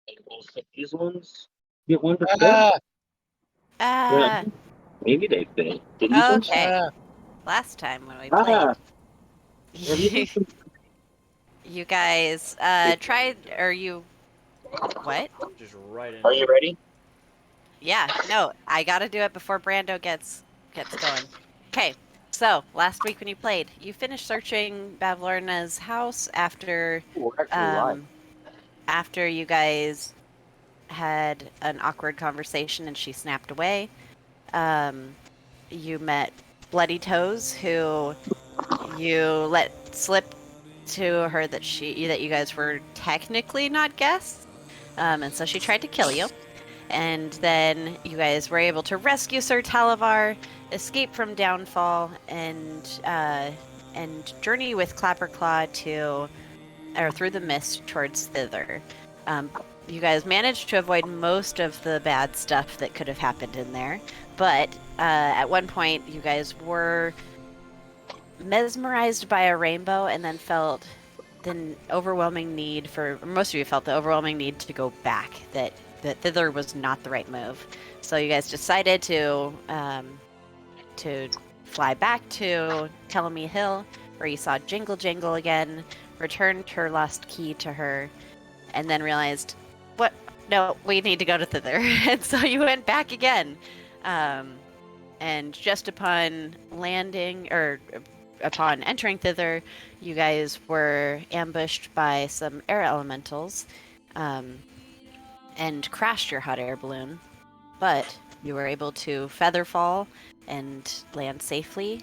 And we'll set these ones. Get one to fit. Ah, Yeah, Uh, maybe they fit. Did these ones? okay. ah. Last time when we Ah, played, you guys tried, or you, what? Just right into are you ready? Yeah, no, I gotta do it before Brando gets going. Okay, so last week when you played, you finished searching Bavlorna's house after We're actually live. after you guys had an awkward conversation and she snapped away. You met Bloody Toes, who you let slip to her that you guys were technically not guests, and so she tried to kill you. And then you guys were able to rescue Sir Talavar, escape from Downfall, and journey with Clapperclaw through the mist towards Thither. You guys managed to avoid most of the bad stuff that could have happened in there, but at one point you guys were mesmerized by a rainbow and then felt the overwhelming need most of you felt the overwhelming need to go back, that Thither was not the right move. So you guys decided to fly back to Telemy Hill, where you saw Jingle Jangle again, returned her lost key to her, and then realized, what? No, we need to go to Thither. And so you went back again. And just upon entering Thither, you guys were ambushed by some air elementals, and crashed your hot air balloon. But you were able to feather fall and land safely,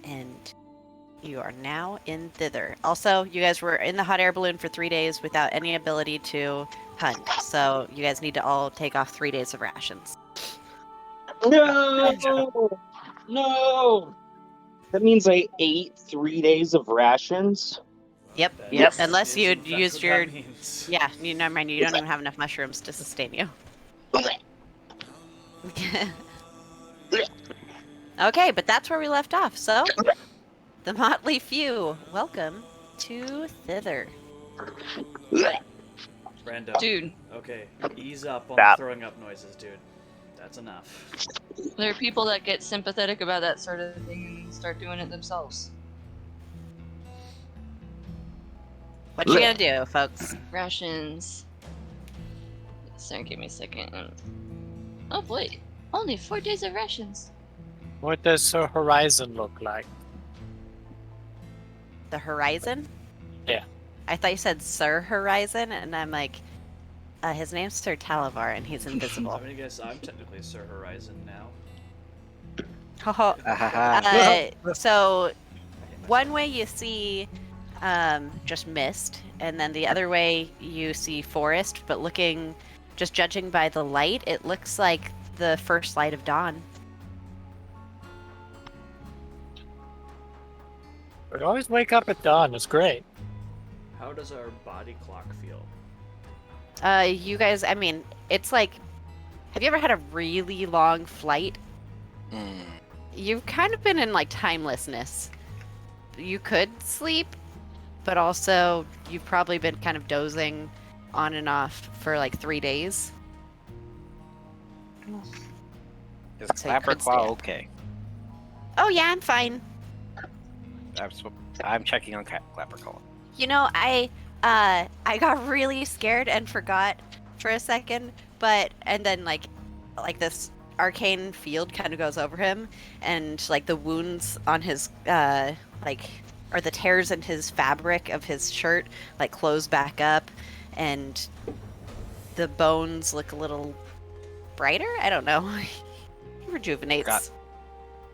and you are now in Thither. Also, you guys were in the hot air balloon for 3 days without any ability to hunt, so you guys need to all take off 3 days of rations. No! No! That means I ate 3 days of rations. Yep. Yes. Unless you'd That's used what your... that means. Yeah, never mind, you don't even have enough mushrooms to sustain you. Okay, but that's where we left off, so... The Motley Few, welcome to Thither. Brando. Dude, Okay, ease up on Stop. the throwing up noises, dude. That's enough. there are people that get sympathetic about that sort of thing and start doing it themselves. What you gonna do, folks? Rations. Sorry, give me a second. Oh boy, only 4 days of rations. What does the horizon look like? The Horizon? Yeah. I thought you said Sir Horizon, and I'm like, his name's Sir Talavar, and he's invisible. I mean, I guess I'm technically Sir Horizon now. So, one way you see just mist, and then the other way you see forest, but just judging by the light, it looks like the first light of dawn. We always wake up at dawn. It's great. How does our body clock feel? You guys, I mean, it's like, have you ever had a really long flight? You've kind of been in like timelessness. You could sleep, but also you've probably been kind of dozing on and off for like 3 days. Is So you could Clapperclaw stand. okay? Oh yeah, I'm fine. I'm checking on Clapperclaw. You know, I got really scared and forgot for a second, and then like this arcane field kind of goes over him, and like the wounds on his or the tears in his fabric of his shirt like close back up, and the bones look a little brighter. I don't know. He rejuvenates.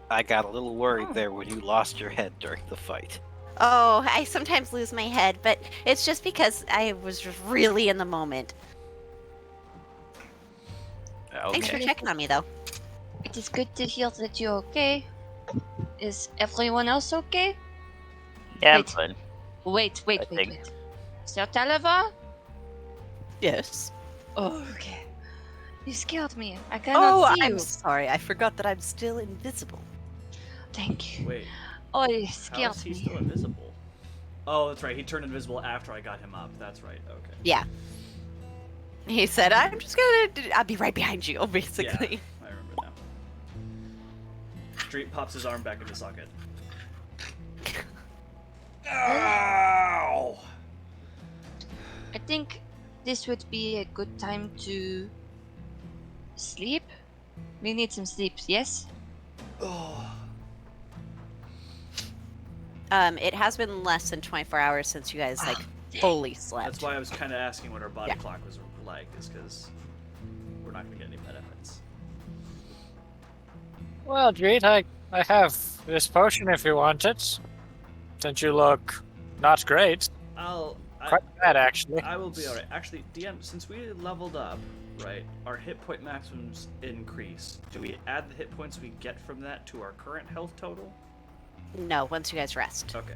I got a little worried there when you lost your head during the fight. Oh, I sometimes lose my head, but it's just because I was really in the moment. Thanks for Okay. checking on me, though. It is good to hear that you're okay. Is everyone else okay? Yeah, I'm Wait. fine. Wait. I think. Sir Talavar? Yes. Oh, okay. You scared me. I cannot see I'm you. sorry. I forgot that I'm still invisible. Thank you. Wait, Oh, you how scared is he me. still invisible? Oh, that's right. He turned invisible after I got him up. That's right. Okay. Yeah. He said, I'll be right behind you, basically. Yeah, I remember now. Street pops his arm back into socket. Ow! I think this would be a good time to sleep. We need some sleep, yes? Oh. It has been less than 24 hours since you guys, like, fully slept. That's why I was kind of asking what our body Yeah. clock was like, is because we're not going to get any benefits. Well, Dreed, I have this potion if you want it. Since you look not great. Quite bad, actually. I will be alright. Actually, DM, since we leveled up, right, our hit point maximums increase. Do we add the hit points we get from that to our current health total? No, once you guys rest. Okay.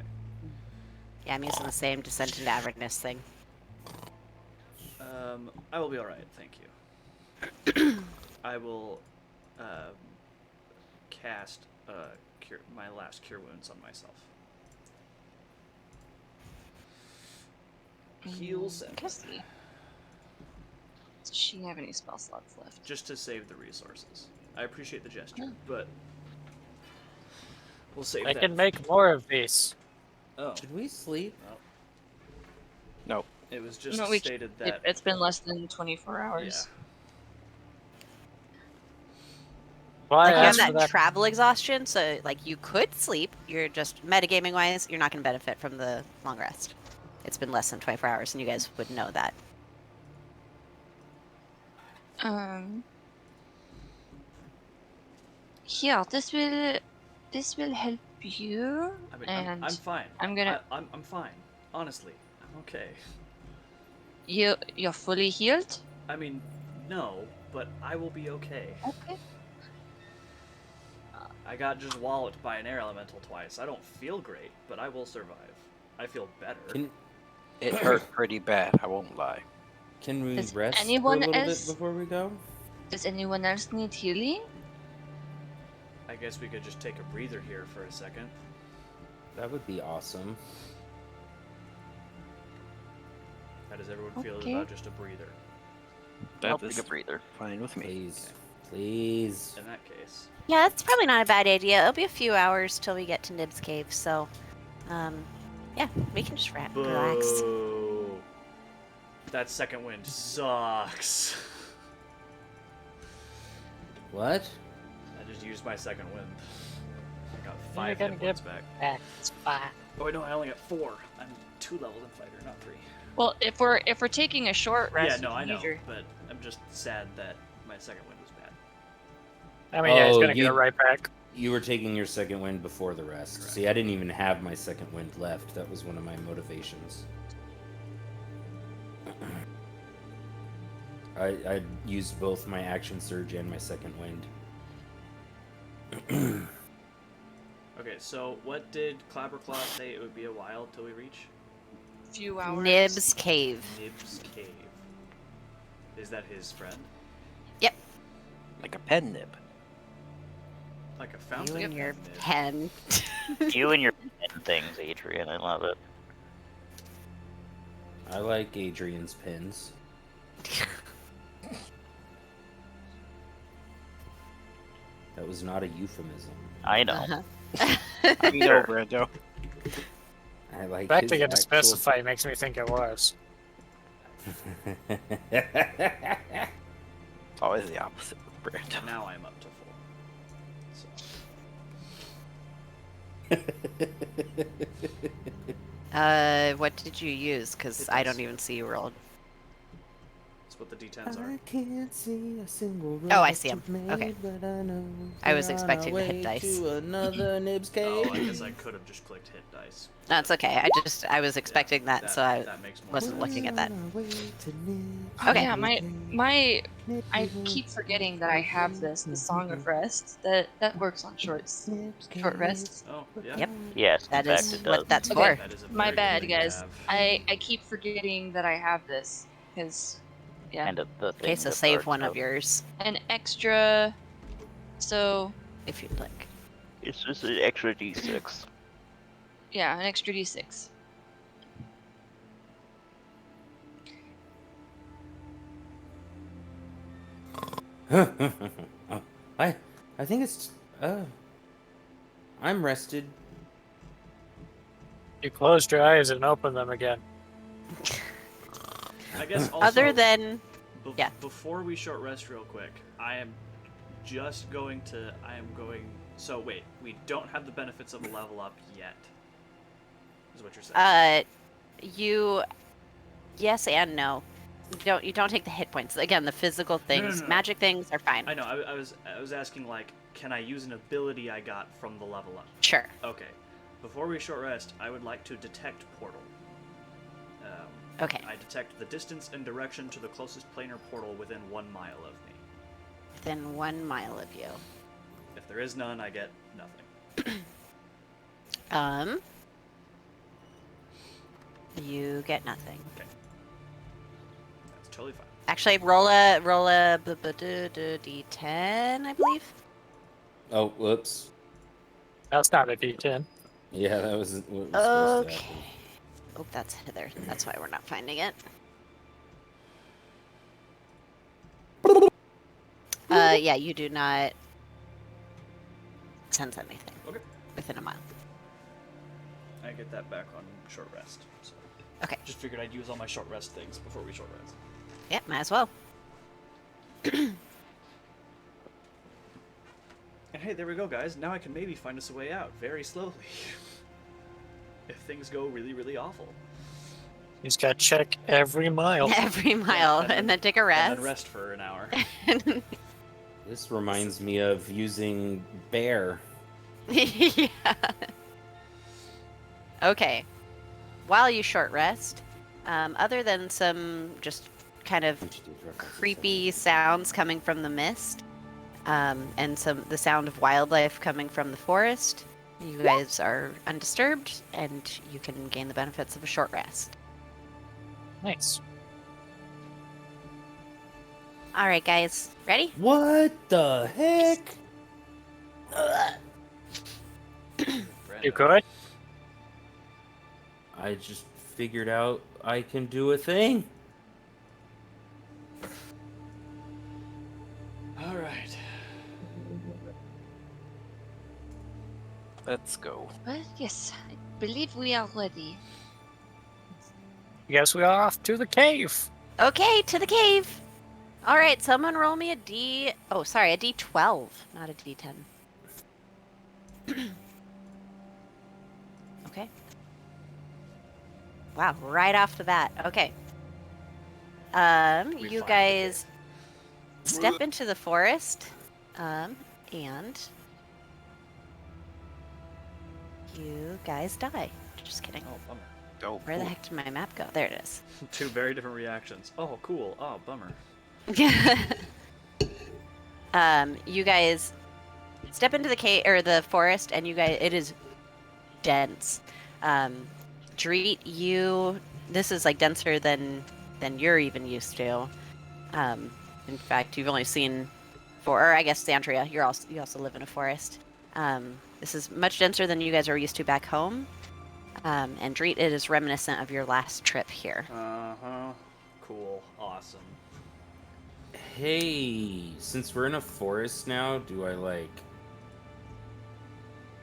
Yeah, I'm using the same Descent into Avernus thing. I will be alright, thank you. I will cast my last Cure Wounds on myself. Heal 7. Does she have any spell slots left? Just to save the resources. I appreciate the gesture, but we'll save I that. can make more of these. Oh, Should we sleep? No. it was just No, we stated that. It's been less than 24 hours. Well, I Like, you have asked for that that. travel exhaustion, so, like, you could sleep. You're just, metagaming-wise, you're not going to benefit from the long rest. It's been less than 24 hours, and you guys would know that. Here, this will help you. I mean, and I'm fine. I'm gonna- I'm fine. Honestly, I'm okay. You're fully healed. I mean, no, but I will be okay. Okay. I got just walloped by an air elemental twice. I don't feel great, but I will survive. I feel better. It hurt pretty bad, I won't lie. Can we Does rest anyone for a little else- bit before we go? Does anyone else need healing? I guess we could just take a breather here for a second. That would be awesome. How does everyone feel Okay. about just a breather? I'll this- take a breather. Fine with me. Please. Please. In that case, Yeah, that's probably not a bad idea. It'll be a few hours till we get to Nib's Cave, so, yeah, we can just relax. boo. That second wind sucks. What? I just used my second wind. I got You're 5 gonna hit get points back. back. It's fine. Oh wait, no, I only got 4. I'm 2 levels in fighter, not 3. Well, if we're taking a short rest, Yeah, no, you I can know, use your- but I'm just sad that my second wind was bad. I mean, yeah, he's Oh, gonna get you- it right back. You were taking your second wind before the rest. Correct. See, I didn't even have my second wind left. That was one of my motivations. I used both my action surge and my second wind. Okay, so what did Clabberclaw say it would be a while till we reach? few hours. Nib's Cave. Nib's Cave. Is that his friend? Like a pen nib. Like a You fountain and your pen nib? pen. You and your pen things, Adrian. I love it. I like Adrian's pins. That was not a euphemism. I know. Uh-huh. You know, Brando. I like Expecting his it to actual- specify makes me think it was. It's always the opposite with Brando. Now I'm up to full. So, What did you use? Because Hit I dice. don't even see you rolled. that's what the D10s are. I can't see a single Oh, I rock see 'em. you've made, Okay. but I know I was we're on expecting our to hit way dice. to another Nib's Cave. Oh, I guess I could have just clicked hit dice. No, it's okay. I was expecting that, so I that makes more wasn't sense. looking at that. Oh, Okay. yeah, my I keep forgetting that I have this, the Song of Rest. That works on short rests. Oh, yeah. Yep. Yes, That in fact, is it does. what that's Okay. for. That is a My very bad, good thing to guys. have. I keep forgetting that I have this because yeah, Kind of the thing. Okay, so that save starts one of out. yours an extra. So if you'd like. It's just an extra d6. yeah, an extra d6. Oh, I think it's I'm rested. You closed your eyes and opened them again. I guess also, Other than yeah. Before we short rest real quick, I am going. So wait, we don't have the benefits of a level up yet. Is what you're saying? You yes and no. You don't take the hit points. Again, the physical things, No. magic things are fine. I know. I was asking, like, can I use an ability I got from the level up? Sure. Okay. Before we short rest, I would like to detect portal. Okay. I detect the distance and direction to the closest planar portal within 1 mile of me. Within 1 mile of you. If there is none, I get nothing. You get nothing. Okay. That's totally fine. Actually, roll a d10, I believe. Oh, whoops. That's not a D10. Yeah, that was what was supposed to Okay. happen. Oh, that's Thither. That's why we're not finding it. Yeah, you do not sense anything Okay. within a mile. I get that back on short rest. So. Okay. Just figured I'd use all my short rest things before we short rest. Yeah, might as well. And hey, there we go, guys. Now I can maybe find us a way out very slowly. If things go really, really awful. He's got to check every mile. Every mile, and and then take a rest. And then rest for an hour. This reminds me of using bear. Yeah. Okay. While you short rest, other than some just kind of creepy sounds coming from the mist, and the sound of wildlife coming from the forest, you guys are undisturbed, and you can gain the benefits of a short rest. Nice. All right, guys, ready? What the heck? You good? I just figured out I can do a thing. All right. Let's go. Well, yes, I believe we are ready. Guess we are off to the cave. Okay, to the cave. All right, someone roll me a D12, not a D10. Okay. Wow, right off the bat. Okay. We You find the guys step into the forest, and you guys die. Just kidding. Oh, bummer. Oh, Where the cool. heck did my map go? There it is. Two very different reactions. Oh, cool. Oh, bummer. You guys step into the cave or the forest, and it is dense. Dreet, this is like denser than you're even used to. In fact, you've only seen or I guess Sandria, you also live in a forest. This is much denser than you guys are used to back home. And Dreet, it is reminiscent of your last trip here. Uh-huh. Cool. Awesome. Hey, since we're in a forest now, do I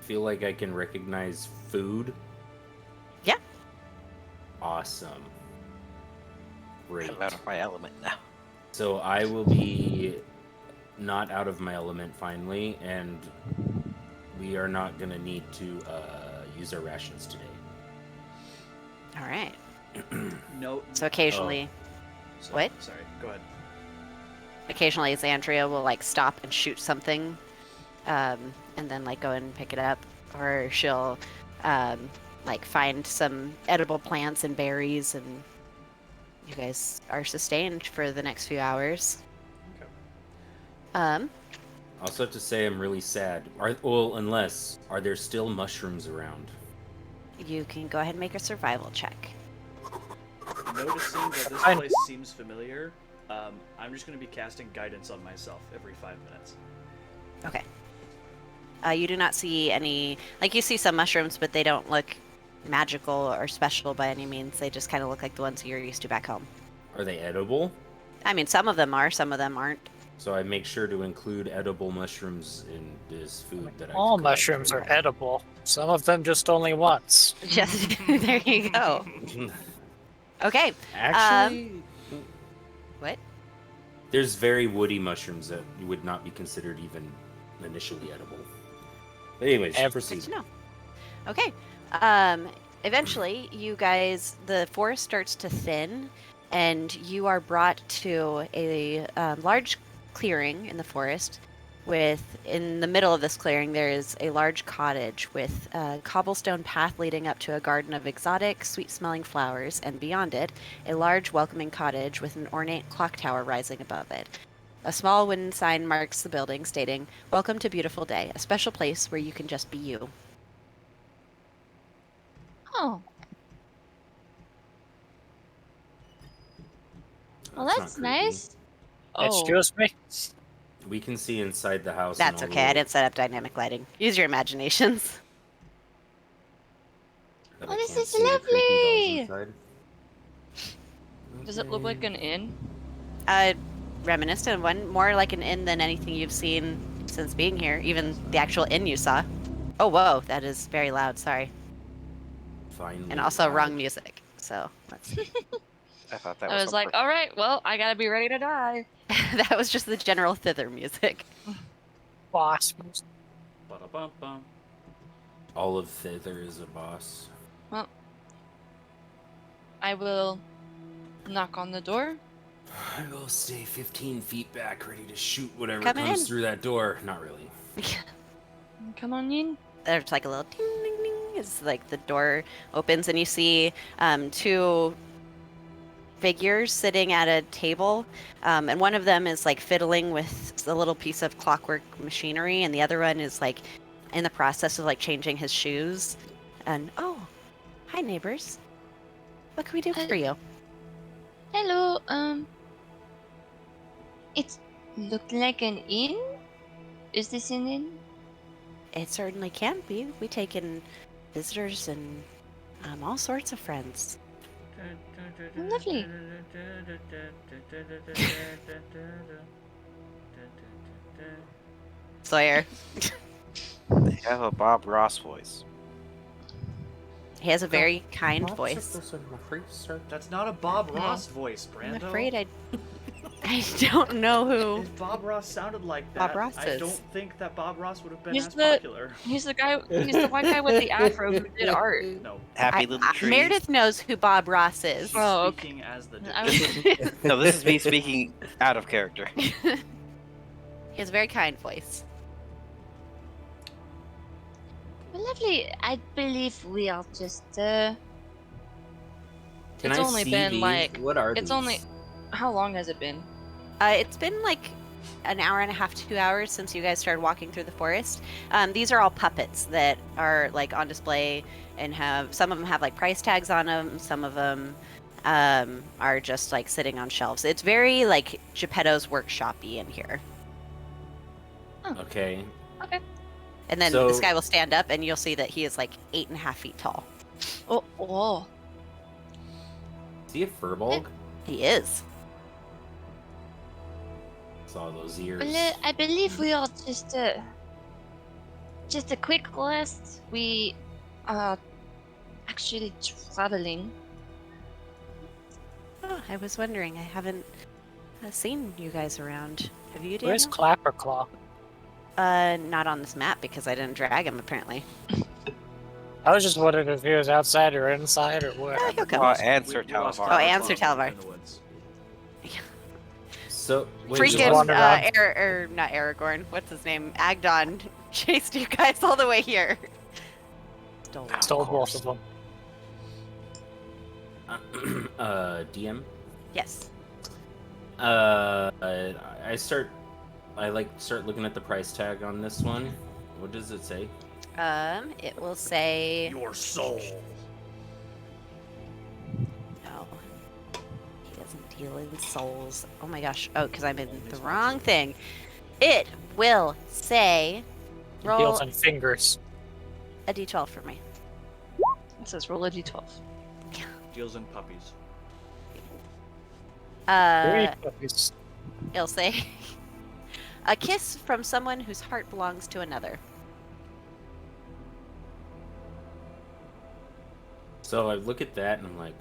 feel like I can recognize food? Yeah. Awesome. Great. I'm out of my element now. So I will be not out of my element finally, and we are not gonna need to use our rations today. All right. No. So occasionally, Sorry, What? Sorry. Go ahead. occasionally Xandria will stop and shoot something, and then go and pick it up, or she'll find some edible plants and berries, and you guys are sustained for the next few hours. Okay. I also have to say I'm really sad. Are there still mushrooms around? You can go ahead and make a survival check. Noticing that this place seems familiar, I'm just going to be casting guidance on myself every 5 minutes. Okay. You do not see any, you see some mushrooms, but they don't look magical or special by any means. They just kind of look like the ones you're used to back home. Are they edible? I mean, some of them are, some of them aren't. So I make sure to include edible mushrooms in this food that I All collect. mushrooms are edible. Some of them just only once. Just there you go. Okay. Actually, What? there's very woody mushrooms that would not be considered even initially edible. But anyways, Good proceed. Good to know. Okay. Eventually, you guys, the forest starts to thin, and you are brought to a large clearing in the forest. In the middle of this clearing, there is a large cottage with a cobblestone path leading up to a garden of exotic, sweet-smelling flowers, and beyond it, a large, welcoming cottage with an ornate clock tower rising above it. A small wooden sign marks the building, stating, "Welcome to Beautiful Day, a special place where you can just be you." Oh. Well, That's that's not creepy. nice. Oh. Excuse me? We can see inside the house. That's and all okay, I the- didn't set up dynamic lighting. Use your imaginations. but Oh, I this can't is see the creepy dolls lovely! inside. Does it look like an inn? Reminiscent of one, more like an inn than anything you've seen since being here, even the actual inn you saw. Oh, whoa, that is very loud, sorry. Finally, And also loud. wrong music, so let's see. I thought that I was was like, all right, well, I gotta be ready to die. That was just the general Thither music. Boss. Ba-da-bum-bum. All of Thither is a boss. Well, I will knock on the door. I will stay 15 feet back, ready to shoot whatever Come comes in. through that door. Not really. Come on in. There's like a little ding ding ding. It's like the door opens and you see two figures sitting at a table, and one of them is like fiddling with a little piece of clockwork machinery, and the other one is like in the process of like changing his shoes. And oh, hi neighbors. What can we do for you? Hello, it looked like an inn? Is this an inn? It certainly can be. We take in visitors and all sorts of friends. Lovely. Sawyer. They have a Bob Ross voice. He has a very kind voice. That's not a Bob Ross voice, I'm Brando. afraid I don't know who. If Bob Ross sounded like Bob that, Ross I is. don't think that Bob Ross would have been He's as the- popular. He's the guy. He's the white guy with the afro who did art. No. Happy little trees. Meredith knows who Bob Ross is. Oh, okay. Speaking as the I was- No, this is me speaking out of character. He has a very kind voice. Well, lovely. I believe we are just. Can It's I only see been, these? like- What are It's these? only. How long has it been? It's been like an hour and a half, 2 hours since you guys started walking through the forest. These are all puppets that are like on display and have some of them have like price tags on them. Some of them are just like sitting on shelves. It's very like Geppetto's workshop-y in here. Okay. And then So- this guy will stand up and you'll see that he is like 8.5 feet tall. Oh. Is he a furbolg? He is. Saw those ears. Well, I believe we are just a quick rest. We are actually traveling. Oh, I was wondering. I haven't seen you guys around. Have you, Where's Daniel? Clapperclaw? Not on this map because I didn't drag him apparently. I was just wondering if he was outside or inside or what. Oh, he'll come. And Sir We lost Talavar. Oh, and Sir Talavar Talavar. in the woods. So wait, Freaking just- Freaking wander around. not Aragorn. What's his name? Agdon chased you guys all the way here. Stole both of them. DM. Yes. I start looking at the price tag on this one. What does it say? It will say Your soul. no. He doesn't deal in souls. Oh my gosh. Oh, because I'm in the wrong thing. It will say He roll deals in fingers. a d12 for me. It says roll a d12. Deals in puppies. Three Uh, puppies. it'll say A kiss from someone whose heart belongs to another. So I look at that and I'm like,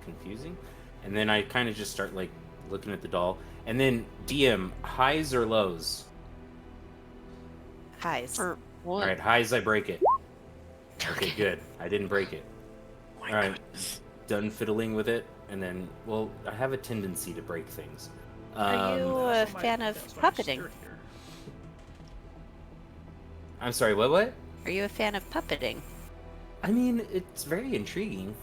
confusing. And then I kind of just start like looking at the doll. And then DM, highs or lows? Highs. For All what? right, highs, I break it. Okay, good. I didn't break it. My All right, goodness. done fiddling with it, and then, well, I have a tendency to break things. Are you a That's why fan of that's why I puppeting? stirred here. I'm sorry, what? Are you a fan of puppeting? I mean, it's very intriguing.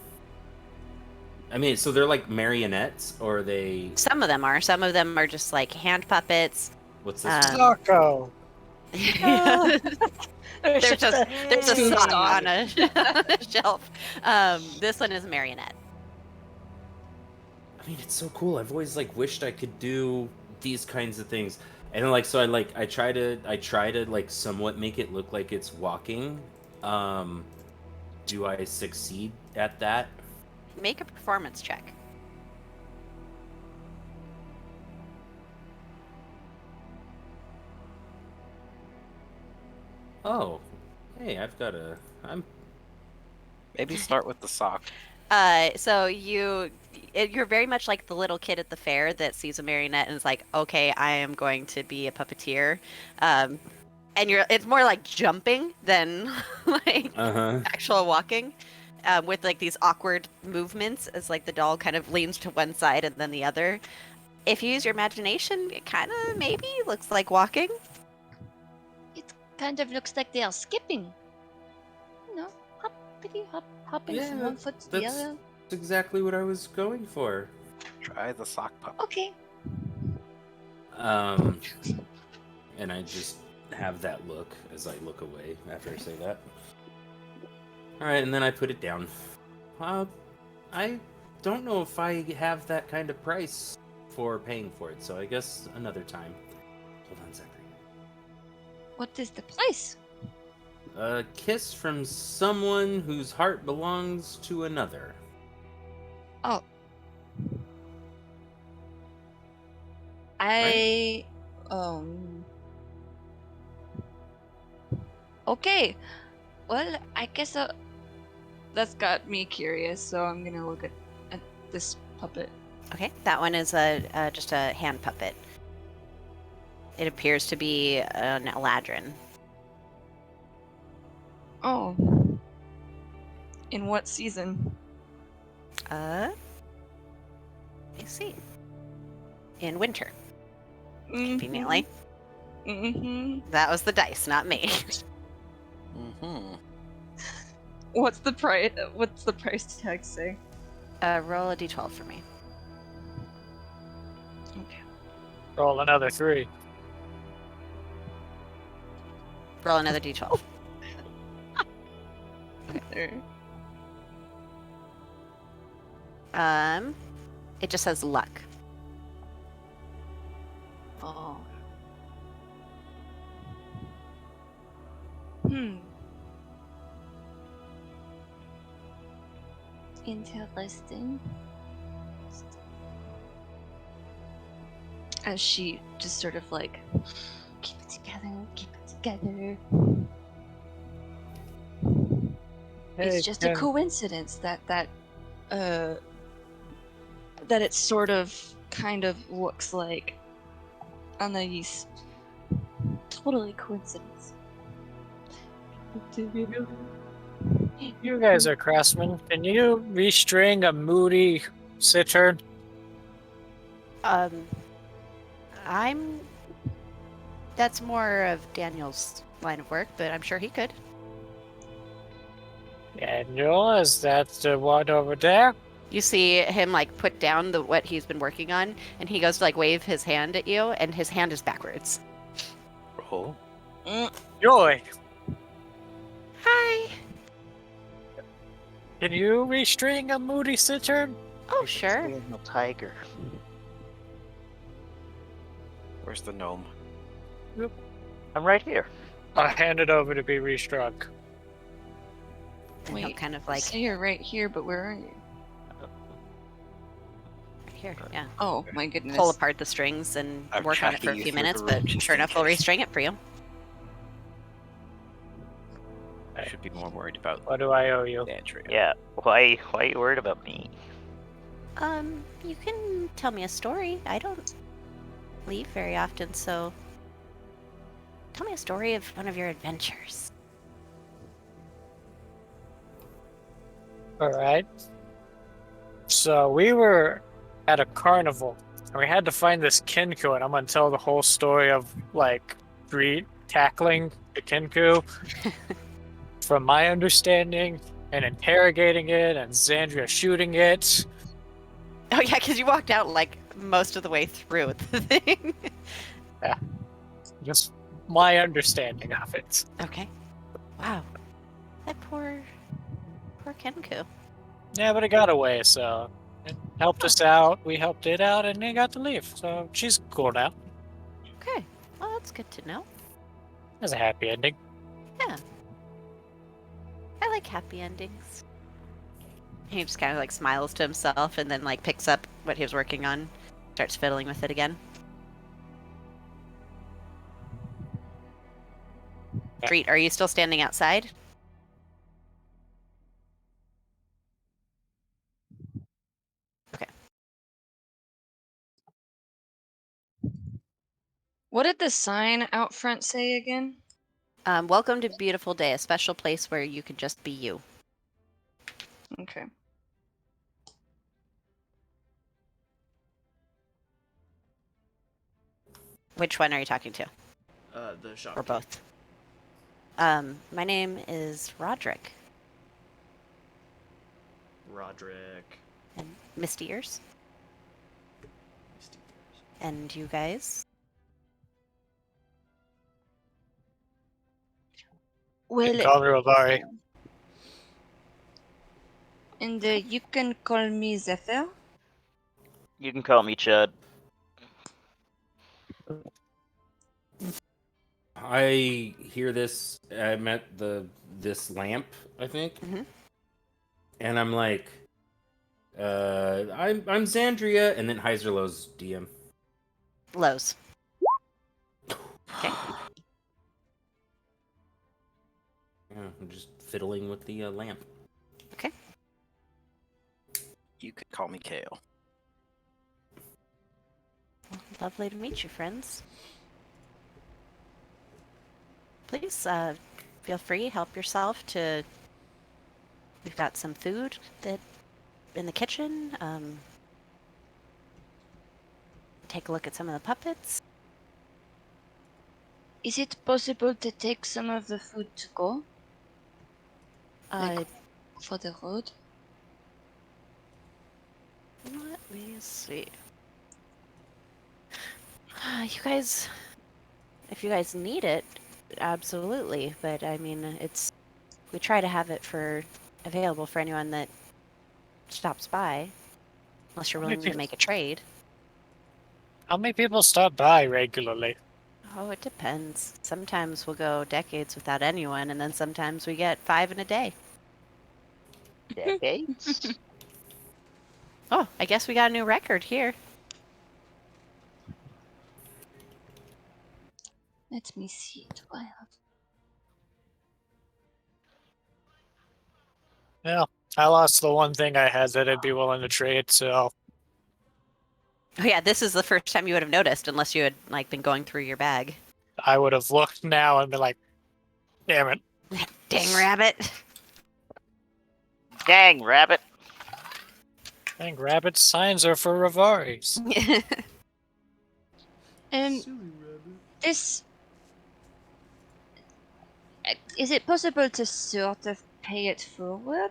I mean, so they're like marionettes, or are they... Some of them are. Some of them are just like hand puppets. What's this one? Taco. There's a Two sock dogs. on a shelf. This one is a marionette. I mean, it's so cool. I've always like wished I could do these kinds of things, and like so I try to like somewhat make it look like it's walking. Do I succeed at that? Make a performance check. Oh, hey, I'm Maybe start with the sock. So you're very much like the little kid at the fair that sees a marionette and is like, okay, I am going to be a puppeteer. And it's more like jumping than like actual walking, with like these awkward movements as like the doll kind of leans to one side and then the other. If you use your imagination, it kind of maybe looks like walking. It kind of looks like they are skipping. You know, hoppity hop, hopping Yeah, from one foot to the that's other. exactly what I was going for. Try the sock pup. Okay. And I just have that look as I look away after I say that. Alright, and then I put it down. I don't know if I have that kind of price for paying for it, so I guess another time. Hold on, Zachary. What is the place? A kiss from someone whose heart belongs to another. Oh. Okay. Well, I guess that's got me curious, so I'm gonna look at this puppet. Okay, that one is just a hand puppet. It appears to be an Eladrin. Oh. In what season? Let me see. In winter, conveniently. Mm-hmm. That was the dice, not me. Mm-hmm. What's the price? What's the price tag say? Roll a d12 for me. Okay. Roll another 3. Roll another d12. There. It just says luck. Oh. Interesting. As she just sort of like, keep it together, keep it together. It's just a coincidence that it sort of kind of looks like Anais. Totally coincidence. You guys are craftsmen. Can you restring a moody cittern? That's more of Daniel's line of work, but I'm sure he could. Daniel, is that the one over there? You see him like put down what he's been working on, and he goes to like wave his hand at you, and his hand is backwards. Roll. Joy, Hi. can you restring a moody cittern? Oh, sure. No tiger. Where's the gnome? I'm right here. I'll hand it over to be restrung. And he'll Wait, kind of like so you're right here, but where are you? Here, yeah. Oh my goodness. Pull apart the strings and I'm work on it for a tracking you few through minutes, the but room just sure in enough, we'll case. restring it for you. I should be more worried about What do I owe you? Andrea. Yeah. Why are you worried about me? You can tell me a story. I don't leave very often, so tell me a story of one of your adventures. All right. So we were at a carnival, and we had to find this Kinku, and I'm gonna tell the whole story of like tackling the Kinku from my understanding, and interrogating it, and Xandria shooting it. Oh yeah, because you walked out like most of the way through the thing. Just my understanding of it. Okay. Wow. That poor Kenku. Yeah, but it got away, so it helped us out. We helped it out, and it got to leave. So she's cool now. Okay. Well, that's good to know. Has a happy ending. Yeah. I like happy endings. He just kind of like smiles to himself and then like picks up what he was working on, starts fiddling with it again. Treat, are you still standing outside? Okay. What did the sign out front say again? Welcome to Beautiful Day, a special place where you can just be you. Okay. Which one are you talking to? The shop. Or both? My name is Roderick. Roderick. And Misty Ears. And you guys? Well, Call me Rovari. and you can call me Zephyr. You can call me Chud. I hear this. I'm at this lamp, I think, Mhm. and I'm like, I'm Xandria, and then Heiserlo's DM. Lowe's. Okay. Yeah, I'm just fiddling with the lamp. Okay. You could call me Kale. Lovely to meet you, friends. Please feel free, help yourself to. We've got some food that in the kitchen. Take a look at some of the puppets. Is it possible to take some of the food to go Like- for the road? Let me see. You guys, if you guys need it, absolutely. But I mean, we try to have it available for anyone that stops by, unless you're willing to make a trade. How many people stop by regularly? Oh, it depends. Sometimes we'll go decades without anyone, and then sometimes we get 5 in a day. Decades? Oh, I guess we got a new record here. Let me see. 12. Well, I lost the one thing I had that I'd be willing to trade, so Oh yeah, this is the first time you would have noticed, unless you had like been going through your bag. I would have looked now and been like, damn it. Dang rabbit. Dang, rabbit. Dang, rabbit signs are for Ravaris. This is it possible to sort of pay it forward?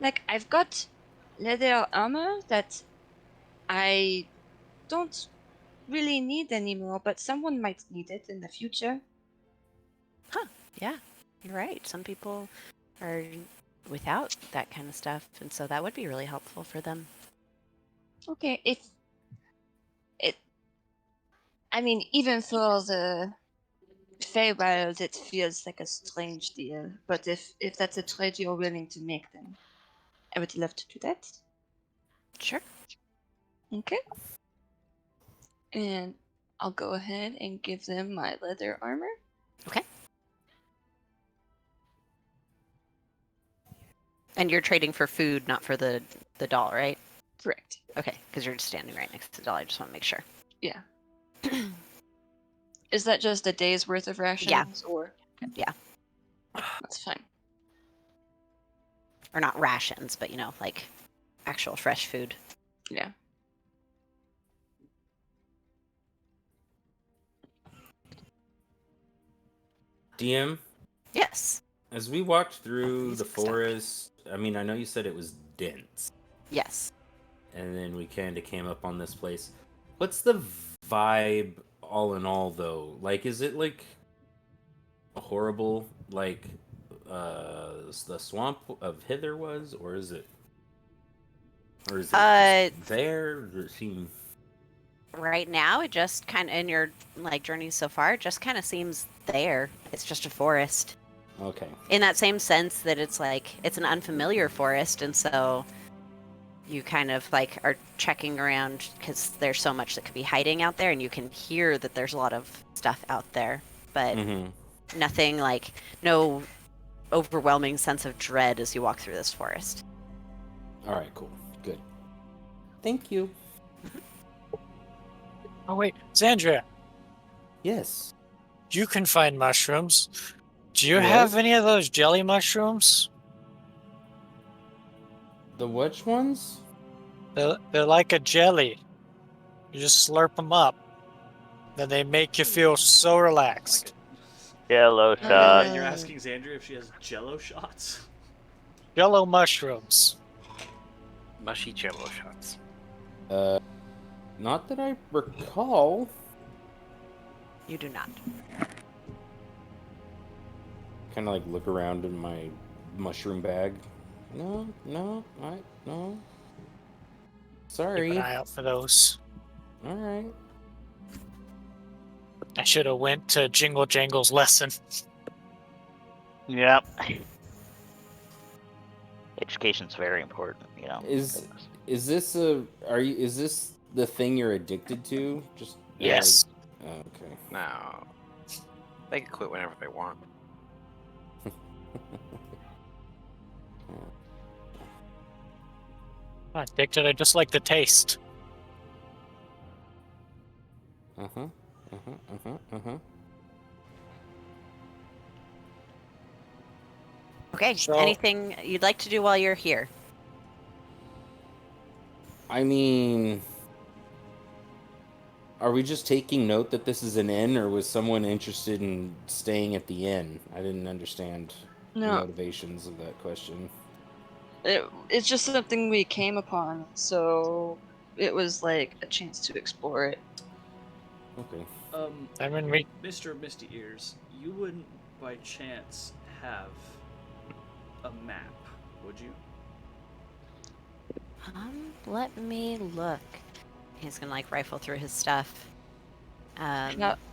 Like, I've got leather armor that I don't really need anymore, but someone might need it in the future. Yeah, you're right. Some people are without that kind of stuff, and so that would be really helpful for them. Okay, I mean, even for the Feywild, it feels like a strange deal. But if that's a trade you're willing to make, then I would love to do that. Sure. Okay. And I'll go ahead and give them my leather armor. Okay. And you're trading for food, not for the doll, right? Correct. Okay, because you're just standing right next to the doll. I just want to make sure. Yeah. Is that just a day's worth of rations? Or Yeah. that's fine. Or not rations, but like actual fresh food. Yeah. DM, Yes. as we walked through Please the accept. forest, I mean, I know you said it was dense, Yes. and then we kind of came up on this place. What's the vibe, all in all, though? Like, is it like horrible, like the swamp of Hither was, or is it just there? Does it seem? Right now, it just kind of, in your journey so far, it just kind of seems there. It's just a forest. Okay. In that same sense that it's it's an unfamiliar forest, and so you kind of are checking around because there's so much that could be hiding out there, and you can hear that there's a lot of stuff out there, but nothing no overwhelming sense of dread as you walk through this forest. All right, cool. Good. Thank you. Oh wait, Xandria, Yes. you can find mushrooms. Do you What? have any of those jelly mushrooms? The which ones? They're like a jelly. You just slurp them up. Then they make you feel so relaxed. Yellow You're shot. asking Xandria if she has Jello shots. Jello mushrooms. Mushy jello shots. Not that I recall. You do not. Kind of look around in my mushroom bag. No. Keep Sorry. an eye out for those. All right. I should have went to Jingle Jangle's lesson. Yep. Education's very important, Is this is this the thing you're addicted to? Just Yes. Okay. No. They can quit whenever they want. Not addicted, I just like the taste. Okay, So- anything you'd like to do while you're here? I mean, are we just taking note that this is an inn, or was someone interested in staying at the inn? I didn't understand the No, motivations of that question. it's just something we came upon, so it was like a chance to explore it. Okay. I mean, we Mr. Misty Ears, you wouldn't by chance have a map, would you? Let me look. He's gonna rifle through his stuff.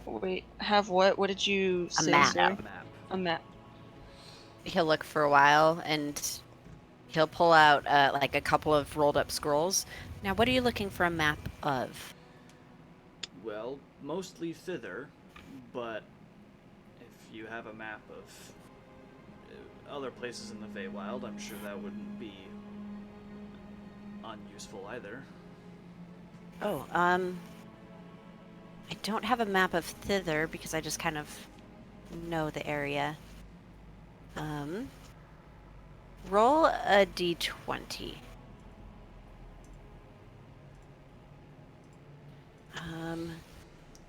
Wait, have what? What did you say, map. sir? Map. A map. He'll look for a while, and he'll pull out a couple of rolled up scrolls. Now, what are you looking for a map of? Well, mostly Thither, but if you have a map of other places in the Feywild, I'm sure that wouldn't be unuseful either. Oh, I don't have a map of Thither because I just kind of know the area. Roll a d20.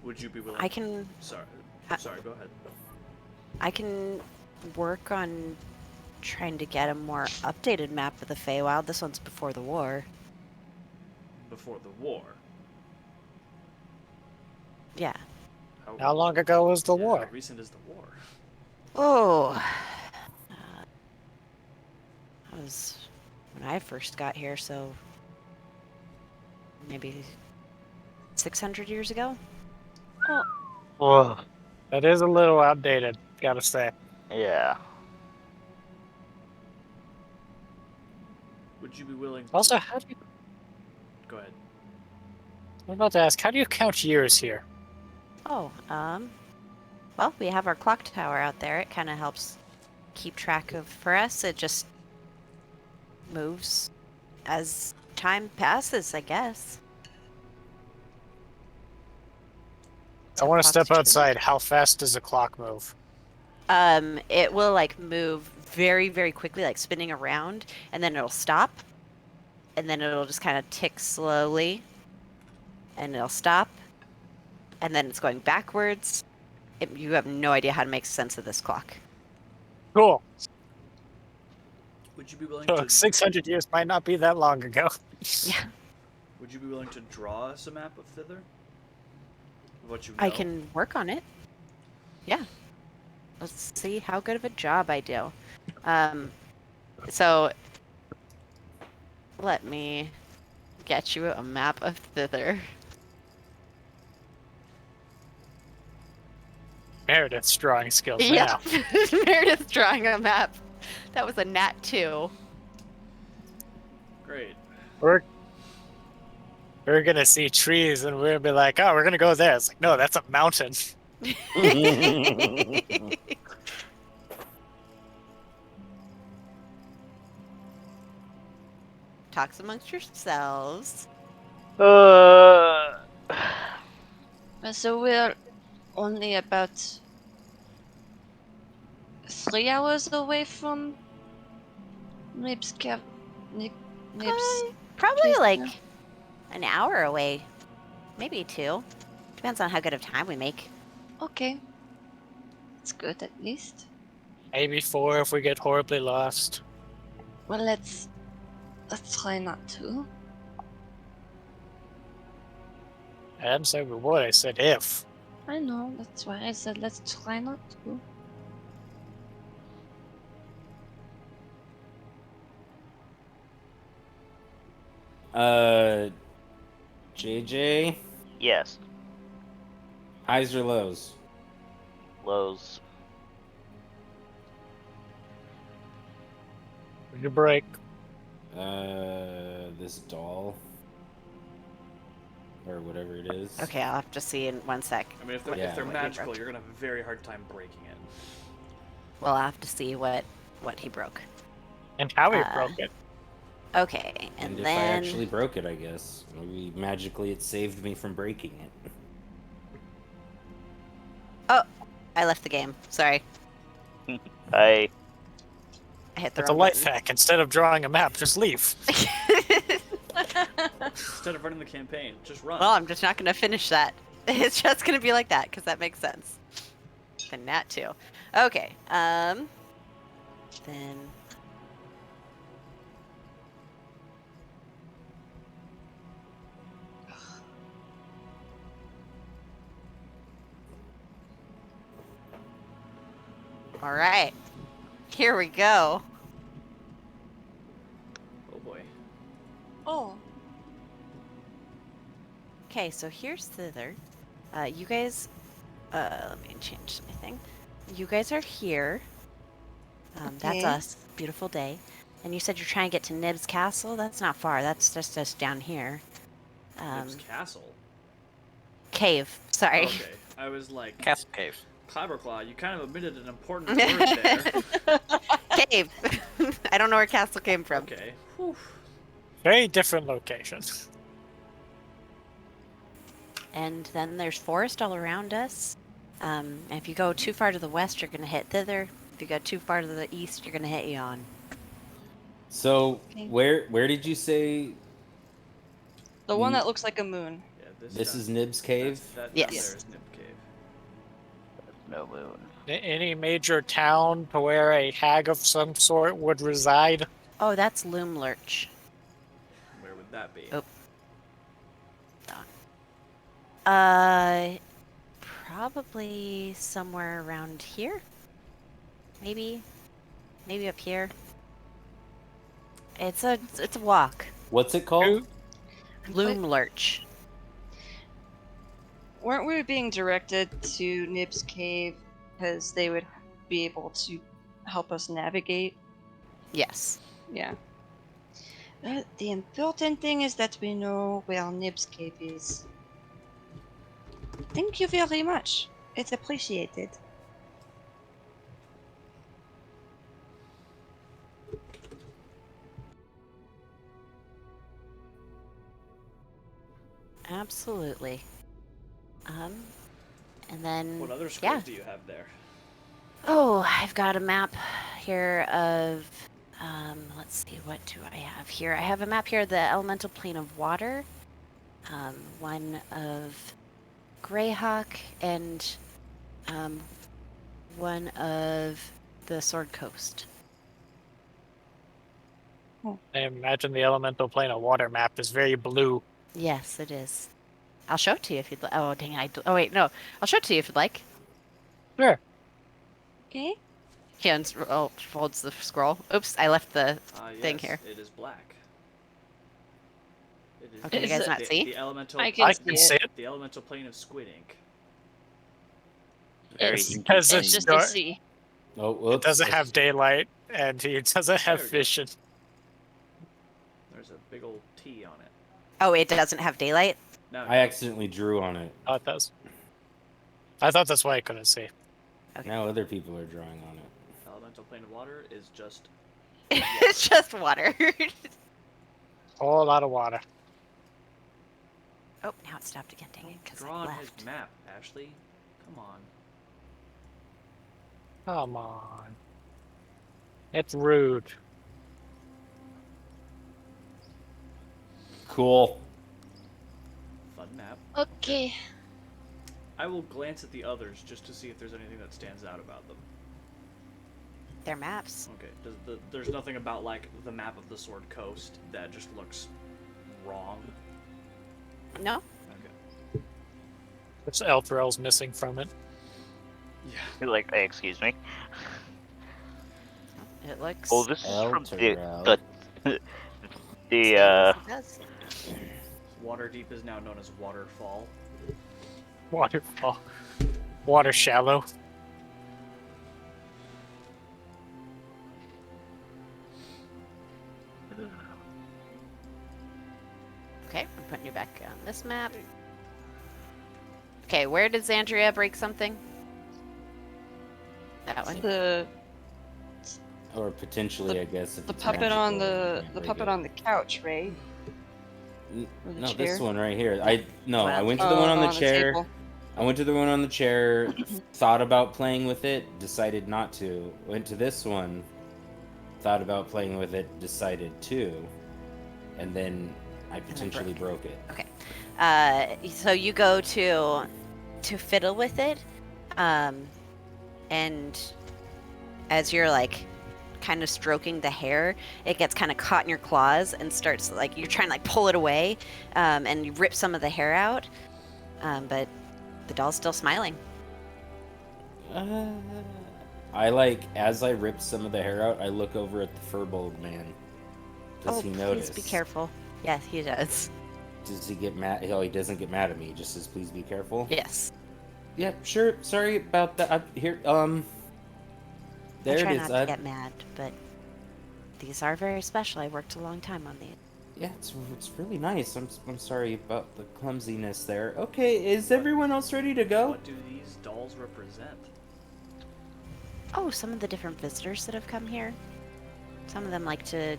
Would you be willing? I can Sorry, go ahead. I can work on trying to get a more updated map of the Feywild. This one's before the war. Before the war. Yeah. how long ago was the war? How recent is the war? Oh. That was when I first got here, so maybe 600 years ago? Whoa. That is a little outdated, gotta say. Yeah. Would you be willing? Also, how do you... Go ahead. I'm about to ask, how do you count years here? Oh, well, we have our clock tower out there. It kind of helps keep track of, for us, it just moves as time passes, I guess. I want to Clock's step true. outside. How fast does the clock move? It will like move very, very quickly, like spinning around, and then it'll stop, and then it'll just kind of tick slowly, and it'll stop, and then it's going backwards. You have no idea how to make sense of this clock. Cool. Would you be willing So to 600 years might not be that long ago. Yeah, Would you be willing to draw us a map of Thither? Of what you know? I can work on it. Yeah. Let's see how good of a job I do. So let me get you a map of Thither. Meredith's drawing skills Yeah, now. Meredith's drawing a map. That was a nat 2. Great. We're gonna see trees and we're gonna be like, oh, we're gonna go there. It's like, no, that's a mountain. Talks amongst yourselves. So we're only about 3 hours away from Nib's cave. Nib's. Probably Please, like no. an hour away. Maybe 2. Depends on how good of time we make. Okay. It's good at least. Maybe 4 if we get horribly lost. Well, let's try not to. I didn't say we would, I said if. I know, that's why I said let's try not to. JJ, Yes. highs or lows? Lows. Your break. This doll. Or whatever it is. Okay, I'll have to see in 1 sec. I mean, if they're, Yeah. if they're What you magical, broke. you're gonna have a very hard time breaking it. Well, I'll have to see what he broke. And how he Uh, broke it. Okay, And and if then I actually broke it, I guess. Maybe magically it saved me from breaking it. I left the game. Sorry, I I hit the It's a wrong life button. hack. Instead of drawing a map, just leave. Instead of running the campaign, just run. Well, I'm just not gonna finish that. It's just gonna be like that because that makes sense. The nat 2. Okay. Then. All right. Here we go. Oh boy. Oh, Okay, so here's Thither. You guys, let me change my thing. You guys are here. That's Okay. us. Beautiful day. And you said you're trying to get to Nib's castle? That's not far. That's just us down here. Nib's castle. Cave. Sorry. Okay. I was like, Castle Cave. Cleverclaw, you kind of omitted an important word there. Cave. I don't know where castle came from. Okay. Whew. Very different locations. And then there's forest all around us. And if you go too far to the west, you're going to hit Thither. If you go too far to the east, you're going to hit Eon. So, Okay. where did you say the one Mm. that looks like a moon. Yeah, this down- is Nib's cave? That Yes. down there is Nib Cave. no moon. Any major town to where a hag of some sort would reside? Oh, that's Loom Lurch. Where would that be? Oh. Probably somewhere around here. Maybe up here. It's a walk. What's it called? Loom Lurch. Weren't we being directed to Nib's cave because they would be able to help us navigate? Yes. Yeah. Well, the important thing is that we know where Nib's cave is. Thank you very much. It's appreciated. Absolutely. And then What other scrolls yeah. do you have there? Oh, I've got a map here of let's see, what do I have here? I have a map here of the elemental plane of water, one of Greyhawk, and one of the Sword Coast. I imagine the elemental plane of water map is very blue. Yes, it is. I'll show it to you if you'd like. Oh, dang it. Oh, wait, no. I'll show it to you if you'd like. Sure. Okay. He folds the scroll. Oops, I left the thing Yes, here. it is black. It is Okay, you guys not see? the elemental. I can I see can it. see it. The elemental plane of squid ink. Very It's inconvenient. because It's just a dark. C. Oh, It whoops. doesn't have daylight, and he doesn't have There we go. vision. There's a big old T on it. Oh, it doesn't have daylight? No, I accidentally drew on it. Oh, it does. I thought that's why I couldn't see. Okay. Now other people are drawing on it. elemental plane of water is just. It's just water. Whole lot of water. Oh, now it stopped again. Dang it, because Draw I on left. his map, Ashley. Come on. Come on. It's rude. Cool. Fun map. Okay. I will glance at the others just to see if there's anything that stands out about them. They're maps. Okay. There's nothing about like the map of the Sword Coast that just looks wrong. No? Okay. It's Elthrel's missing from it. Yeah. Like, hey, excuse me. It looks. Oh, this is from Elturel. the It does. Waterdeep is now known as Waterfall. Waterfall. Water shallow. Okay, I'm putting you back on this map. Okay, where did Xandria break something? That one. The Or potentially, I guess. If the it's puppet on magical, the you can't break puppet it. on the couch, right? N- or the No, chair? this one right here. I Well, went to the one on the chair. table. I went to the one on the chair, thought about playing with it, decided not to. Went to this one, thought about playing with it, decided to, and then I potentially broke it. So you go to fiddle with it, and as you're like kind of stroking the hair, it gets kind of caught in your claws and starts like you're trying to like pull it away, and you rip some of the hair out, but the doll's still smiling. I as I rip some of the hair out, I look over at the Furbolg man. Does he notice? Please be careful. Yes, he does. Does he get mad? Oh, he doesn't get mad at me. He just says, "Please be careful." Yes. Yeah, sure. Sorry about that. Here, there I try it not is. to get mad, but these are very special. I worked a long time on these. Yeah, it's really nice. I'm sorry about the clumsiness there. Okay, is everyone else ready to go? What do these dolls represent? Oh, some of the different visitors that have come here. Some of them like to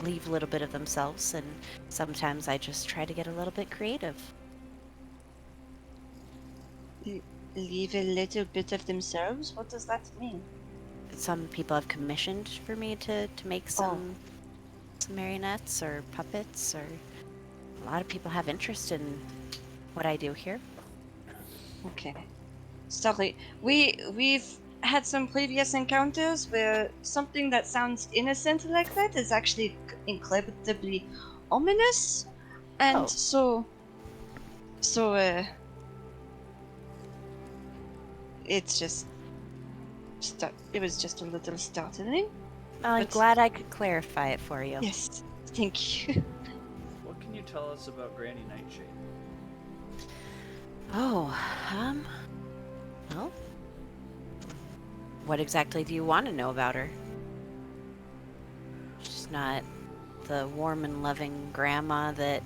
leave a little bit of themselves, and sometimes I just try to get a little bit creative. Leave a little bit of themselves? What does that mean? Some people have commissioned for me to make some marionettes or puppets, or a lot of people have interest in what I do here. Okay. Sorry. We've had some previous encounters where something that sounds innocent like that is actually incredibly ominous. And Oh. so it's just it was just a little startling. I'm But- glad I could clarify it for you. Yes. Thank you. What can you tell us about Granny Nightshade? Oh, well, what exactly do you want to know about her? She's not the warm and loving grandma that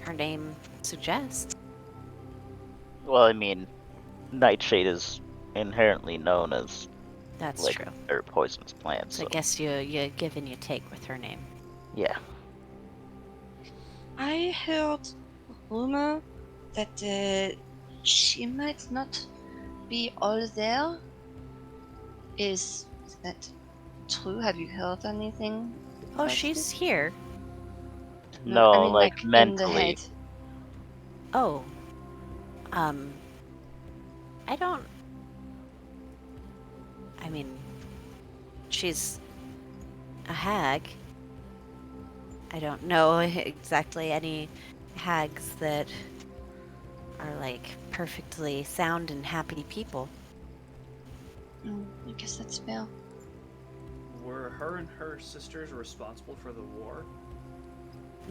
her name suggests. Well, I mean, nightshade is inherently known as That's like true. very poisonous plants. So I So guess you give and you take with her name. yeah. I heard rumor that she might not be all there. Is that true? Have you heard anything? Oh, about she's this? here. No, I mean, like in the mentally. head. Oh. I don't. I mean, she's a hag. I don't know exactly any hags that are like perfectly sound and happy people. I guess that's fair. Were her and her sisters responsible for the war?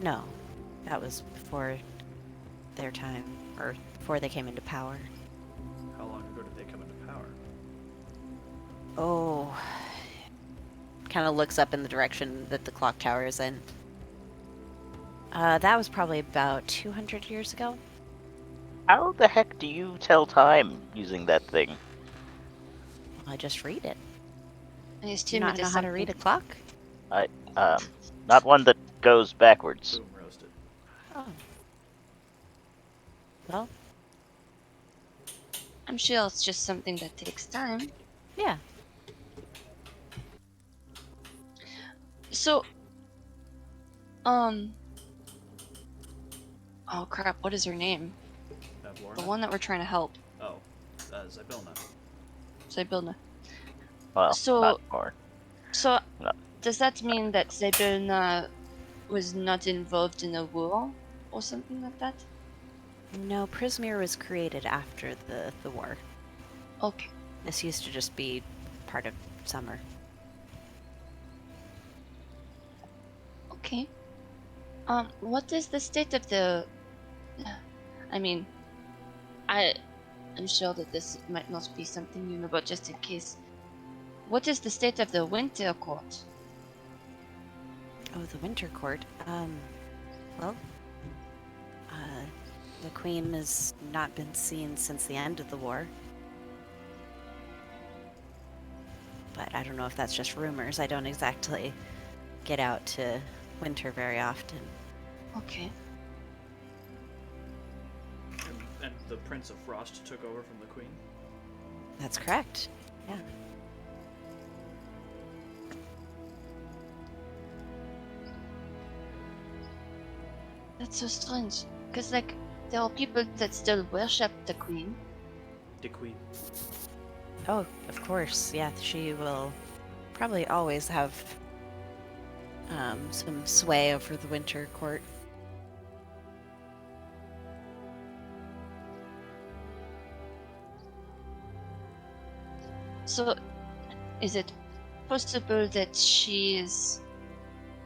No, that was before their time, or before they came into power. How long ago did they come into power? Oh. Kind of looks up in the direction that the clock tower is in. That was probably about 200 years ago. How the heck do you tell time using that thing? I just read it. I Do you assume not it know is how to read a clock? Not one that goes backwards. Boom, roasted. Oh. Well, I'm sure it's just something that takes time. yeah. So, oh crap, what is her name? Lorna? The one that we're trying to help. Oh, Zybilna. Zybilna. Well, So- not more. So, No. does that mean that Zybilna was not involved in a war or something like that? No, Prismere was created after the war. Okay. This used to just be part of summer. Okay. What is the state of the... I mean, I'm sure that this might not be something you know, but just in case. What is the state of the winter court? Oh, the Winter Court. Well, the Queen has not been seen since the end of the war. But I don't know if that's just rumors. I don't exactly get out to Winter very often. Okay. And the Prince of Frost took over from the Queen? That's correct. Yeah. That's so strange. Because, like, there are people that still worship the queen. The Queen. Oh, of course. Yeah, she will probably always have some sway over the Winter Court. So, is it possible that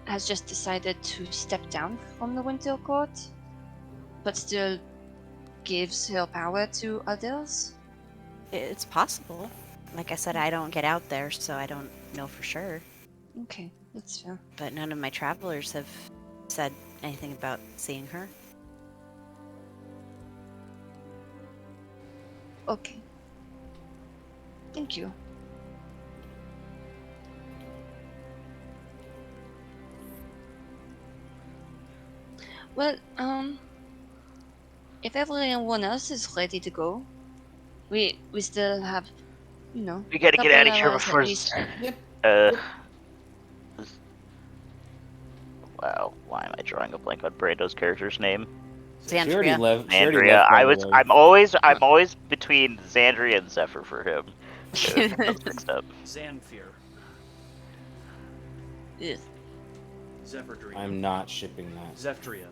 has just decided to step down from the Winter Court, but still gives her power to others? It's possible. Like I said, I don't get out there, so I don't know for sure. Okay, that's fair. But none of my travelers have said anything about seeing her. Okay. Thank you. Well, if everyone else is ready to go, we still have, you know, We gotta get couple out of here hours at before. least. Wow, why am I drawing a blank on Brando's character's name? She already Xandria. left. She already Andrea. left, by the way. I'm always between Xandria and Zephyr for him. That's mixed up. Zanfir. Ugh. Zephyrtria. I'm not shipping that. Zephyrtria.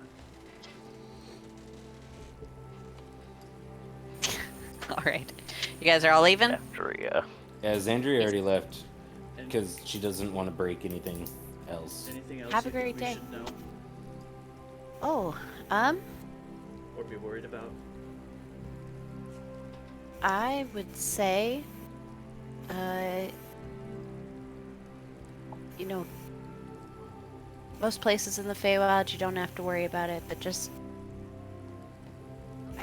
All right. You guys are all leaving? Zephyria. Yeah, Xandria already left And because she doesn't want to break anything else. anything else Have a you think great we day. should know Oh, or be worried about? I would say, you know, most places in the Feywild, you don't have to worry about it, but just...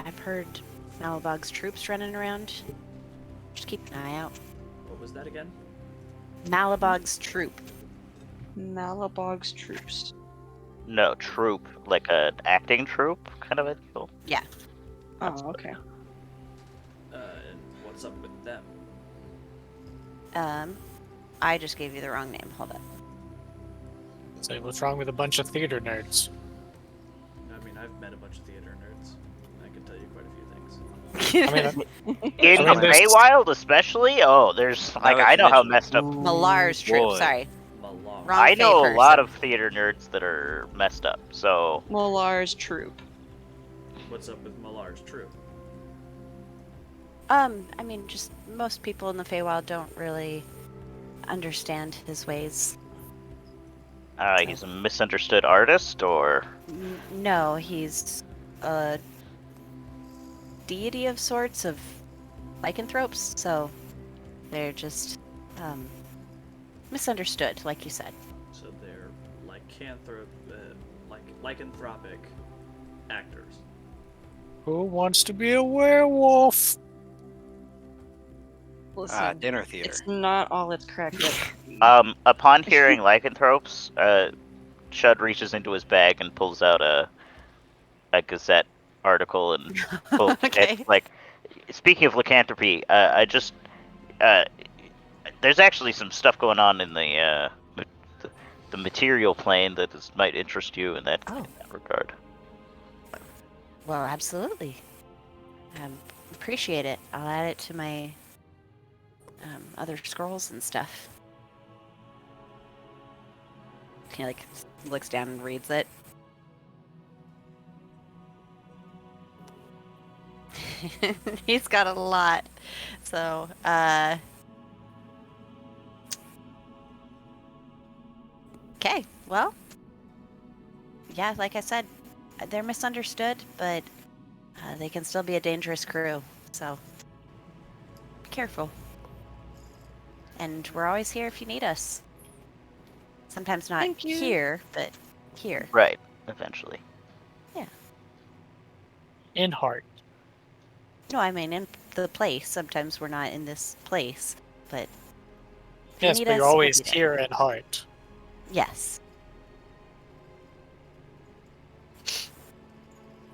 I've heard Malabog's troops running around. Just keep an eye out. What was that again? Malabog's troop. Malabog's troops. No, troop. Like an acting troupe, kind of a deal. Yeah. Oh, okay. And what's up with them? I just gave you the wrong name. Hold up. So what's wrong with a bunch of theater nerds? I mean, I've met a bunch of theater nerds. I can tell you quite a few things. I mean, In I mean, the there's- Feywild, especially. Oh, there's like Now I that know you how mention it. messed up. Malar's troop. boy. Sorry. Malar. Wrong I know Fey a lot person. of theater nerds that are messed up. So Molar's troop. What's up with Malar's troop? I mean, just most people in the Feywild don't really understand his ways. he's a misunderstood artist, or No, he's a deity of sorts of lycanthropes, so they're just misunderstood, like you said. So they're lycanthropic actors. who wants to be a werewolf? Listen, Dinner theater. it's not all it's cracked up. upon hearing lycanthropes, Shud reaches into his bag and pulls out a Gazette article and Okay. it's like, speaking of lycanthropy, there's actually some stuff going on in the material plane that might interest you in that regard. Well, absolutely. Appreciate it. I'll add it to my other scrolls and stuff. He like looks down and reads it. He's got a lot. So, okay, well, yeah, like I said, they're misunderstood, but they can still be a dangerous crew, so be careful. And we're always here if you need us. Sometimes not Thank you. here, but here. Right, eventually. In heart. No, I mean in the place. Sometimes we're not in this place, but if you Yes, need but us, you're we'll always be there. here in heart. Yes.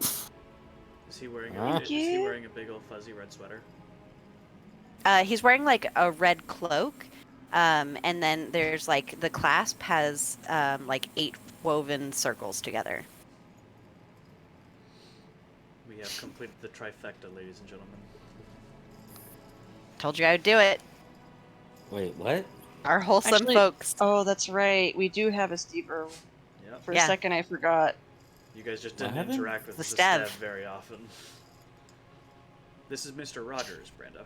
Is he wearing Thank is he you. wearing a big old fuzzy red sweater? He's wearing like a red cloak, and then there's like the clasp has like 8 woven circles together. We have completed the trifecta, ladies and gentlemen. Told you I would do it. Wait, what? Our wholesome Actually- folks. Oh, that's right. We do have a Steve Earl. Yep. For Yeah. a second, I forgot. You guys just I didn't haven't- interact with The the Stev. Stev very often. This is Mr. Rogers, Brando.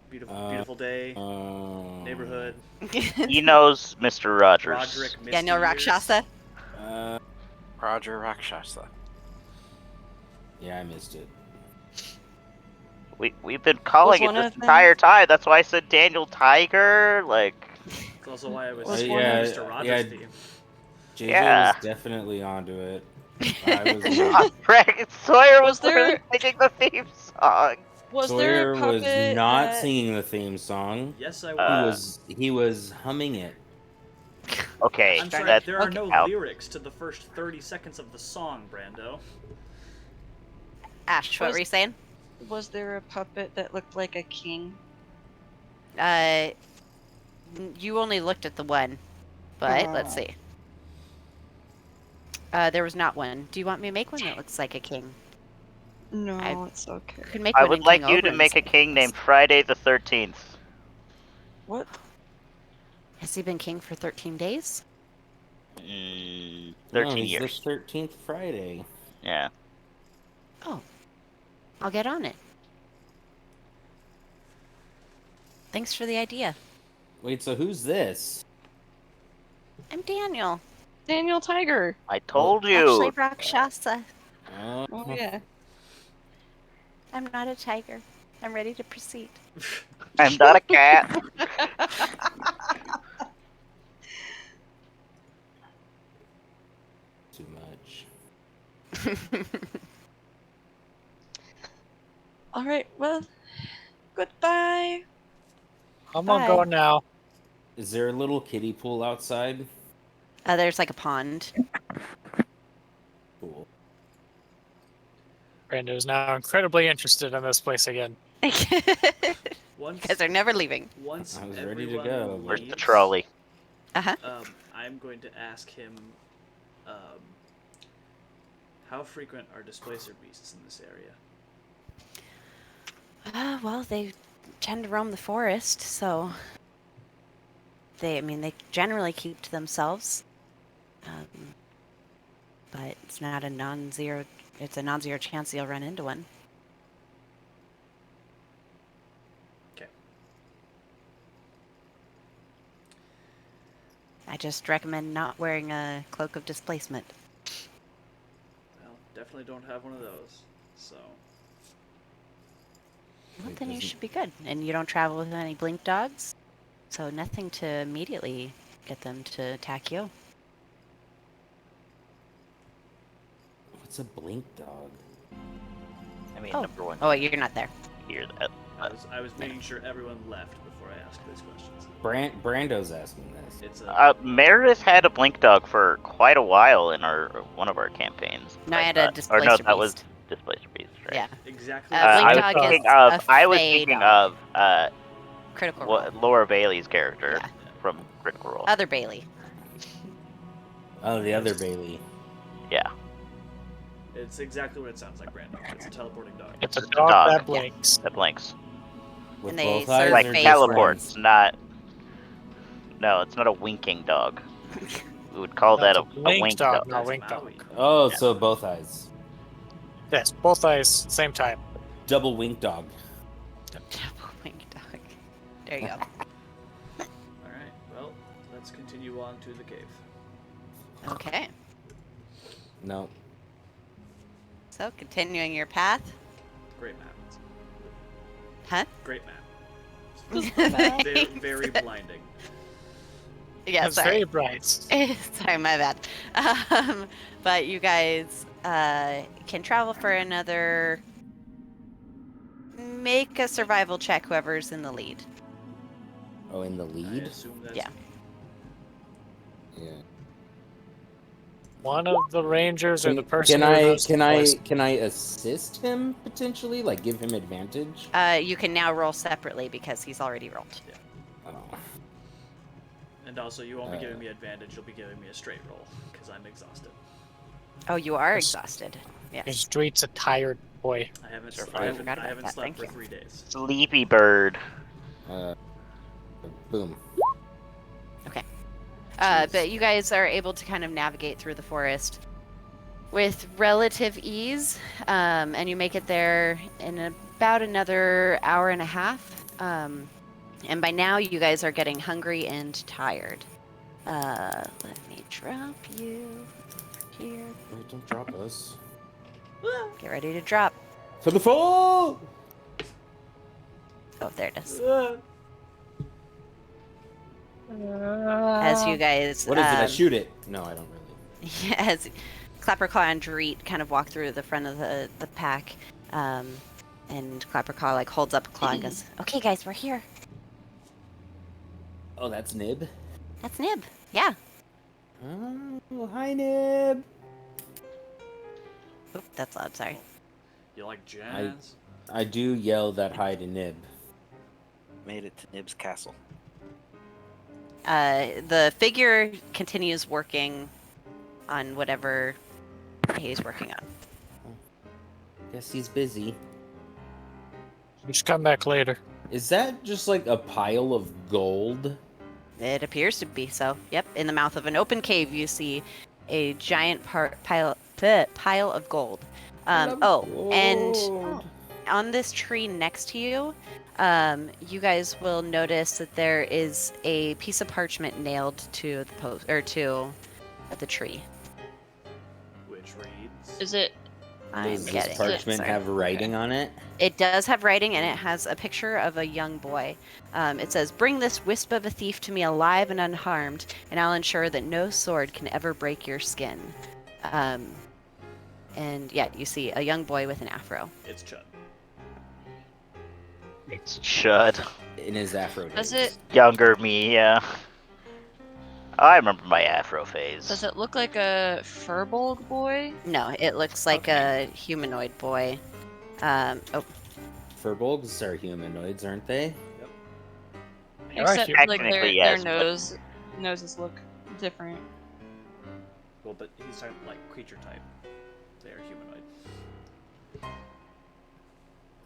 Beautiful, beautiful day. Neighborhood. He knows Mr. Rogers. Roderick. Yeah, no Misty Years. Rakshasa. Roger Rakshasa. Yeah, I missed it. We've been calling Was it one this of them- entire time. That's why I said Daniel Tiger. Like, That's also why I was Was singing one of- Mr. Rogers yeah. theme. JJ Yeah. was definitely onto it. I was not. Sawyer Was was literally singing the theme song. Was there Sawyer a puppet was not that... singing the theme song. Yes, I was. He was humming it. Okay, I'm sorry, that there are no out. lyrics to the first 30 seconds of the song, Brando. Ash, what Was- were you saying? Was there a puppet that looked like a king? You only looked at the one, but let's see. There was not one. Do you want me to make one that looks like a king? No, I- it's okay. Could make I one would in like King you to Ogren's make a king place. named Friday the 13th. What? Has he been king for 13 days? 13 No, he's years. the 13th Friday. Yeah. Oh, I'll get on it. Thanks for the idea. Wait, so who's this? I'm Daniel. Daniel Tiger. I told Actually, you. Rakshasa. Oh yeah. I'm not a tiger. I'm ready to proceed. I'm not a cat. too much. All right. Well, goodbye. I'm gonna go Bye. now. Is there a little kiddie pool outside? There's like a pond. Cool. Brando is now incredibly interested in this place again. Once Because they're never leaving. once I was ready to everyone go, but- Where's leaves, the trolley? I'm going to ask him, how frequent are displacer beasts in this area? Well, they tend to roam the forest, so they generally keep to themselves. But it's not a non-zero. It's a non-zero chance you'll run into one. Okay. I just recommend not wearing a cloak of displacement. Well, definitely don't have one of those. So Well, It then you doesn't- should be good. And you don't travel with any blink dogs, so nothing to immediately get them to attack you. What's a blink dog? I mean, Oh. number one. Oh, wait, you're not there. Hear that? I was making sure everyone left before I asked those questions. Brando's asking this. It's a Meredith had a blink dog for quite a while in one of our campaigns. No, I had thought. a displacer Or no, that was beast. Displacer Beast, right? Yeah. exactly. Blink I was dog is thinking a of. I was fey thinking dog. of Critical Role. Laura Bailey's character Yeah. from Critical Role. Other Bailey. Oh, the other Bailey. Yeah, It's exactly what it sounds like, Brandon. It's a teleporting dog. it's A just dog a dog that blinks. that blinks. With And they both eyes serve Like or face just teleports, ones? not. No, it's not a winking dog. We would call that That's a blink wink dog, dog. not That's wink dog. Maui. Oh, Yeah. so both eyes. Yes, both eyes, same time. Double wink dog. Double wing dog. There you go. Alright, well, let's continue on to the cave. Okay. No. So, continuing your path. Great map. Huh? Great map. Thanks. Very, very blinding. Yeah, It's sorry. very bright. Sorry, my bad. But you guys can travel for another. Make a survival check, whoever's in the lead. Oh, in the I lead? assume that's Yeah. Yeah. One of the rangers or the person Can who I knows can the I place. can I assist him potentially? Like give him advantage? You can now roll separately because he's already rolled. Oh. And also, you won't be giving me advantage, you'll be giving me a straight roll, because I'm exhausted. Oh, you are Yes. exhausted. His Yes. street's a tired boy. I haven't, Sure, I I haven't, forgot I about haven't that, slept thank for you. 3 days. Sleepy bird. Boom. But you guys are able to kind of navigate through the forest with relative ease, and you make it there in about another hour and a half. And by now, you guys are getting hungry and tired. Let me drop you here. Wait, don't drop us. Get ready to drop. To the fall! Oh, there it is. As you guys, What is it? I shoot it? No, I don't really. as Clapperclaw and Dorit kind of walk through the front of the pack, and Clapperclaw like holds up a claw and goes, "Okay, guys, we're here. Oh, that's Nib. That's Nib. Yeah. Oh, hi Nib. Oop, that's loud. Sorry. You like jazz? I do yell that hi to Nib. Made it to Nib's castle. The figure continues working on whatever he's working on. Guess he's busy. We should come back later. Is that just like a pile of gold? It appears to be so. Yep. In the mouth of an open cave, you see a giant pile of gold. And Gold. on this tree next to you, you guys will notice that there is a piece of parchment nailed to the post or to the tree. Which reads... Is it? I'm Does getting this parchment sorry. have writing on it? It does have writing, and it has a picture of a young boy. It says, "Bring this wisp of a thief to me alive and unharmed, and I'll ensure that no sword can ever break your skin." And yeah, you see a young boy with an afro. It's Chud. It's Chud. In his afro Does days. it Younger me, yeah. I remember my afro phase. does it look like a furbolg boy? No, it looks like a humanoid boy. Oh, Furbolgs are humanoids, aren't they? They are Except human. like Technically, their yes, but- noses look different. Well, but he's talking like creature type. They are humanoid.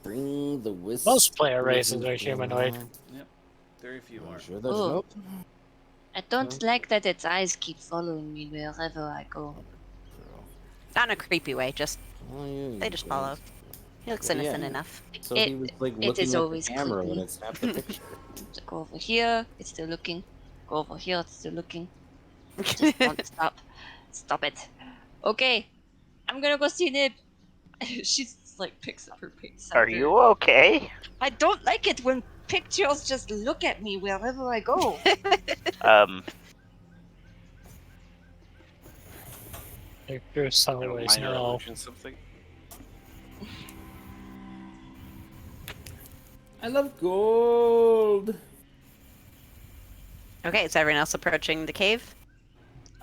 Bring the wisp. Most player races are humanoid. Yep. Very few are. Sure there's Oh. no. I don't like that its eyes keep following me wherever I go. not in a creepy way, just Oh, yeah, they just yes. follow. He looks Well, yeah. innocent enough. So It- he was like it looking is at always the camera when creepy. it snapped the picture. So go over here, it's still looking. Go over here, it's still looking. Just don't stop. Stop it. Okay, I'm gonna go see Nib. She just like picks up her pics. Are you okay? I don't like it when pictures just look at me wherever I go. There's some Little ways minor no. illusion something. I love gold. Okay, is everyone else approaching the cave?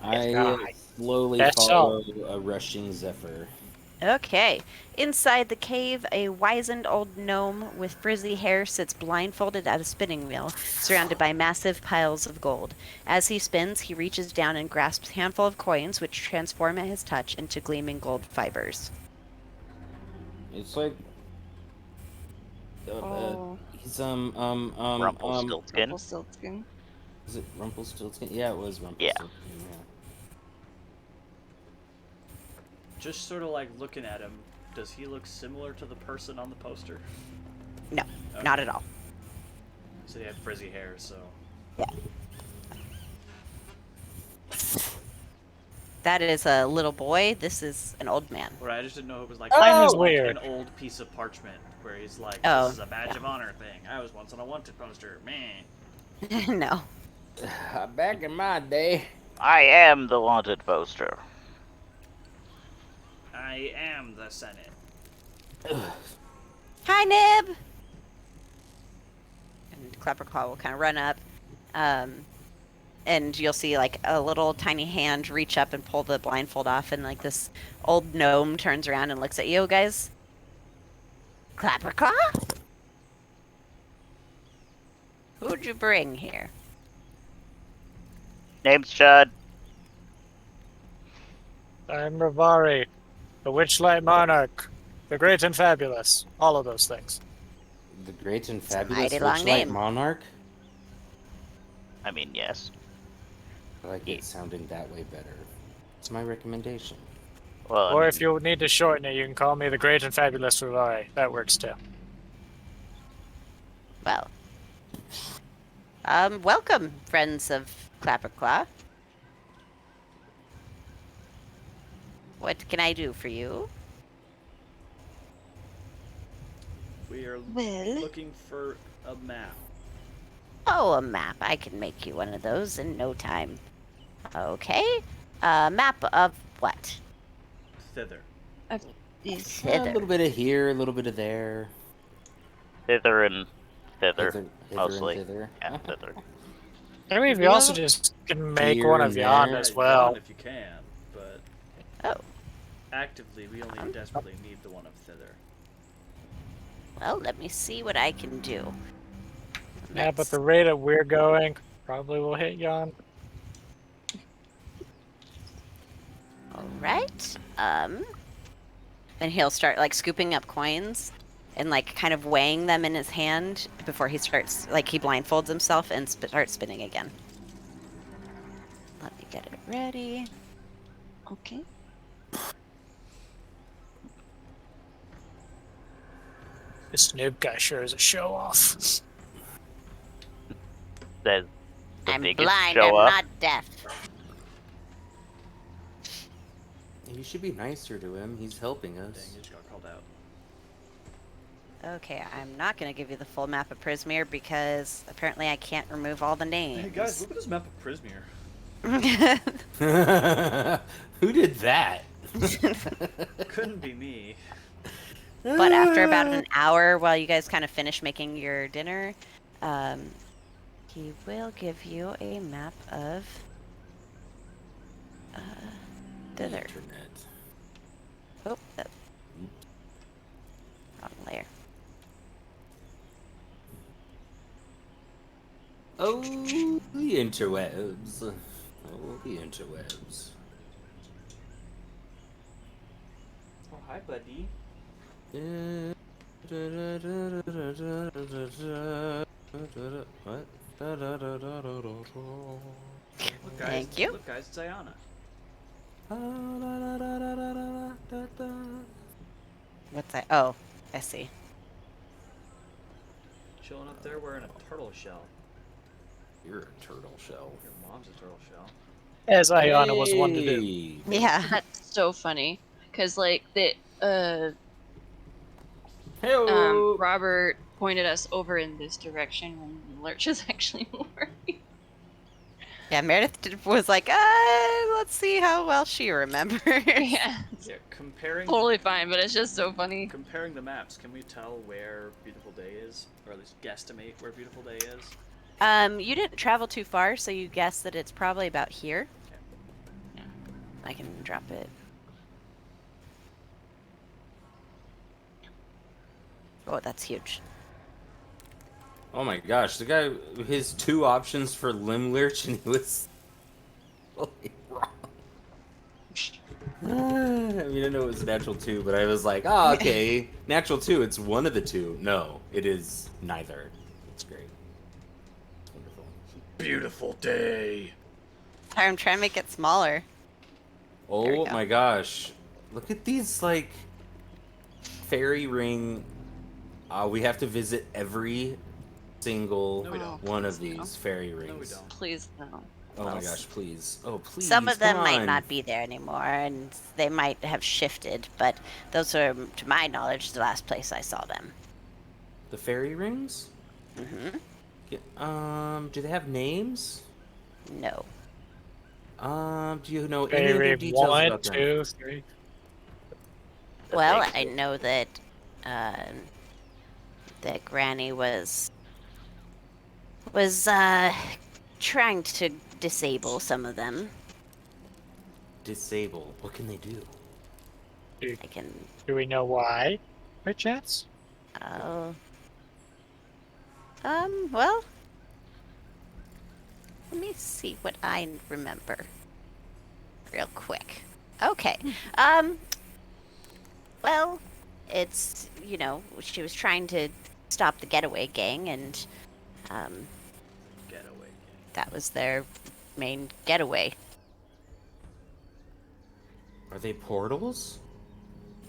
I God. slowly That's follow a rushing zephyr. Okay. Inside the cave, a wizened old gnome with frizzy hair sits blindfolded at a spinning wheel, surrounded by massive piles of gold. As he spins, he reaches down and grasps a handful of coins, which transform at his touch into gleaming gold fibers. It's like Oh, he's Rumpelstiltskin. Rumpelstiltskin. is it Rumpelstiltskin? Yeah, it was Rumpelstiltskin. Yeah. Yeah. Just sort of like looking at him, does he look similar to the person on the poster? No, Okay. not at all. So he had frizzy hair, so. That is a little boy. This is an old man. Right, I just didn't know it was like, Mine is like weird. an old piece of parchment where he's like, Oh, this is a badge of honor thing. I was once on a wanted poster. Man. No. Back in my day. I am the wanted poster. I am the Senate. Hi, Nib! And Clapperclaw will kind of run up. And you'll see, like, a little tiny hand reach up and pull the blindfold off, and, like, this old gnome turns around and looks at you guys. Clapperclaw? Who'd you bring here? Name's Chud. I'm Rivari, the Witchlight Monarch, the Great and Fabulous, all of those things. The great and fabulous Mighty long Witchlight name. Monarch. I mean, yes. I like it sounding that way better. It's my recommendation. Well, I Or mean, if you need to shorten it, you can call me the Great and Fabulous Rivari. That works too. Well, welcome, friends of Clapperclaw. What can I do for you? We are Well, looking for a map. Oh, a map. I can make you one of those in no time. Okay. A map of what? Thither. is A Thither. little bit of here, a little bit of there. Thither and Thither. Hither mostly. and thither. Yeah, Thither. I mean, we also just can make Here one and of Yon there. as Yeah, well. Yon if you can, but Oh, actively we only desperately need the one of Thither. well, let me see what I can do. Yeah, but the rate at we're going probably will hit Yon. Alright. And he'll start, like, scooping up coins and, like, kind of weighing them in his hand before he starts, like, he blindfolds himself and starts spinning again. Let me get it ready. okay. This noob guy sure is a show off. The I'm biggest blind, show I'm up. not deaf. You should be nicer to him. He's helping Dang, us. you just got called out. Okay, I'm not going to give you the full map of Prismere because apparently I can't remove all the names. Hey guys, look at this map of Prismere. Who did that? Couldn't be me. But after about an hour, while you guys kind of finish making your dinner, he will give you a map of Thither. Internet. Oh, that's wrong layer. Oh, the interwebs. Oh, the interwebs. Oh, hi, buddy. What? Look, guys. Thank you. Look, guys, it's Ayana. What's that? Oh, I see. Chilling up there wearing a turtle shell. You're a turtle shell. Your mom's a turtle shell. As Ayana was one to do. Hey. Yeah. That's so funny because like Hey-o. Robert pointed us over in this direction when Lurch is actually more. Yeah, Meredith was like, let's see how well she remembers. Yeah, Yeah, comparing totally fine, but it's just so funny. comparing the maps, can we tell where Beautiful Day is, or at least guesstimate where Beautiful Day is? You didn't travel too far, so you guess that it's probably about here. Yeah. I can drop it. Oh, that's huge. Oh my gosh, the guy, his 2 options for limb lurch, and he was totally wrong. I mean, I know it was natural 2, but I was like, oh, okay, natural 2, it's one of the 2. No, it is neither. It's great. It's wonderful. Beautiful Day. I'm trying to make it smaller. There we Oh go. my gosh. Look at these, like, fairy ring. We have to visit every single No, we don't. one of Please, no. these fairy rings. No, we don't. Please no. Oh my gosh, please. Oh, please. Some of them come might on. not be there anymore, and they might have shifted, but those are, to my knowledge, the last place I saw them. The fairy rings? Mm-hmm. Do they have names? No. Do you know any other Fairy details 1, about them? 2, 3. Well, I know that that Granny was trying to disable some of them. Disable. What can they do? I can. Do we know why, by chance? Oh. Well. Let me see what I remember. Real quick. Okay. Well, it's, she was trying to stop the getaway gang, and, Getaway. that was their main getaway. Are they portals?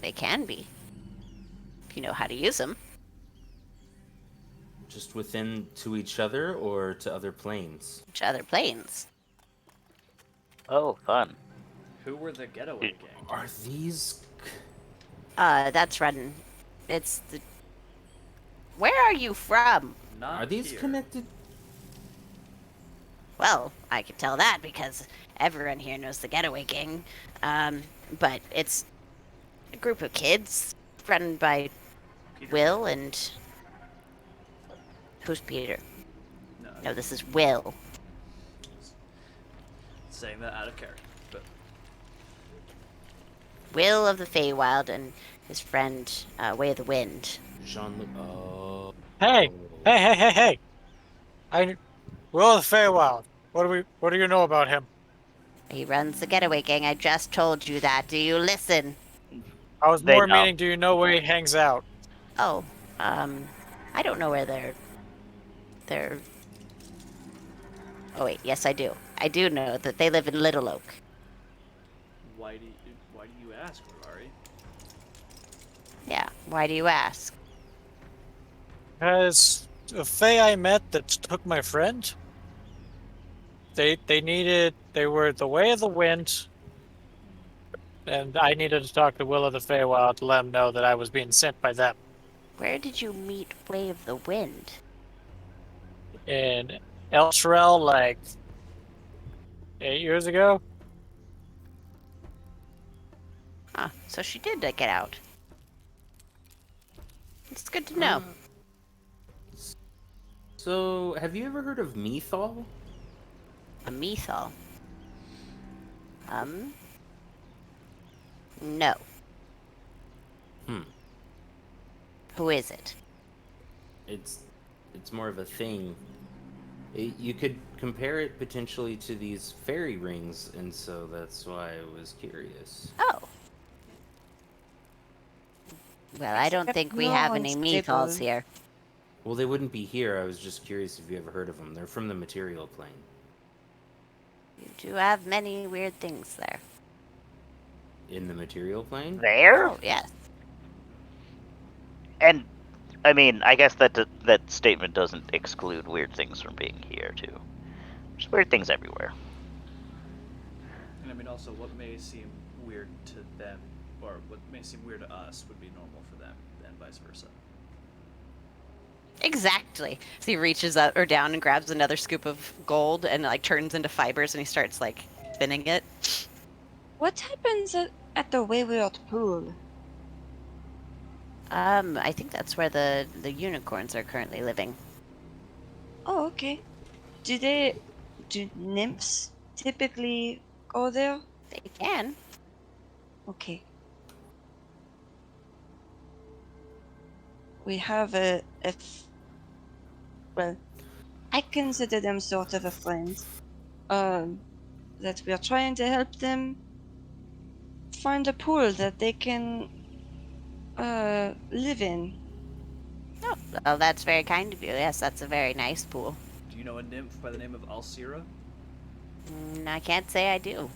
They can be. If you know how to use them. Just within to each other or to other planes? To other planes. Oh, fun. Who were the getaway gang? Are these... That's run. It's the. Where are you from? Not Are these here. connected? Well, I can tell that because everyone here knows the getaway gang. But it's a group of kids run by Peter? Will and. Who's Peter? No, this is Will. Saying that out of character, but Will of the Feywild and his friend, Way of the Wind. Jean-Luc... Oh... Hey! Hey! Will of the Feywild. What do you know about him? He runs the getaway gang. I just told you that. Do you listen? I was They more know. meaning, do you know where he hangs out? Oh, I don't know where they're. Oh wait, yes I do. I do know that they live in Little Oak. why do you ask, Rory? Yeah. Why do you ask? Because the Fae I met that took my friend, they were the Way of the Wind, and I needed to talk to Will of the Feywild to let him know that I was being sent by them. Where did you meet Way of the Wind? In Elturel, like 8 years ago. So she did get out. It's good to know. So, have you ever heard of Methal? A Methal. No. Hmm. Who is it? It's more of a thing. You could compare it potentially to these fairy rings, and so that's why I was curious. Oh. Well, I don't Except think we no have any unstable. Methals here. Well, they wouldn't be here. I was just curious if you ever heard of them. They're from the material plane. You do have many weird things there. In the material plane? There? Oh, yes. And I mean, I guess that statement doesn't exclude weird things from being here too. There's weird things everywhere. And I mean, also, what may seem weird to them, or what may seem weird to us, would be normal for them, and vice versa. Exactly. So he reaches up or down and grabs another scoop of gold and like turns into fibers and he starts like spinning it. What happens at the Wayward Pool? I think that's where the unicorns are currently living. Oh, okay. Do nymphs typically go there? They can. Okay. We have well, I consider them sort of a friend. That we are trying to help them find a pool that they can live in. Oh, well, that's very kind of you. Yes, that's a very nice pool. Do you know a nymph by the name of Alcira? I can't say I do.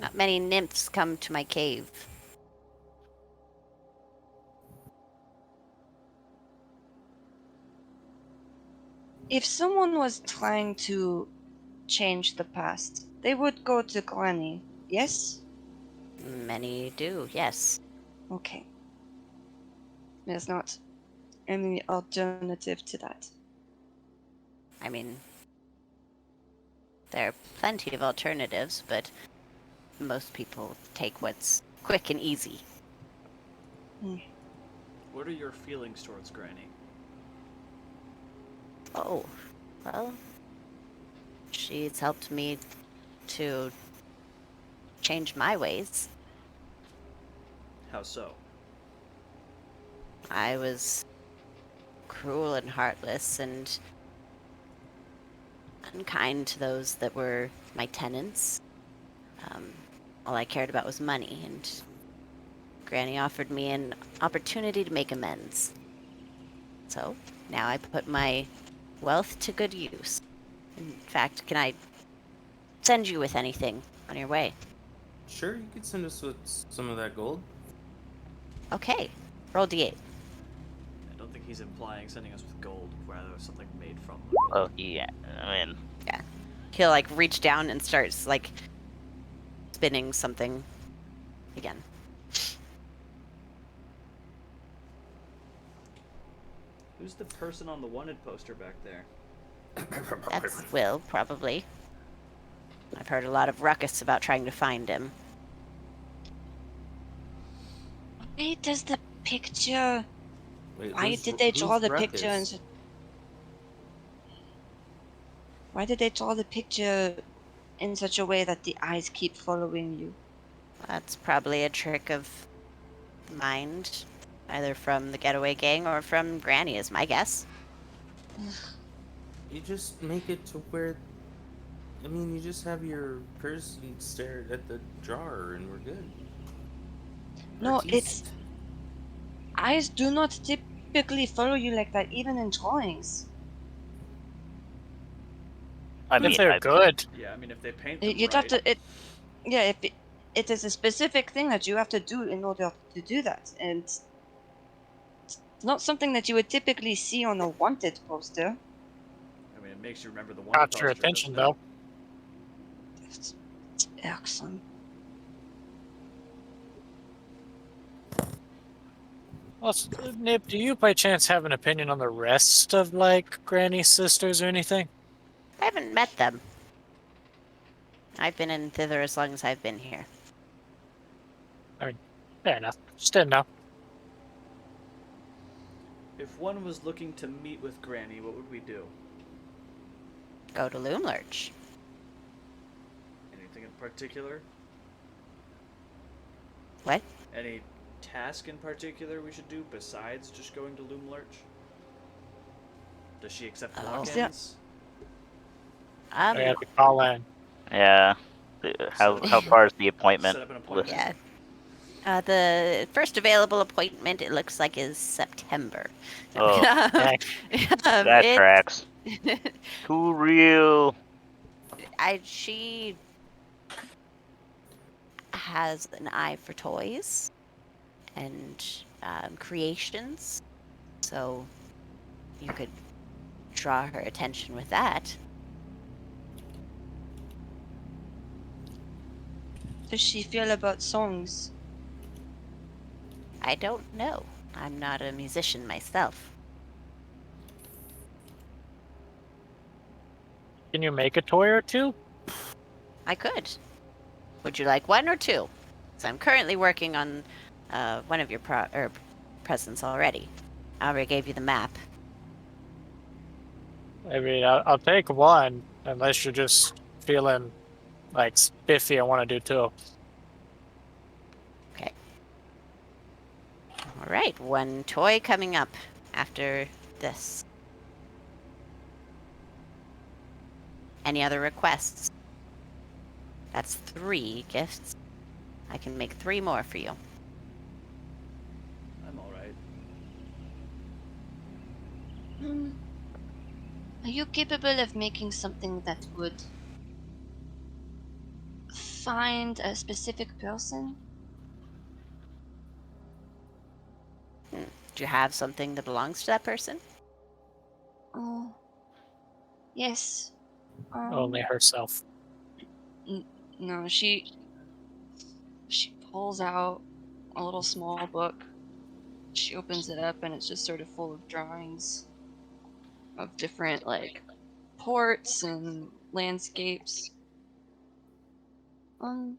Not many nymphs come to my cave. If someone was trying to change the past, they would go to Granny, yes? Many do, yes. Okay. There's not any alternative to that. I mean, there are plenty of alternatives, but most people take what's quick and easy. What are your feelings towards Granny? Oh, well, she's helped me to change my ways. How so? I was cruel and heartless and unkind to those that were my tenants. All I cared about was money, and Granny offered me an opportunity to make amends. So, now I put my wealth to good use. In fact, can I send you with anything on your way? Sure, you could send us with some of that gold. Okay, roll d8. I don't think he's implying sending us with gold, rather something made from Oh yeah, I mean, He'll like reach down and starts like spinning something again. Who's the person on the wanted poster back there? That's Will, probably. I've heard a lot of ruckus about trying to find him. Why does the picture... Wait, Why did they draw the picture and... Why did they draw the picture in such a way that the eyes keep following you? That's probably a trick of mind, either from the getaway gang or from Granny, is my guess. You just make it to where... I mean, you just have your person stare at the drawer and we're good. No, Or it's... Eyes do not typically follow you like that, even in drawings. I mean, If they're good. Yeah, I mean, if they paint them You'd right, have to... if it is a specific thing that you have to do in order to do that, and it's not something that you would typically see on a wanted poster. I mean, it makes you remember the one. Got your attention, though. It's irksome. Well, Nip, do you by chance have an opinion on the rest of, like, Granny's sisters or anything? I haven't met them. I've been in Thither as long as I've been here. Fair enough. Just didn't know. If one was looking to meet with Granny, what would we do? Go to Loomlurch. Anything in particular? What? Any task in particular we should do besides just going to Loomlurch? Does she accept Oh. walk-ins? I have to call in. Yeah. How far is the appointment? Set up an appointment. Yeah. The first available appointment, it looks like, is September. Oh, Heck. that tracks. Too real. She has an eye for toys and creations, so you could draw her attention with that. Does she feel about songs? I don't know. I'm not a musician myself. Can you make a toy or two? I could. Would you like one or two? So I'm currently working on one of your presents already. I already gave you the map. I mean, I'll take one, unless you're just feeling like spiffy. I want to do two. Okay. All right, one toy coming up after this. Any other requests? That's 3 gifts. I can make 3 more for you. I'm alright. Are you capable of making something that would find a specific person? Do you have something that belongs to that person? Oh, yes. Only herself. No, she pulls out a little small book. She opens it up and it's just sort of full of drawings of different like ports and landscapes. Do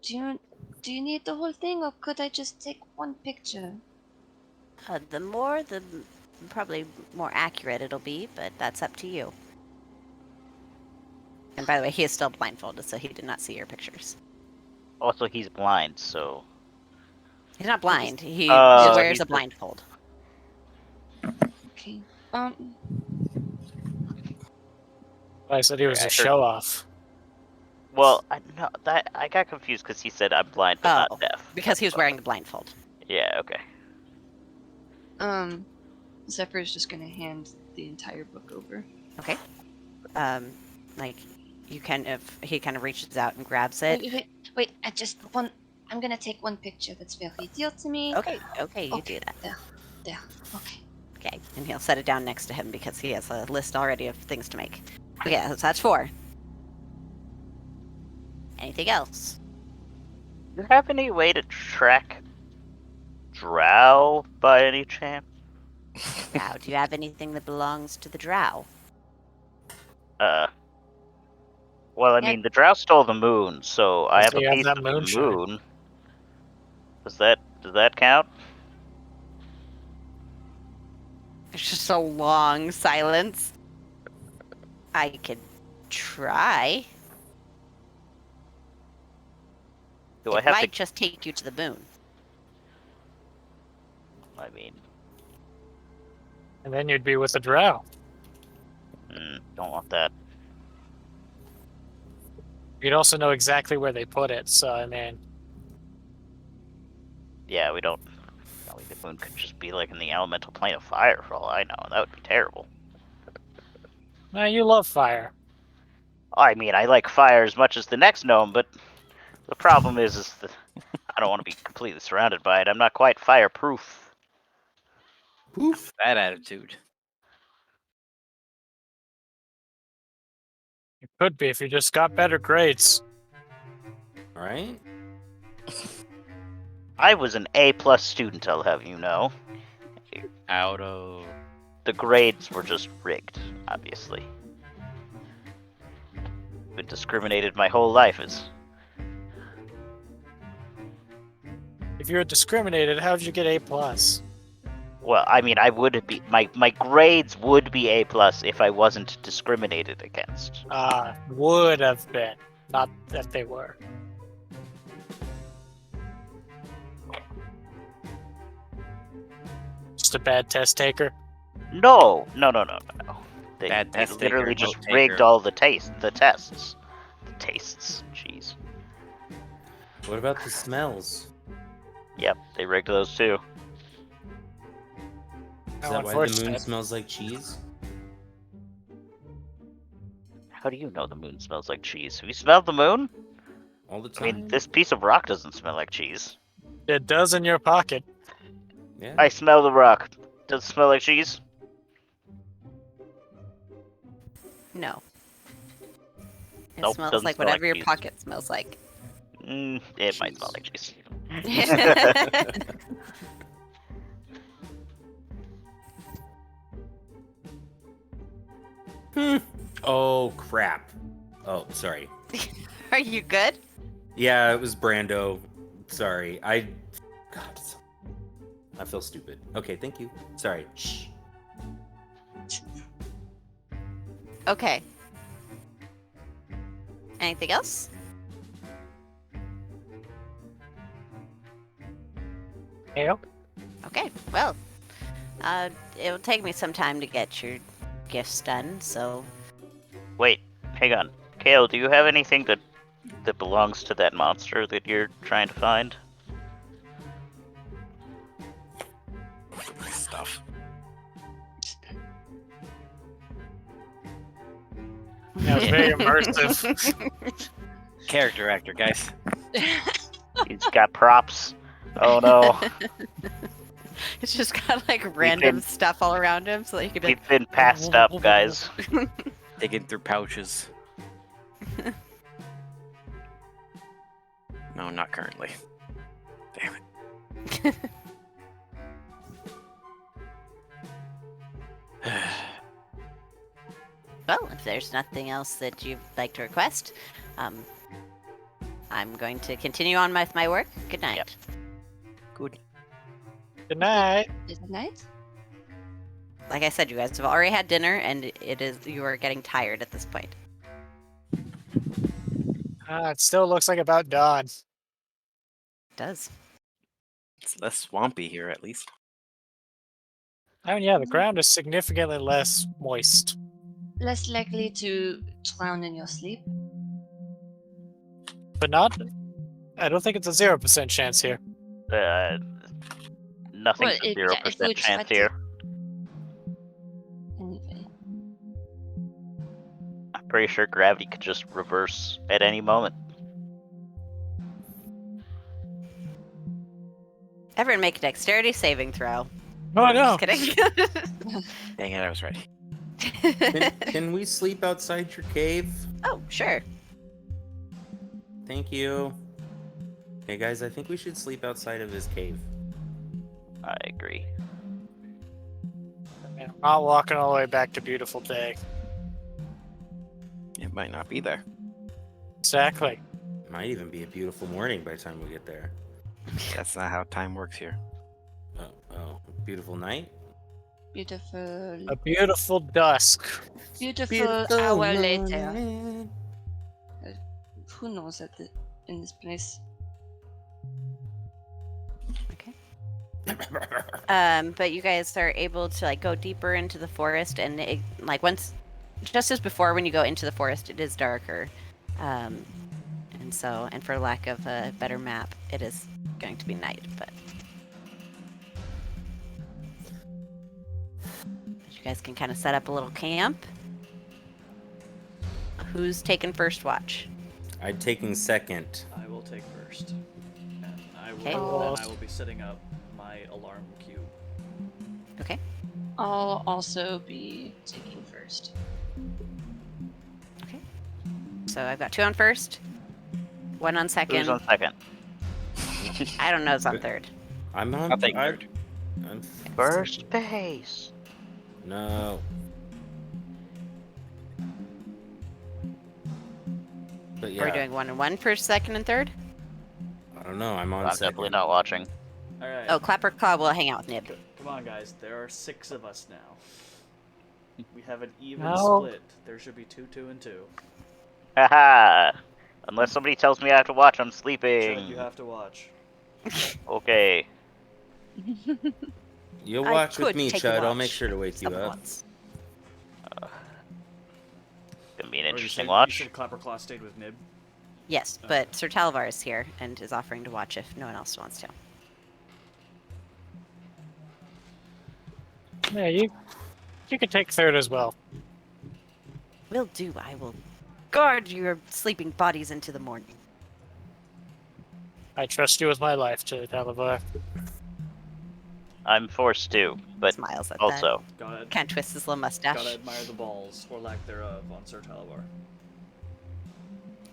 you need the whole thing, or could I just take one picture? The probably more accurate it'll be, but that's up to you. And by the way, he is still blindfolded, so he did not see your pictures. Also, he's blind, so. He's not blind. He Oh, wears he's a just- blindfold. Okay. I said he was I a heard- show off. Well, I got confused because he said I'm blind but Oh, not deaf. because he was wearing the blindfold. Yeah. Okay. Zephyr is just gonna hand the entire book over. Okay. Like he kind of reaches out and grabs it. Wait, I'm gonna take one picture that's very dear to me. Okay, you do that. There. Okay. Okay, and he'll set it down next to him because he has a list already of things to make. Okay, so that's 4. Anything else? Do you have any way to track Drow by any chance? Now, do you have anything that belongs to the Drow? Well, I mean, the Drow stole the moon, so I have So a you have piece that of the moonshine. moon. Does that count? There's just a long silence. I could try. Do It I have might to? just take you to the moon. I mean, And then you'd be with the drow. don't want that. You'd also know exactly where they put it, so I mean, Yeah, we don't. The moon could just be like in the elemental plane of fire, for all I know. That would be terrible. you love fire. I mean, I like fire as much as the next gnome, but the problem is that I don't want to be completely surrounded by it. I'm not quite fireproof. Poof, that attitude. You could be if you just got better grades. All right. I was an A+ student, I'll have you know. Out of. The grades were just rigged, obviously. been discriminated my whole life as. If you were discriminated, how'd you get A plus? Well, I mean, I would be my grades would be A+ if I wasn't discriminated against. Would have been, not that they were. Just a bad test taker. No. They, Bad they test literally taker, just note rigged taker. all the tests. The tastes. Jeez. What about the smells? Yep, they rigged those too. Is How that why the moon unfortunate. smells like cheese? How do you know the moon smells like cheese? Have you smelled the moon? All the I time? mean, this piece of rock doesn't smell like cheese. It does in your pocket. Yeah. I smell the rock. Does it smell like cheese? No. It Nope, smells doesn't like smell whatever like your cheese. pocket smells like. It might smell like cheese. Oh, crap. Oh, sorry. Are you good? Yeah, it was Brando. Sorry. God, I feel stupid. Okay, thank you. Sorry. Shh. Okay. Anything else? Yep. Okay, well, it'll take me some time to get your gifts done, so Wait, hang on. Kale, do you have anything that belongs to that monster that you're trying to find? Stuff. That was very immersive. Character actor, guys. He's got props. Oh no. it's just got like random been- stuff all around him, so that you could. We've been passed up, guys. Digging through pouches. No, not currently. Damn it. Well, if there's nothing else that you'd like to request, I'm going to continue on with my work. Good night. Yep. Good. Good night. Good night. Like I said, you guys have already had dinner, and you are getting tired at this point. It still looks like about dawn. It does. It's less swampy here, at least. I mean, yeah, the ground is significantly less moist. Less likely to drown in your sleep. But not... I don't think it's a 0% chance here. Nothing's Well, a 0% if we try chance to- here. Anyway. I'm pretty sure gravity could just reverse at any moment. Everyone make a dexterity saving throw. Oh, no. Just kidding. Dang it, I was ready. Can we sleep outside your cave? Oh, sure. Thank you. Hey guys, I think we should sleep outside of his cave. I agree. I'm not walking all the way back to Beautiful Day. It might not be there. Exactly. Might even be a beautiful morning by the time we get there. That's not how time works here. Oh, beautiful night. Beautiful. A beautiful dusk. Beautiful hour later. Who knows in this place? Okay. But you guys are able to like go deeper into the forest, and just as before, when you go into the forest, it is darker, and for lack of a better map, it is going to be night. But you guys can kind of set up a little camp. Who's taking first watch? I'm taking second. I will take first. And I will, Okay. then I will be setting up my alarm cue. Okay. I'll also be taking first. So I've got 2 on first, 1 on second. Who's on second? I don't know who's on third. I'm on. I'll take third. I'm First base. No. But Are we yeah, doing 1 and 1 for second and third? I don't know. I'm on I'm second. definitely not watching. All right. Oh, Clapper Claw will hang out with Nib. Come on, guys. There are 6 of us now. We have an even No. split. There should be 2, 2, and 2. Haha! Unless somebody tells me I have to watch, I'm Chad, sleeping. you have to watch. Okay. You'll I watch with could me, take a Chud. I'll watch make sure to wake you someone up. wants. Gonna be an Or interesting you watch. said Clapperclaw stayed with Nib. Yes, but Sir Talvar is here and is offering to watch if no one else wants to. Yeah, you can take third as well. Will do. I will guard your sleeping bodies into the morning. I trust you with my life, Sir Talvar. I'm forced to, but Smiles at also. Gotta, that. Kind of twists his little mustache gotta admire the balls, or lack thereof, on Sir Talvar.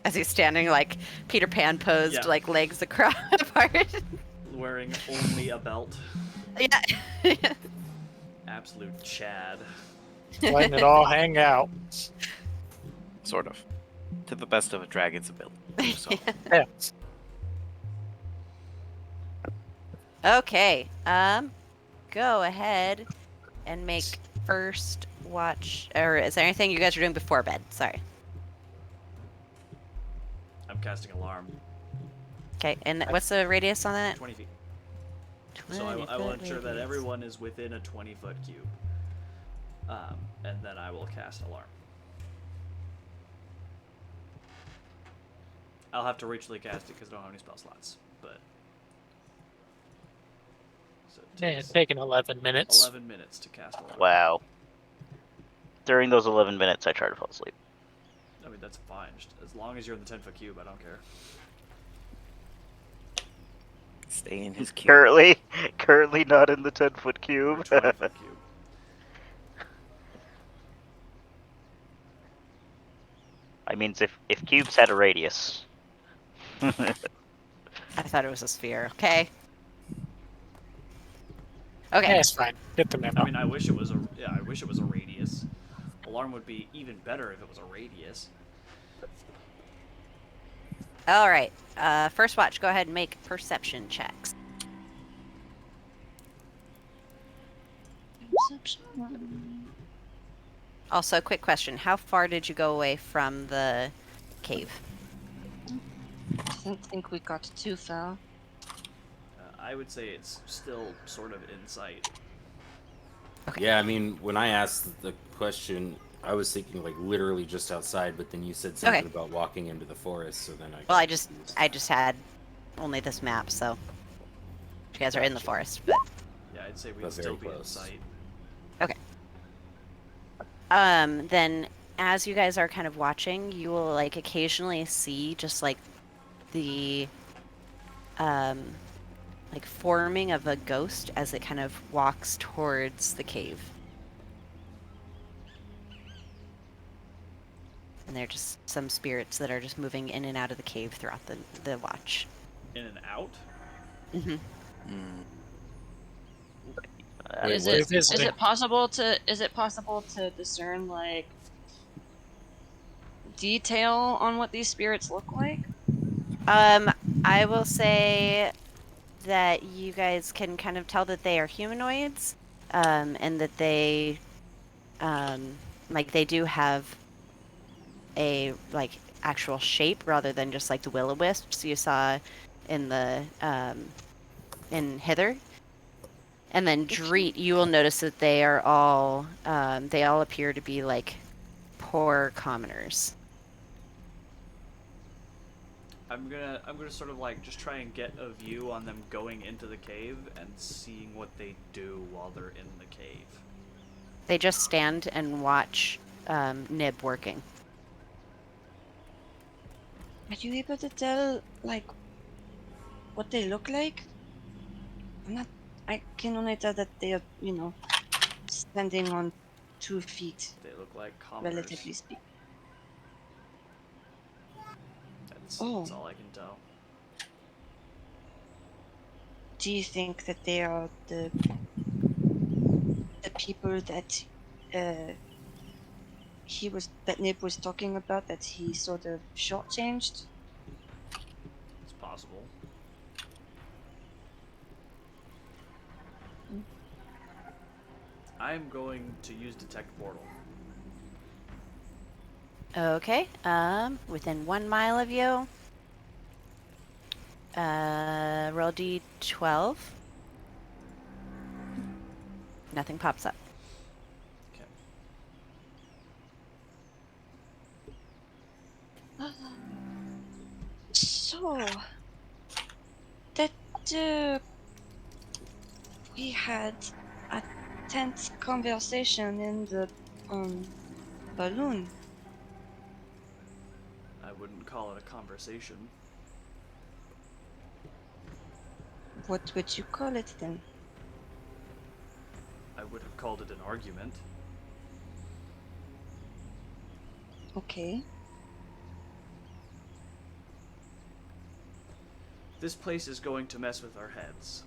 as he's standing like Peter Pan posed, Yeah. like legs across apart. Wearing only a belt. Yeah. Absolute Chad. Letting it all hang out. Sort of. To the best of a dragon's ability. So. Yeah. Okay. Go ahead and make first watch. Or is there anything you guys are doing before bed? Sorry. I'm casting alarm. Okay. And what's the radius on that? 20 feet. So I will 20-foot ensure that radius. everyone is within a 20-foot cube. And then I will cast alarm. I'll have to ritually cast it because I don't have any spell slots. But so it Yeah, takes it's taking 11 minutes. 11 minutes to cast alarm. Wow. During those 11 minutes, I try to fall asleep. I mean that's fine. Just as long as you're in the 10-foot cube, I don't care. Stay in his cube. Currently not in the 10-foot Or cube. 20-foot cube. I mean, if cubes had a radius. I thought it was a sphere. Okay. Okay. Yeah, it's fine. Get the memo. I mean, I wish it was a radius. Alarm would be even better if it was a radius. All right. First watch. Go ahead and make perception checks. Also, quick question: how far did you go away from the cave? I don't think we got too far. I would say it's still sort of in sight. Yeah, I mean, when I asked the question, I was thinking like literally just outside, but then you said something Okay. about walking into the forest, so then I. Well, got I just confused. had only this map, so you guys are in the forest. But Yeah, I'd say we'd But very still be in close. sight. then as you guys are kind of watching, you will like occasionally see just like the like forming of a ghost as it kind of walks towards the cave. And they're just some spirits that are just moving in and out of the cave throughout the watch. In and out. Mm-hmm. Wait, Is what? it possible to discern like detail on what these spirits look like? I will say that you guys can kind of tell that they are humanoids, and that they, like they do have a like actual shape rather than just like the will-o-wisps you saw in the in Hither. And then Dreet, you will notice that they are all they all appear to be like poor commoners. I'm gonna sort of like just try and get a view on them going into the cave and seeing what they do while they're in the cave. They just stand and watch Nib working. Are you able to tell like what they look like? I can only tell that they are, standing on 2 feet, They look like commoners. relatively speaking. That's Oh. all I can tell. Do you think that they are the people that Nib was talking about, that he sort of shortchanged? It's possible. I'm going to use detect portal. Okay. Within 1 mile of you. Roll d12. Nothing pops up. Okay. So that we had a tense conversation in the balloon. I wouldn't call it a conversation. What would you call it then? I would have called it an argument. Okay. This place is going to mess with our heads.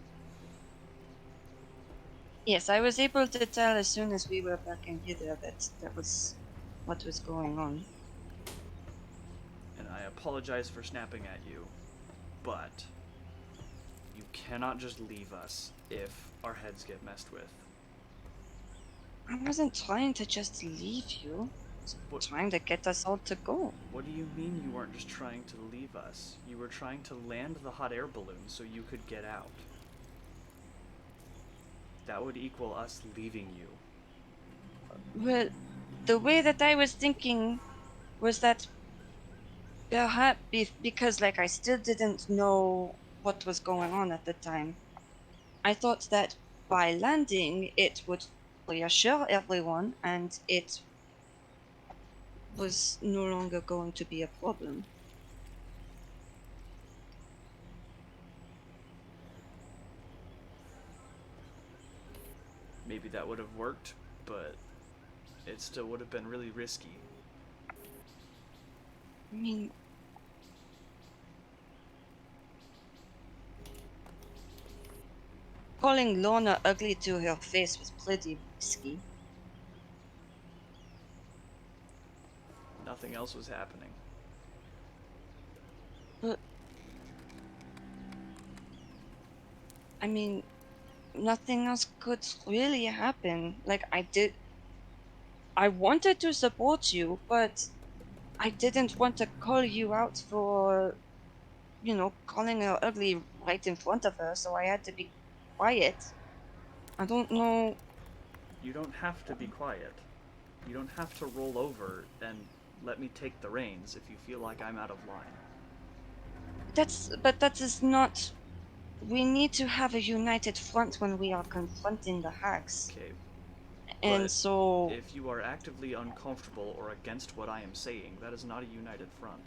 Yes, I was able to tell as soon as we were back in Thither that that was what was going on. And I apologize for snapping at you, but you cannot just leave us if our heads get messed with. I wasn't trying to just leave you. I was What? trying to get us all to go. What do you mean you weren't just trying to leave us? You were trying to land the hot air balloon so you could get out. That would equal us leaving you. Well, the way that I was thinking was that perhaps because like I still didn't know what was going on at the time, I thought that by landing it would reassure everyone and it was no longer going to be a problem. Maybe that would have worked, but it still would have been really risky. I mean, calling Lorna ugly to her face was pretty risky. Nothing else was happening. But I mean, nothing else could really happen. Like I wanted to support you, but I didn't want to call you out for, calling her ugly right in front of her, so I had to be quiet. I don't know. You don't have to be quiet. You don't have to roll over and let me take the reins if you feel like I'm out of line. But that is not. We need to have a united front when we are confronting the hags. Okay. And But so. if you are actively uncomfortable or against what I am saying, that is not a united front.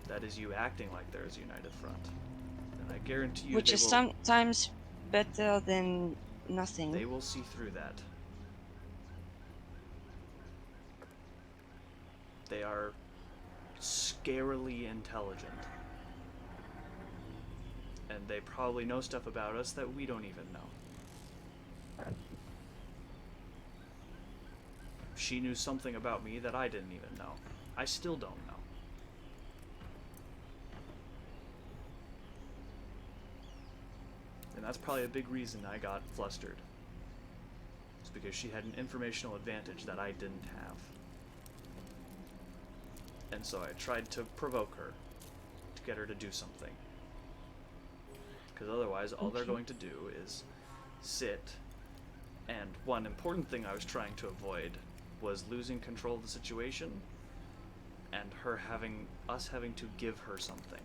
That is you acting like there is a united front. And I guarantee you Which is sometimes better than nothing. they will see through that. They are scarily intelligent. And they probably know stuff about us that we don't even know. She knew something about me that I didn't even know. I still don't know. And that's probably a big reason I got flustered. It's because she had an informational advantage that I didn't have. And so I tried to provoke her, to get her to do something. Because otherwise, all they're going to do is sit. And one important thing I was trying to avoid was losing control of the situation and us having to give her something.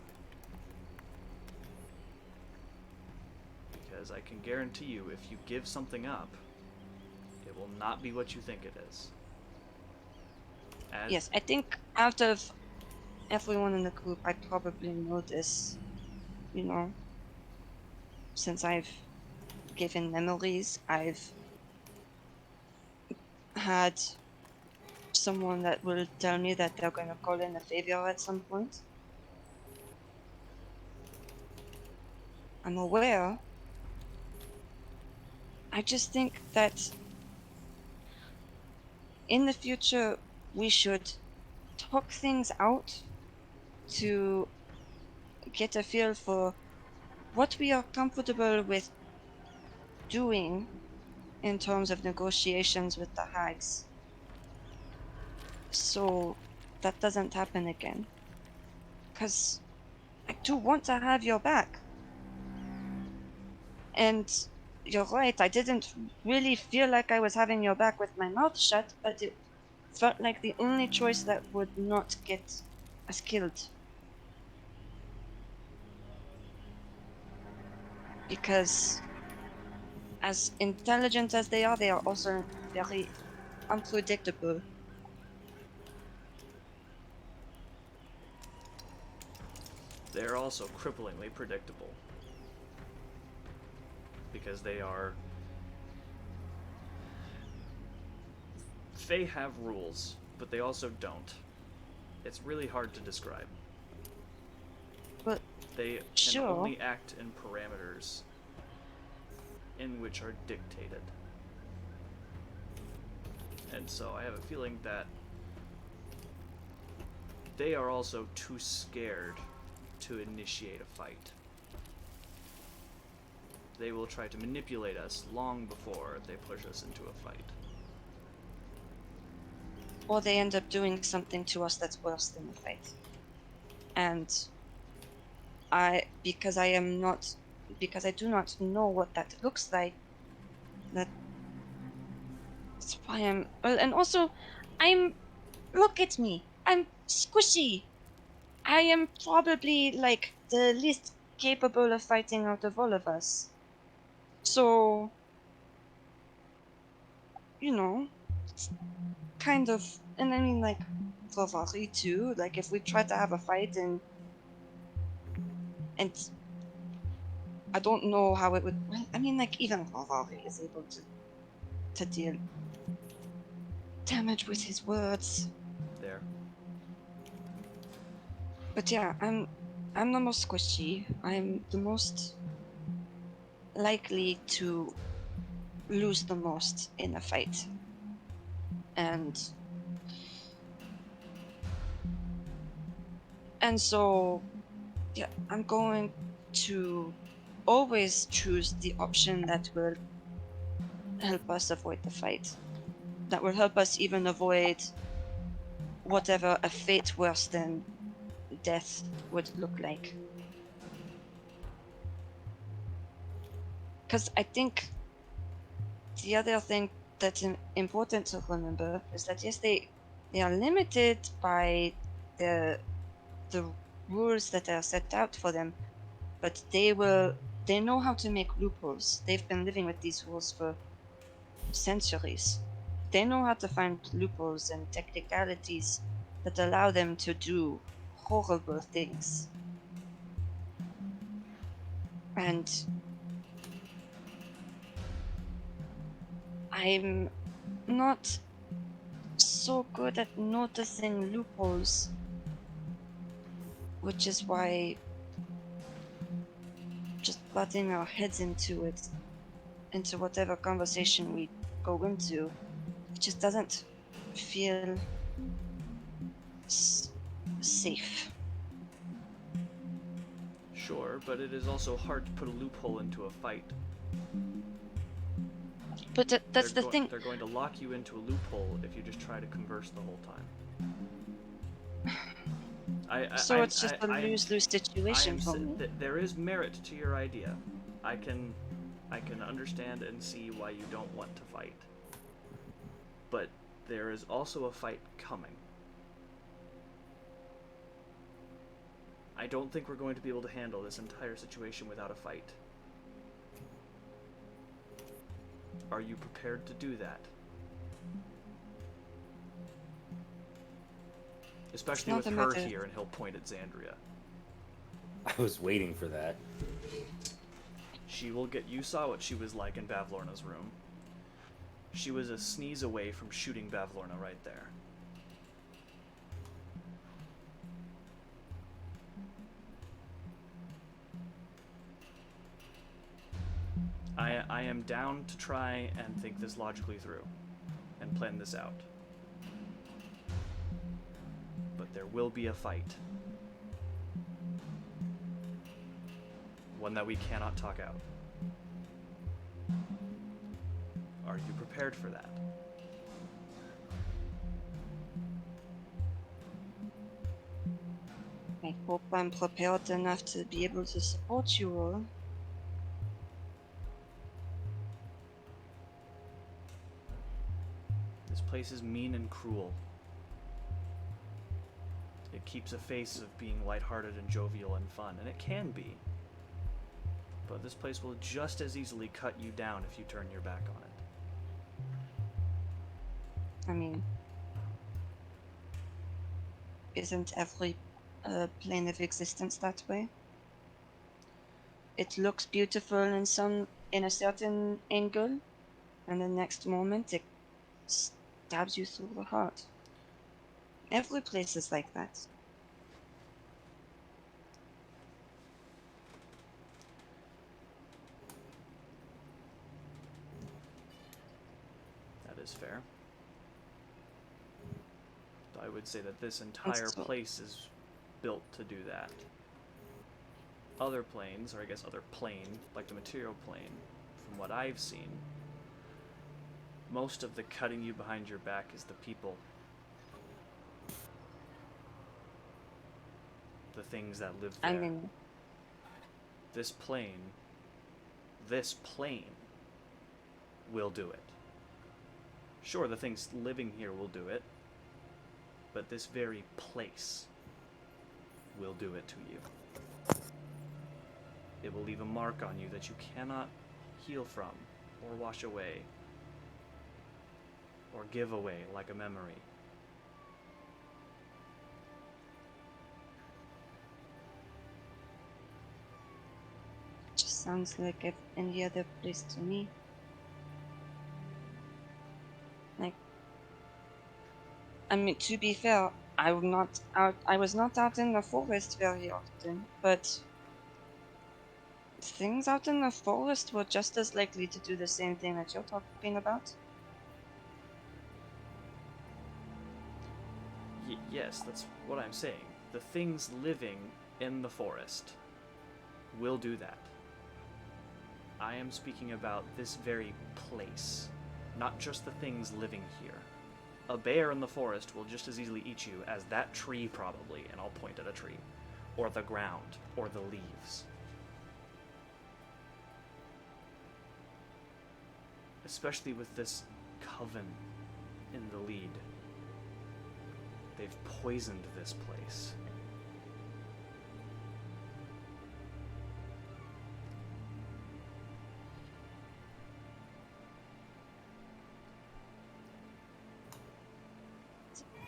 Because I can guarantee you, if you give something up, it will not be what you think it is. Yes, I think out of everyone in the group, I probably know this, since I've given memories, I've had someone that will tell me that they're going to call in a favor at some point. I'm aware. I just think that in the future, we should talk things out to get a feel for what we are comfortable with doing in terms of negotiations with the hags. So that doesn't happen again. Because I do want to have your back. And you're right, I didn't really feel like I was having your back with my mouth shut, but it felt like the only choice that would not get us killed. Because as intelligent as they are also very unpredictable. They're also cripplingly predictable. Because they are... Fae have rules, but they also don't. It's really hard to describe. But They can sure. only act in parameters in which are dictated. And so I have a feeling that they are also too scared to initiate a fight. They will try to manipulate us long before they push us into a fight. Or they end up doing something to us that's worse than the fight. And because I do not know what that looks like, that's why and also, look at me, I'm squishy. I am probably like the least capable of fighting out of all of us. So, it's kind of, and I mean, like, Ravari too. Like, if we try to have a fight and I don't know how it would. Well, I mean, like, even Ravari is able to deal damage with his words. There. But yeah, I'm the most squishy. I'm the most likely to lose the most in a fight. And so, yeah, I'm going to always choose the option that will help us avoid the fight. That will help us even avoid whatever a fate worse than death would look like. Because I think the other thing that's important to remember is that yes, they are limited by the rules that are set out for them, but they know how to make loopholes. They've been living with these rules for centuries. They know how to find loopholes and technicalities that allow them to do horrible things. And I'm not so good at noticing loopholes, which is why just butting our heads into whatever conversation we go into, it just doesn't feel safe. Sure, but it is also hard to put a loophole into a fight. But that's the thing. They're going to lock you into a loophole if you just try to converse the whole time. So it's just a lose-lose situation for me. There is merit to your idea. I can understand and see why you don't want to fight. But there is also a fight coming. I don't think we're going to be able to handle this entire situation without a fight. Are you prepared to do that? Especially with her here, and he'll point at Xandria. I was waiting for that. She will get... You saw what she was like in Bavlorna's room. She was a sneeze away from shooting Bavlorna right there. I am down to try and think this logically through and plan this out. There will be a fight. One that we cannot talk out. Are you prepared for that? I hope I'm prepared enough to be able to support you all. This place is mean and cruel. It keeps a face of being lighthearted and jovial and fun, and it can be. But this place will just as easily cut you down if you turn your back on it. I mean, isn't every plane of existence that way? It looks beautiful in a certain angle, and the next moment it stabs you through the heart. Every place is like that. That is fair. I would say that this entire place is built to do that. Other planes, or I guess other plane, like the material plane, from what I've seen, most of the cutting you behind your back is the people. The things that live there. I mean, this plane will do it. Sure, the things living here will do it, but this very place will do it to you. It will leave a mark on you that you cannot heal from, or wash away, or give away like a memory. it just sounds like any other place to me. Like, I mean, to be fair, I was not out in the forest very often, but things out in the forest were just as likely to do the same thing that you're talking about. Yes, that's what I'm saying. The things living in the forest will do that. I am speaking about this very place, not just the things living here. A bear in the forest will just as easily eat you as that tree probably, and I'll point at a tree, or the ground, or the leaves. Especially with this coven in the lead. They've poisoned this place.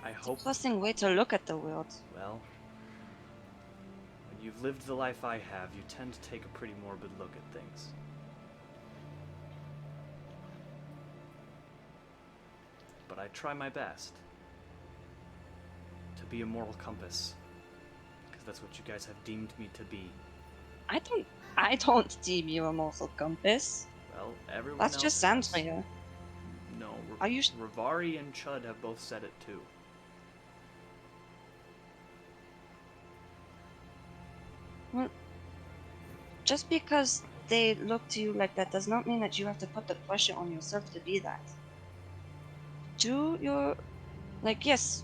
I hope. Depressing way to look at the world. Well, when you've lived the life I have, you tend to take a pretty morbid look at things. But I try my best to be a moral compass, because that's what you guys have deemed me to be. I don't deem you a moral compass. Well, everyone That's else just has. Sandria. No, Are you Rivari and Chud have both said it too. Well, just because they look to you like that does not mean that you have to put the pressure on yourself to be that. Yes,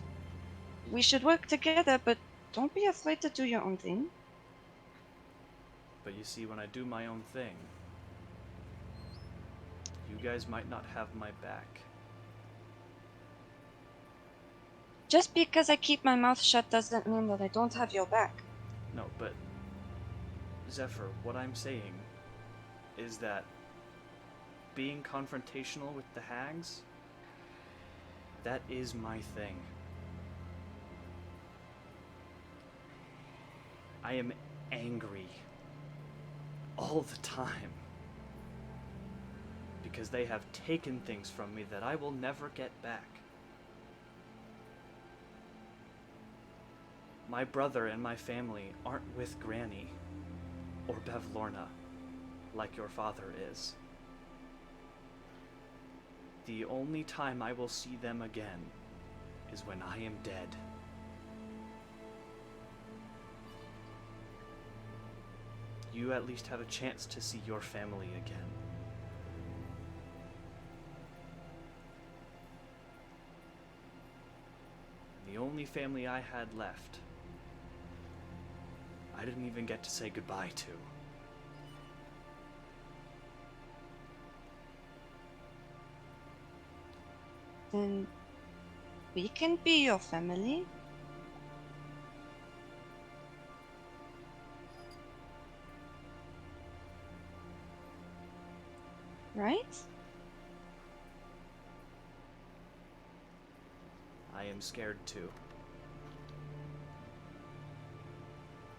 we should work together, but don't be afraid to do your own thing. But you see, when I do my own thing, you guys might not have my back. Just because I keep my mouth shut doesn't mean that I don't have your back. No, but Zephyr, what I'm saying is that being confrontational with the hags, that is my thing. I am angry all the time because they have taken things from me that I will never get back. My brother and my family aren't with Granny or Bevlorna like your father is. The only time I will see them again is when I am dead. you at least have a chance to see your family again. The only family I had left, I didn't even get to say goodbye to. Then we can be your family. Right? I am scared too.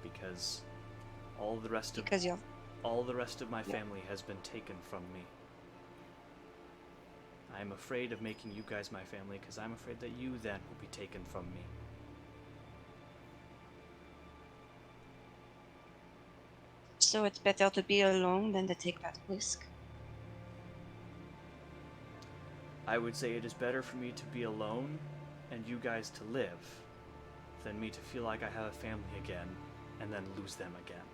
Because all the rest Because you're of my family has been taken from me. I am afraid of making you guys my family because I'm afraid that you then will be taken from me. so it's better to be alone than to take that risk. I would say it is better for me to be alone and you guys to live than me to feel like I have a family again and then lose them again.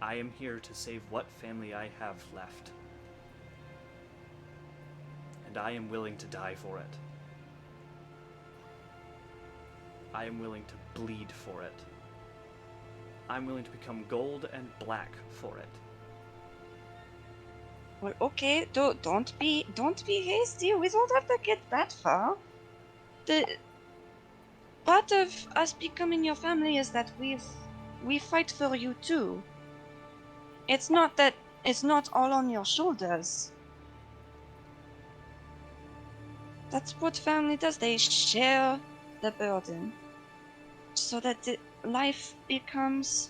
I am here to save what family I have left. And I am willing to die for it. I am willing to bleed for it. I'm willing to become gold and black for it. Well, okay, don't be hasty. We don't have to get that far. The part of us becoming your family is that we fight for you too. It's not that it's not all on your shoulders. That's what family does. They share the burden so that life becomes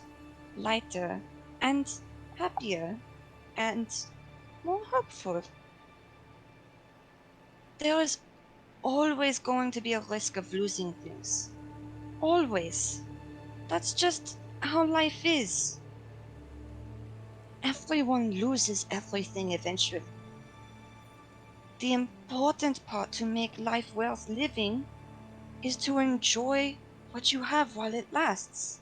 lighter and happier and more hopeful. There is always going to be a risk of losing things. Always. That's just how life is. Everyone loses everything eventually. The important part to make life worth living is to enjoy what you have while it lasts.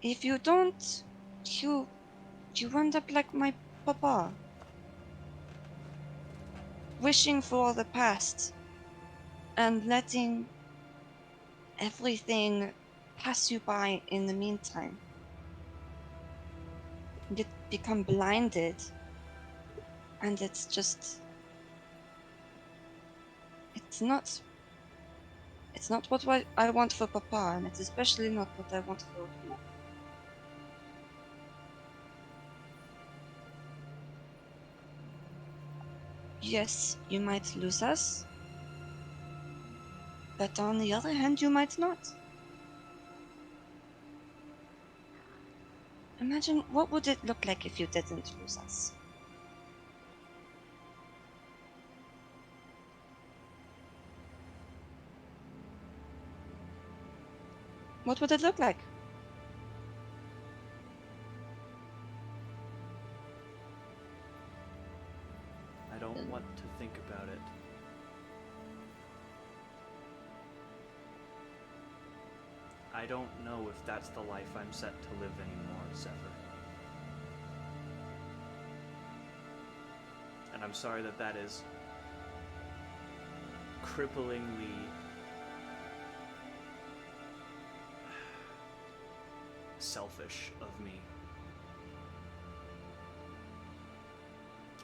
If you don't, you end up like my papa, wishing for the past and letting everything pass you by in the meantime. You become blinded, and it's not what I want for papa, and it's especially not what I want for you. Yes, you might lose us, but on the other hand, you might not. Imagine what would it look like if you didn't lose us? What would it look like? I don't want to think about it. I don't know if that's the life I'm set to live anymore, Zephyr. And I'm sorry that is cripplingly selfish of me.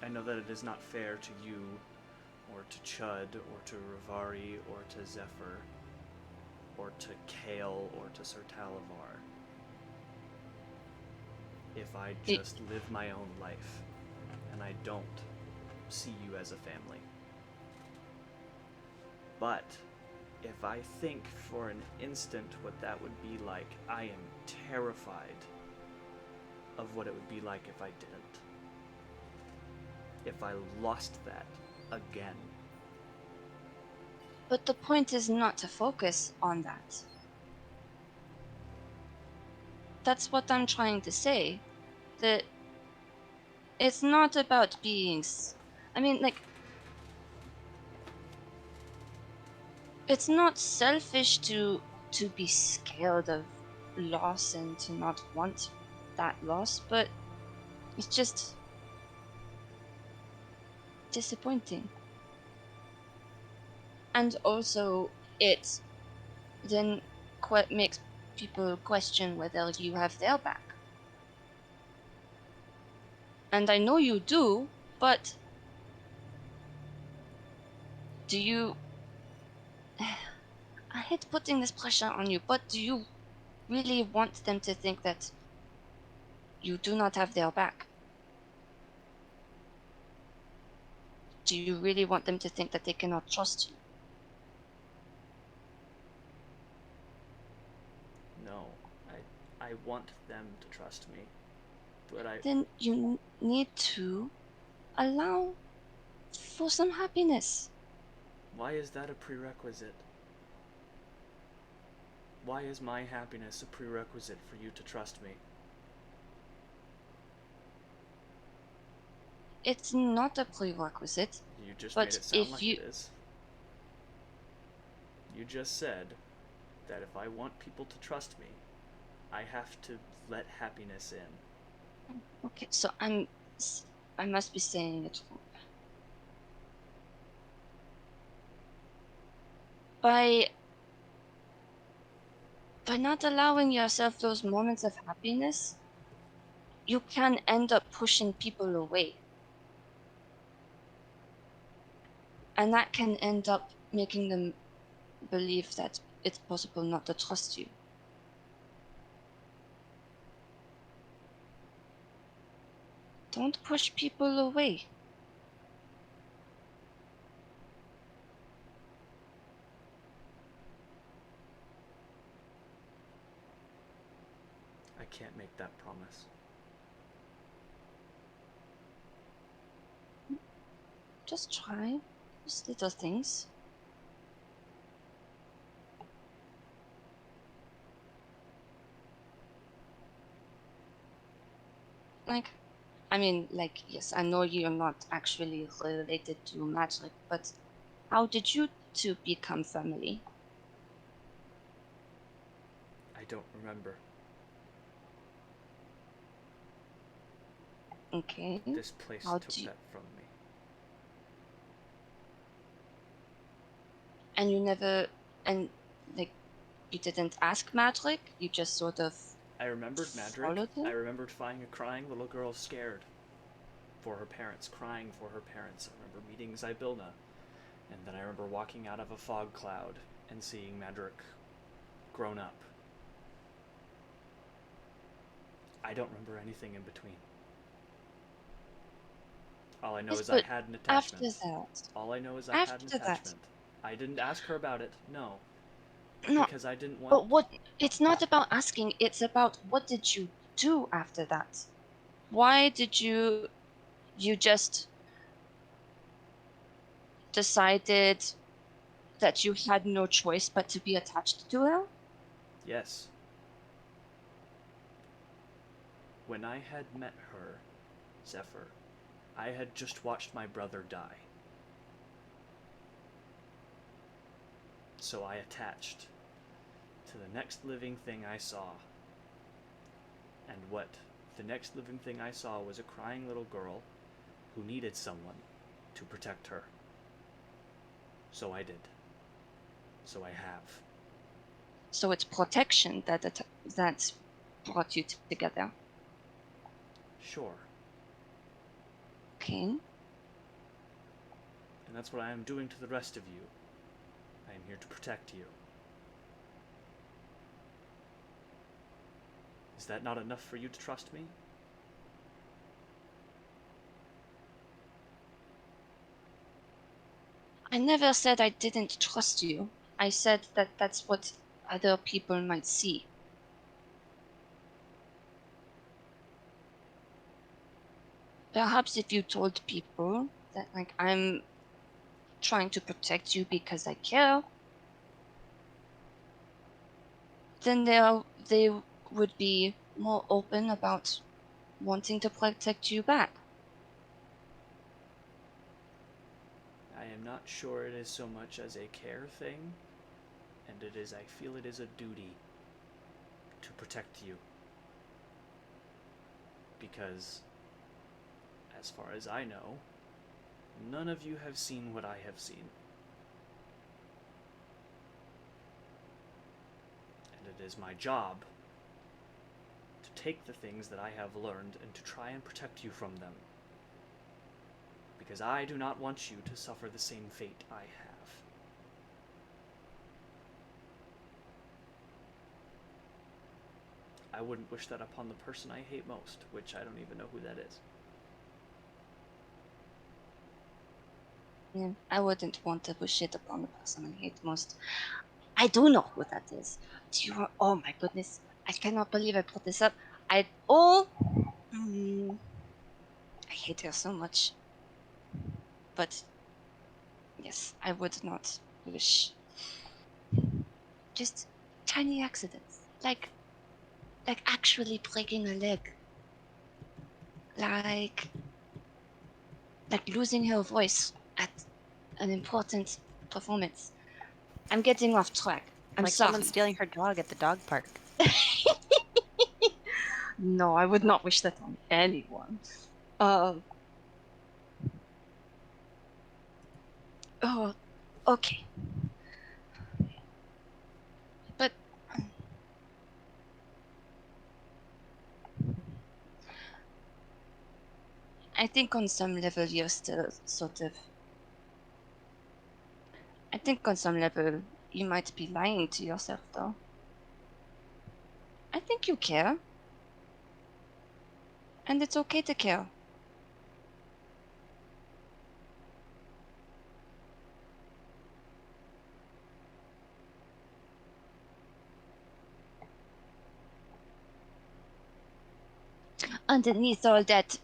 I know that it is not fair to you, or to Chud, or to Rivari, or to Zephyr, or to Kale, or to Sir Talavar, if I just live my own life, and I don't see you as a family. But if I think for an instant what that would be like, I am terrified of what it would be like if I didn't. If I lost that again. But the point is not to focus on that. That's what I'm trying to say. That it's not about being... I mean, like... it's not selfish to be scared of loss and to not want that loss, but it's just disappointing. And also, it then makes people question whether you have their back. And I know you do, but do you... I hate putting this pressure on you, but do you really want them to think that you do not have their back? Do you really want them to think that they cannot trust you? No, I want them to trust me, but Then you need to allow for some happiness. why is that a prerequisite? Why is my happiness a prerequisite for you to trust me? It's not a prerequisite, You just but made it sound if like you... it is. You just said that if I want people to trust me, I have to let happiness in. Okay, so I must be saying it wrong. By not allowing yourself those moments of happiness, you can end up pushing people away. And that can end up making them believe that it's possible not to trust you. Don't push people away. I can't make that promise. Just try. Just little things. Like, I mean, like, yes, I know you're not actually related to magic, but how did you two become family? I don't remember. Okay. This place How took do you... that from me. And you never... And, like, you didn't ask Madrick? You just sort of... I remembered Madrick. followed him? I remembered finding a crying little girl scared for her parents, crying for her parents. I remember meeting Zybilna, and then I remember walking out of a fog cloud and seeing Madrick grown up. I don't remember anything in between. All I know Yes, is I had an attachment. after that... All I know is I had an After that... attachment. I didn't ask her about it, no. No, Because I didn't want... but what... It's not about asking, it's about what did you do after that? Why did you... You just decided that you had no choice but to be attached to her? Yes. When I had met her, Zephyr, I had just watched my brother die. So I attached to the next living thing I saw. And what the next living thing I saw was a crying little girl who needed someone to protect her. So I did. So I have. So it's protection that brought you together. Sure. Okay. And that's what I am doing to the rest of you. I am here to protect you. Is that not enough for you to trust me? I never said I didn't trust you. I said that that's what other people might see. Perhaps if you told people that, like, I'm trying to protect you because I care, then they would be more open about wanting to protect you back. I am not sure it is so much as a care thing And I feel it is a duty to protect you. Because, as far as I know, none of you have seen what I have seen. And it is my job to take the things that I have learned and to try and protect you from them. Because I do not want you to suffer the same fate I have. I wouldn't wish that upon the person I hate most, which I don't even know who that is. Yeah, I wouldn't want to wish it upon the person I hate most. I do know who that is. Do you want? Oh my goodness! I cannot believe I brought this up. I hate her so much. But yes, I would not wish. Just tiny accidents, like actually breaking a leg, like losing her voice at an important performance. I'm getting off track. I'm like sorry. someone stealing her dog at the dog park. No, I would not wish that on anyone. Oh, okay. But I think on some level you're still sort of. I think on some level you might be lying to yourself, though. I think you care. And it's okay to care. Underneath all that,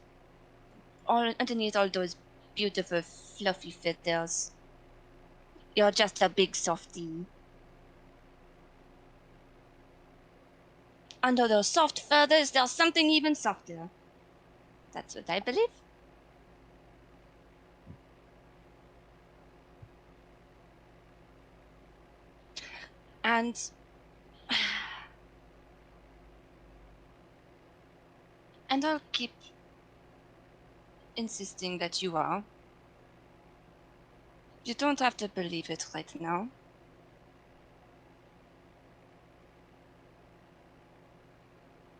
underneath all those beautiful fluffy feathers, you're just a big softie. Under those soft feathers, there's something even softer. That's what I believe. And and I'll keep insisting that you are. You don't have to believe it right now.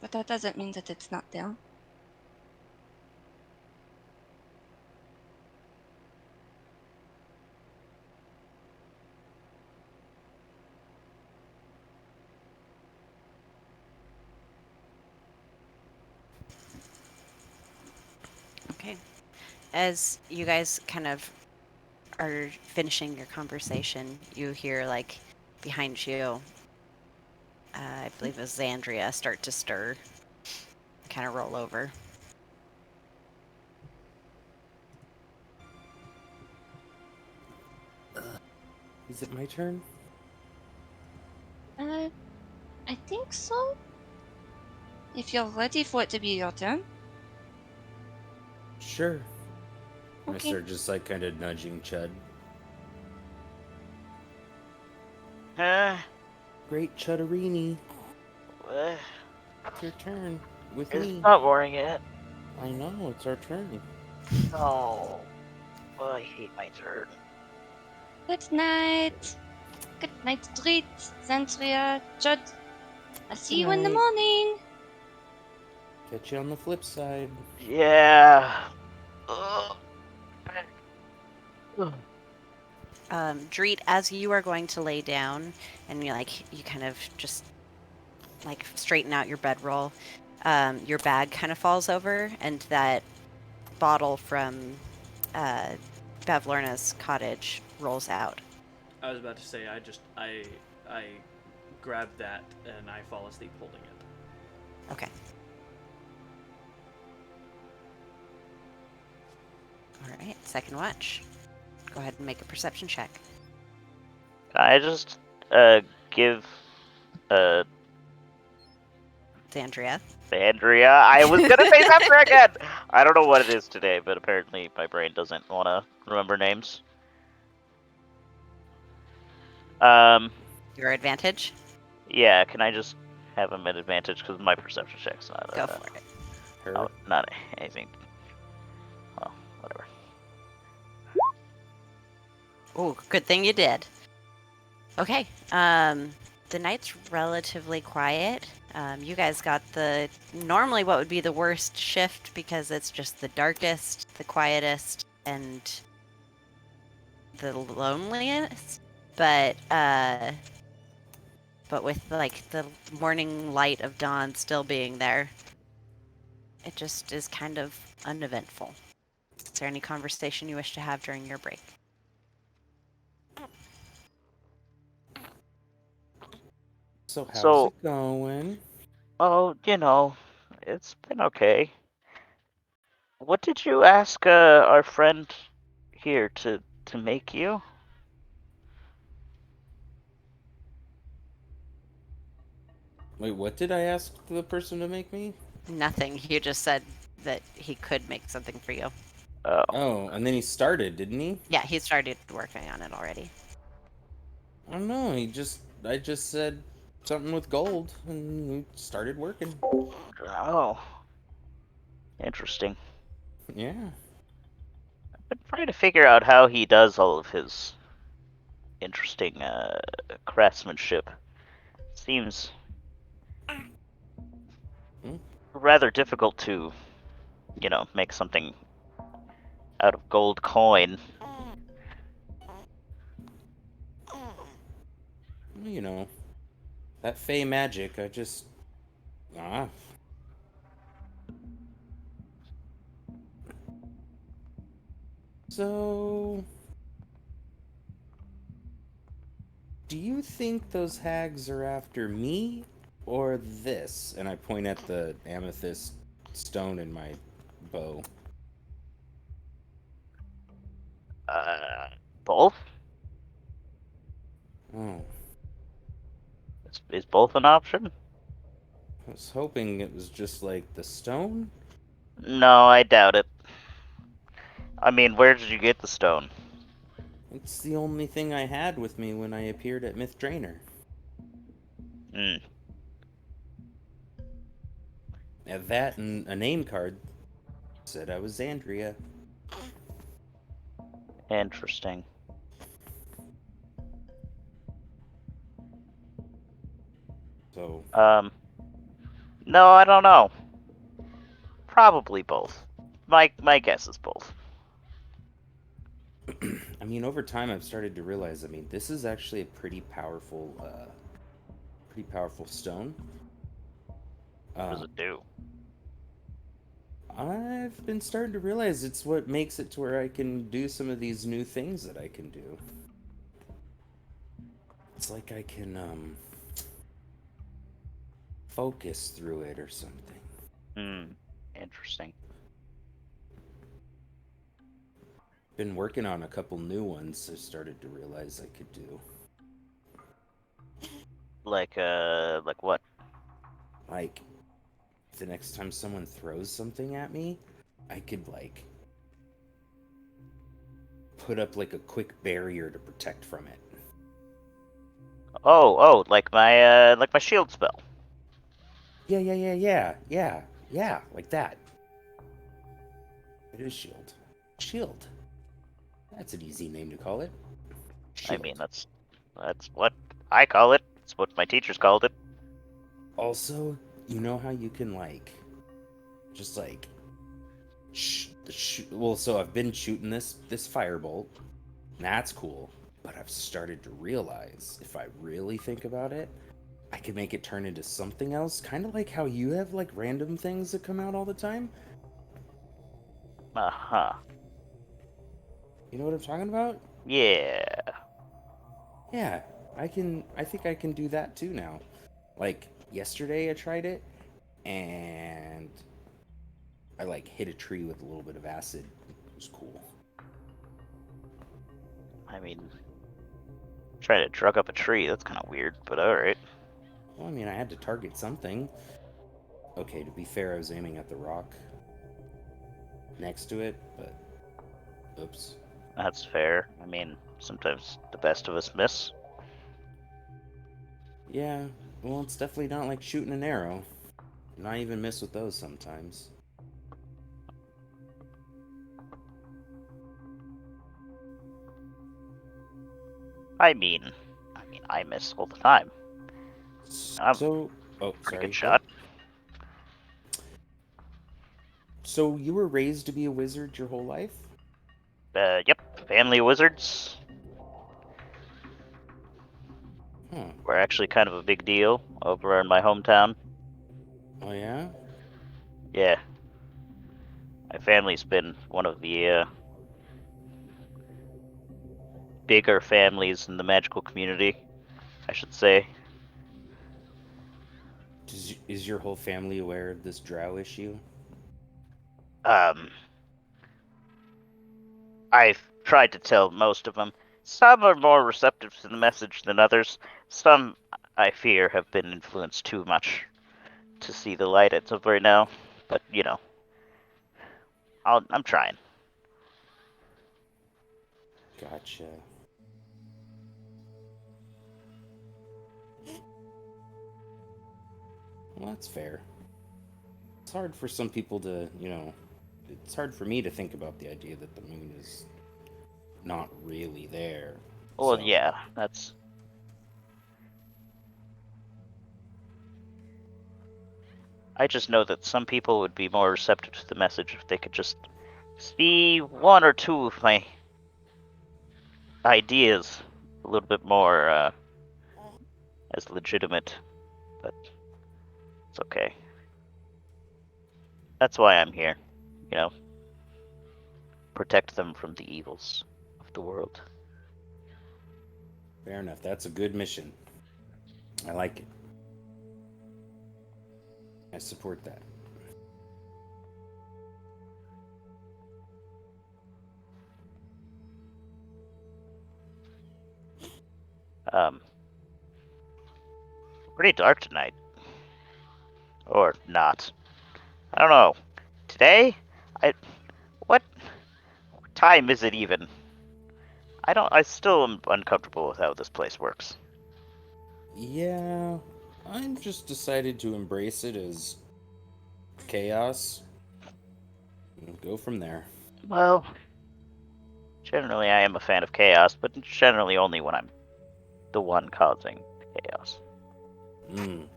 But that doesn't mean that it's not there. Okay. As you guys kind of are finishing your conversation, you hear, like, behind you, I believe it was Xandria, start to stir, kind of roll over. Is it my turn? I think so. If you're ready for it to be your turn. Sure. I Okay. start just like kind of nudging Chud. Great Chudarini. It's your turn with It's me. not boring yet. I know, it's our turn. No. Oh, I hate my turn. Good night. Good night, Street, Zantria, Judd. I'll see you in the night. morning. Catch you on the flip side. Yeah. Ugh. Dreet, as you are going to lay down, and you kind of just like straighten out your bedroll, your bag kind of falls over, and that bottle from Bavlorna's cottage rolls out. I was about to say, I grab that and I fall asleep holding it. Okay. All right, second watch. Go ahead and make a perception check. Can I just give Xandria. Andrea? I was gonna say Zephyr again. I don't know what it is today, but apparently my brain doesn't want to remember names. Your advantage? Yeah, can I just have him at advantage because my perception check's not Go for it. Her. Oh, not anything. Well, whatever. Oh, good thing you did. Okay. The night's relatively quiet. You guys got the normally what would be the worst shift because it's just the darkest, the quietest, and the loneliest. But with like the morning light of dawn still being there, it just is kind of uneventful. Is there any conversation you wish to have during your break? So how's So- it going? Oh, it's been okay. What did you ask our friend here to make you? Wait, what did I ask the person to make me? Nothing. You just said that he could make something for you. Oh, Oh, and then he started, didn't he? Yeah, he started working on it already. I don't know. I just said something with gold, and he started working. oh, interesting. Yeah. I've been trying to figure out how he does all of his interesting craftsmanship. Seems Hmm? rather difficult to, make something out of gold coin. You know, that fey magic. I just ah. So, do you think those hags are after me or this? And I point at the amethyst stone in my bow. Uh, both? Oh, Is both an option? I was hoping it was just like the stone. No, I doubt it. I mean, where did you get the stone? It's the only thing I had with me when I appeared at Myth Drainer. Hmm, Now that and a name card said I was Xandria. interesting. So, No, I don't know. Probably both. My guess is both. I mean, over time I've started to realize, I mean, this is actually a pretty powerful stone. What does it do? I've been starting to realize it's what makes it to where I can do some of these new things that I can do. It's like I can focus through it or something. Hmm, interesting. Been working on a couple new ones I started to realize I could do. Like what? Like the next time someone throws something at me, I could like put up like a quick barrier to protect from it. Oh, like my shield spell. Yeah, like that. It is shield. Shield. That's an easy name to call it. I Shield. mean, that's what I call it. It's what my teachers called it. Also, you know how you can like, just like, well, so I've been shooting this firebolt. And that's cool, but I've started to realize if I really think about it, I can make it turn into something else. Kind of like how you have like random things that come out all the time. Uh-huh. You know what I'm talking about? Yeah. Yeah, I can. I think I can do that too now. Like yesterday, I tried it, and I like hit a tree with a little bit of acid. It was cool. I mean, try to drug up a tree. That's kind of weird, but all right. Well, I mean, I had to target something. Okay, to be fair, I was aiming at the rock next to it, but oops. That's fair. I mean, sometimes the best of us miss. Yeah, well, it's definitely not like shooting an arrow. And I even miss with those sometimes. I miss all the time. I'm So, oh, pretty sorry. good shot. So you were raised to be a wizard your whole life? Yep, family of wizards. Huh. We're actually kind of a big deal over in my hometown. Oh yeah? Yeah. My family's been one of the bigger families in the magical community, I should say. Is your whole family aware of this drow issue? Um, I've tried to tell most of them. Some are more receptive to the message than others. Some, I fear, have been influenced too much to see the light as of right now. But, I'm trying. Gotcha. Well, that's fair. It's hard for some people to, it's hard for me to think about the idea that the moon is not really there. Well, So, yeah, that's... I just know that some people would be more receptive to the message if they could just see one or two of my ideas a little bit more as legitimate, but it's okay. That's why I'm here, you know, protect them from the evils of the world. fair enough. That's a good mission. I like it. I support that. Um, Pretty dark tonight, or not. I don't know. Today, I what time is it even? I still am uncomfortable with how this place works. Yeah, I'm just decided to embrace it as chaos and go from there. Well, generally I am a fan of chaos, but generally only when I'm the one causing chaos. Mm.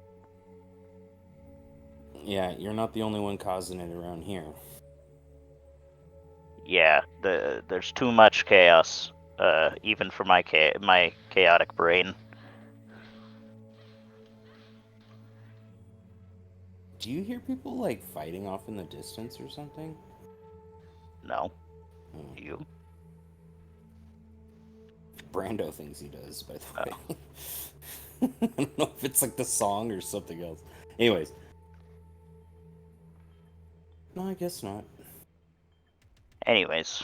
Yeah, you're not the only one causing it around here. Yeah, there's too much chaos, even for my chaotic brain. Do you hear people like fighting off in the distance or something? No, Hmm. you. Brando thinks he does, by the Oh. way. I don't know if it's like the song or something else. Anyways. No, I guess not. Anyways,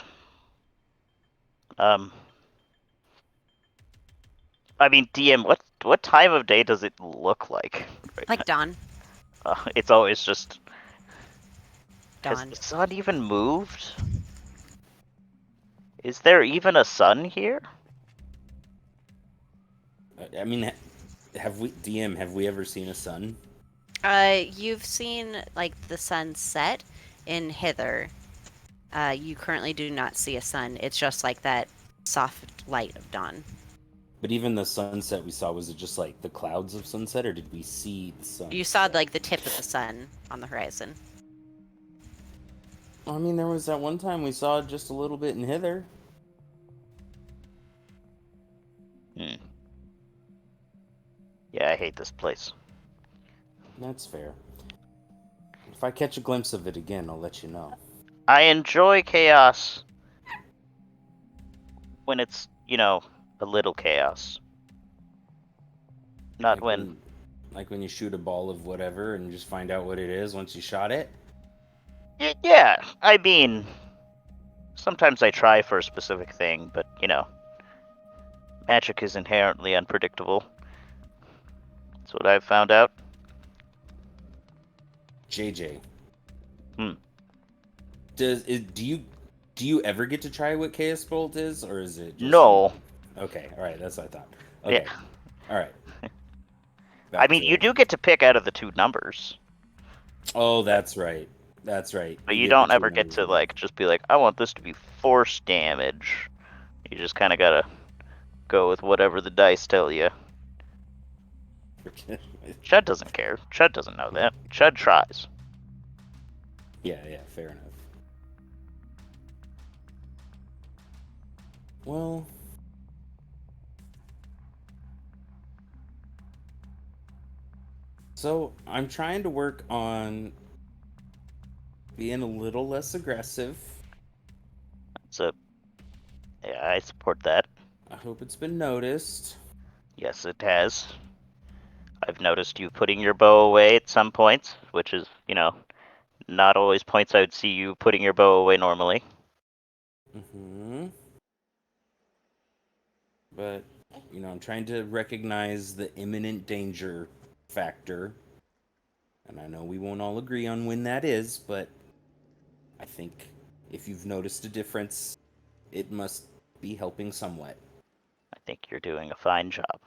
I mean, DM, what time of day does it look like? Right Like dawn. now? It's always just. Has Dawn. the sun even moved? Is there even a sun here? I mean, have we ever seen a sun? You've seen like the sun set in Hither. You currently do not see a sun. It's just like that soft light of dawn. But even the sunset we saw, was it just like the clouds of sunset, or did we see the sun? You saw like the tip of the sun on the horizon. I mean, there was that one time we saw just a little bit in Hither. Hmm. Yeah, I hate this place. That's fair. If I catch a glimpse of it again, I'll let you know. I enjoy chaos when it's, a little chaos. Not Like when you shoot a ball of whatever and just find out what it is once you shot it? Yeah, I mean, sometimes I try for a specific thing, but, magic is inherently unpredictable. That's what I've found out. JJ. Hmm. Do you ever get to try what Chaos Bolt is, or is it just No. Okay, all right, that's what I thought. Okay, Yeah. all right. I mean, you do get to pick out of the two numbers, Oh, that's right. That's right. but you get don't the two ever get numbers to in. like just be like, I want this to be force damage. You just kind of gotta go with whatever the dice tell you. Chud doesn't care. Chud doesn't know that. Chud tries. Yeah, fair enough. Well, so I'm trying to work on being a little less aggressive. So, yeah, I support that. I hope it's been noticed. Yes, it has. I've noticed you putting your bow away at some points, which is, not always points I would see you putting your bow away normally. Mm-hmm. But, I'm trying to recognize the imminent danger factor. And I know we won't all agree on when that is, but I think if you've noticed a difference, it must be helping somewhat. I think you're doing a fine job.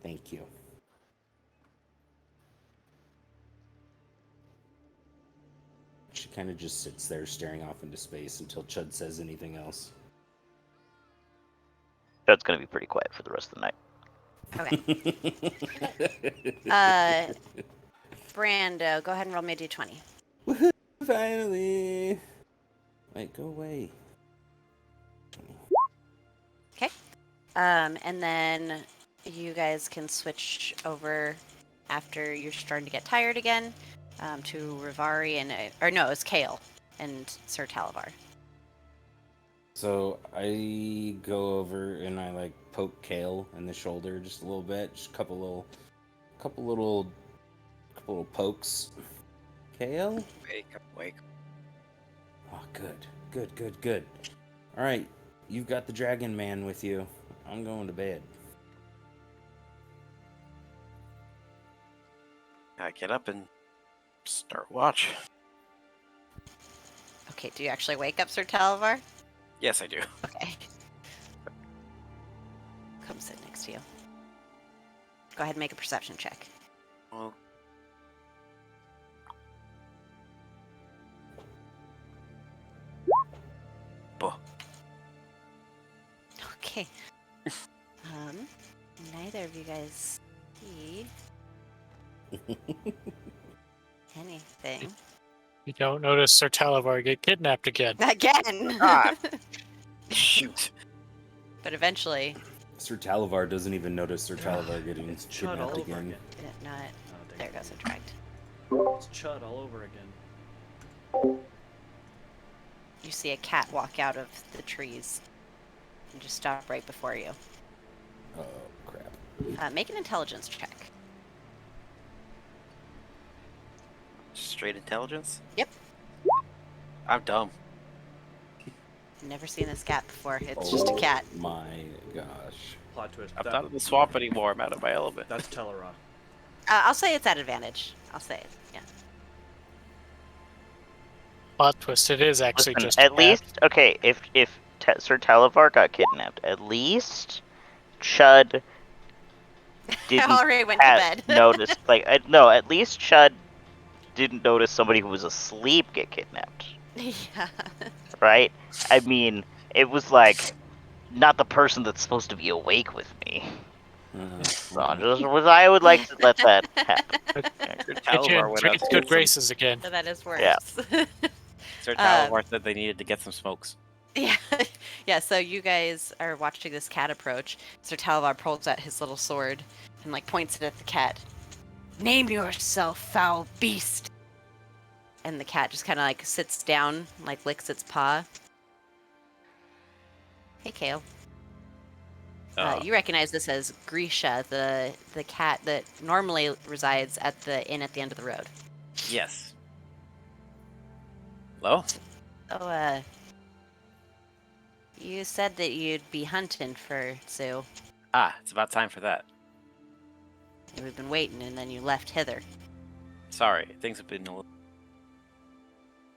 Thank you. She kind of just sits there staring off into space until Chud says anything else. Chud's gonna be pretty quiet for the rest of the night. Okay. Brando, go ahead and roll me a d20. Finally. Wait, go away. Okay. And then you guys can switch over after you're starting to get tired again to Rivari and it's Kale and Sir Talavar. So I go over and I poke Kale in the shoulder just a little bit, just a couple little pokes. Kale? Wake. Oh, good. All right, you've got the Dragon Man with you. I'm going to bed. I get up and start watch. Okay, do you actually wake up Sir Talavar? Yes, I do. Okay. Come sit next to you. Go ahead and make a perception check. Well, Okay. Neither of you guys see anything. You don't notice Sir Talavar get kidnapped again. Again! Ah. Shoot. But eventually, Sir Talavar doesn't even notice Sir Talavar getting It's Chud all kidnapped over again. not. Oh, There goes a tract. It's Chud all over again. You see a cat walk out of the trees and just stop right before you. Oh, crap. Make an intelligence check. Straight intelligence? Yep. I'm dumb. Never seen this cat before. It's just a cat. My gosh. Plot twist. I'm not in the swamp anymore. I'm out of my element. That's Telera. I'll say it's at advantage. I'll say it. Yeah. Plot twist, it is actually Listen, just at a least, okay, if Sir Talavar got kidnapped, at least Chud didn't already went to bed. notice. No, at least Chud didn't notice somebody who was asleep get kidnapped. Yeah. Right? I mean, it was not the person that's supposed to be awake with me. I would like to let that happen. Get you in Drake's good graces again. So that is worse. Yeah. Sir Talavar said they needed to get some smokes. Yeah. Yeah, so you guys are watching this cat approach. Sir Talavar pulls out his little sword and points it at the cat. Name yourself, foul beast. And the cat just kind of sits down, licks its paw. Hey, Kale. You recognize this as Grisha, the cat that normally resides at the inn at the end of the road. Yes. Hello? Oh, you said that you'd be hunting for Sue. Ah, it's about time for that. We've been waiting, and then you left hither. Sorry, things have been a little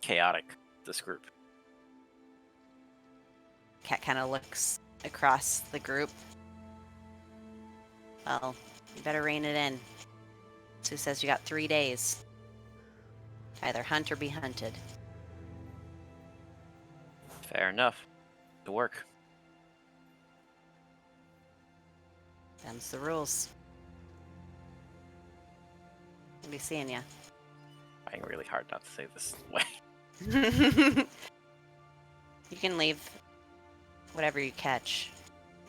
chaotic, this group. Cat kind of looks across the group. Well, You better rein it in. Sue says you got 3 days. Either hunt or be hunted. Fair enough. To work. Them's the rules. I'll be seeing ya. Trying really hard not to say this way. You can leave whatever you catch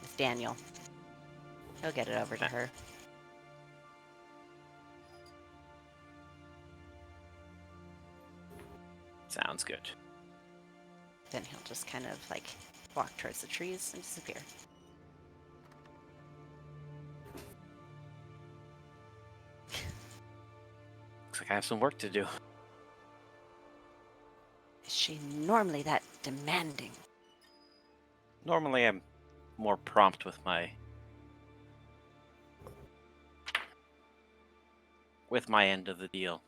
with Daniel. He'll get it over to her. Sounds good. Then he'll just kind of like walk towards the trees and disappear. Looks like I have some work to do. Is she normally that demanding? Normally I'm more prompt with my end of the deal.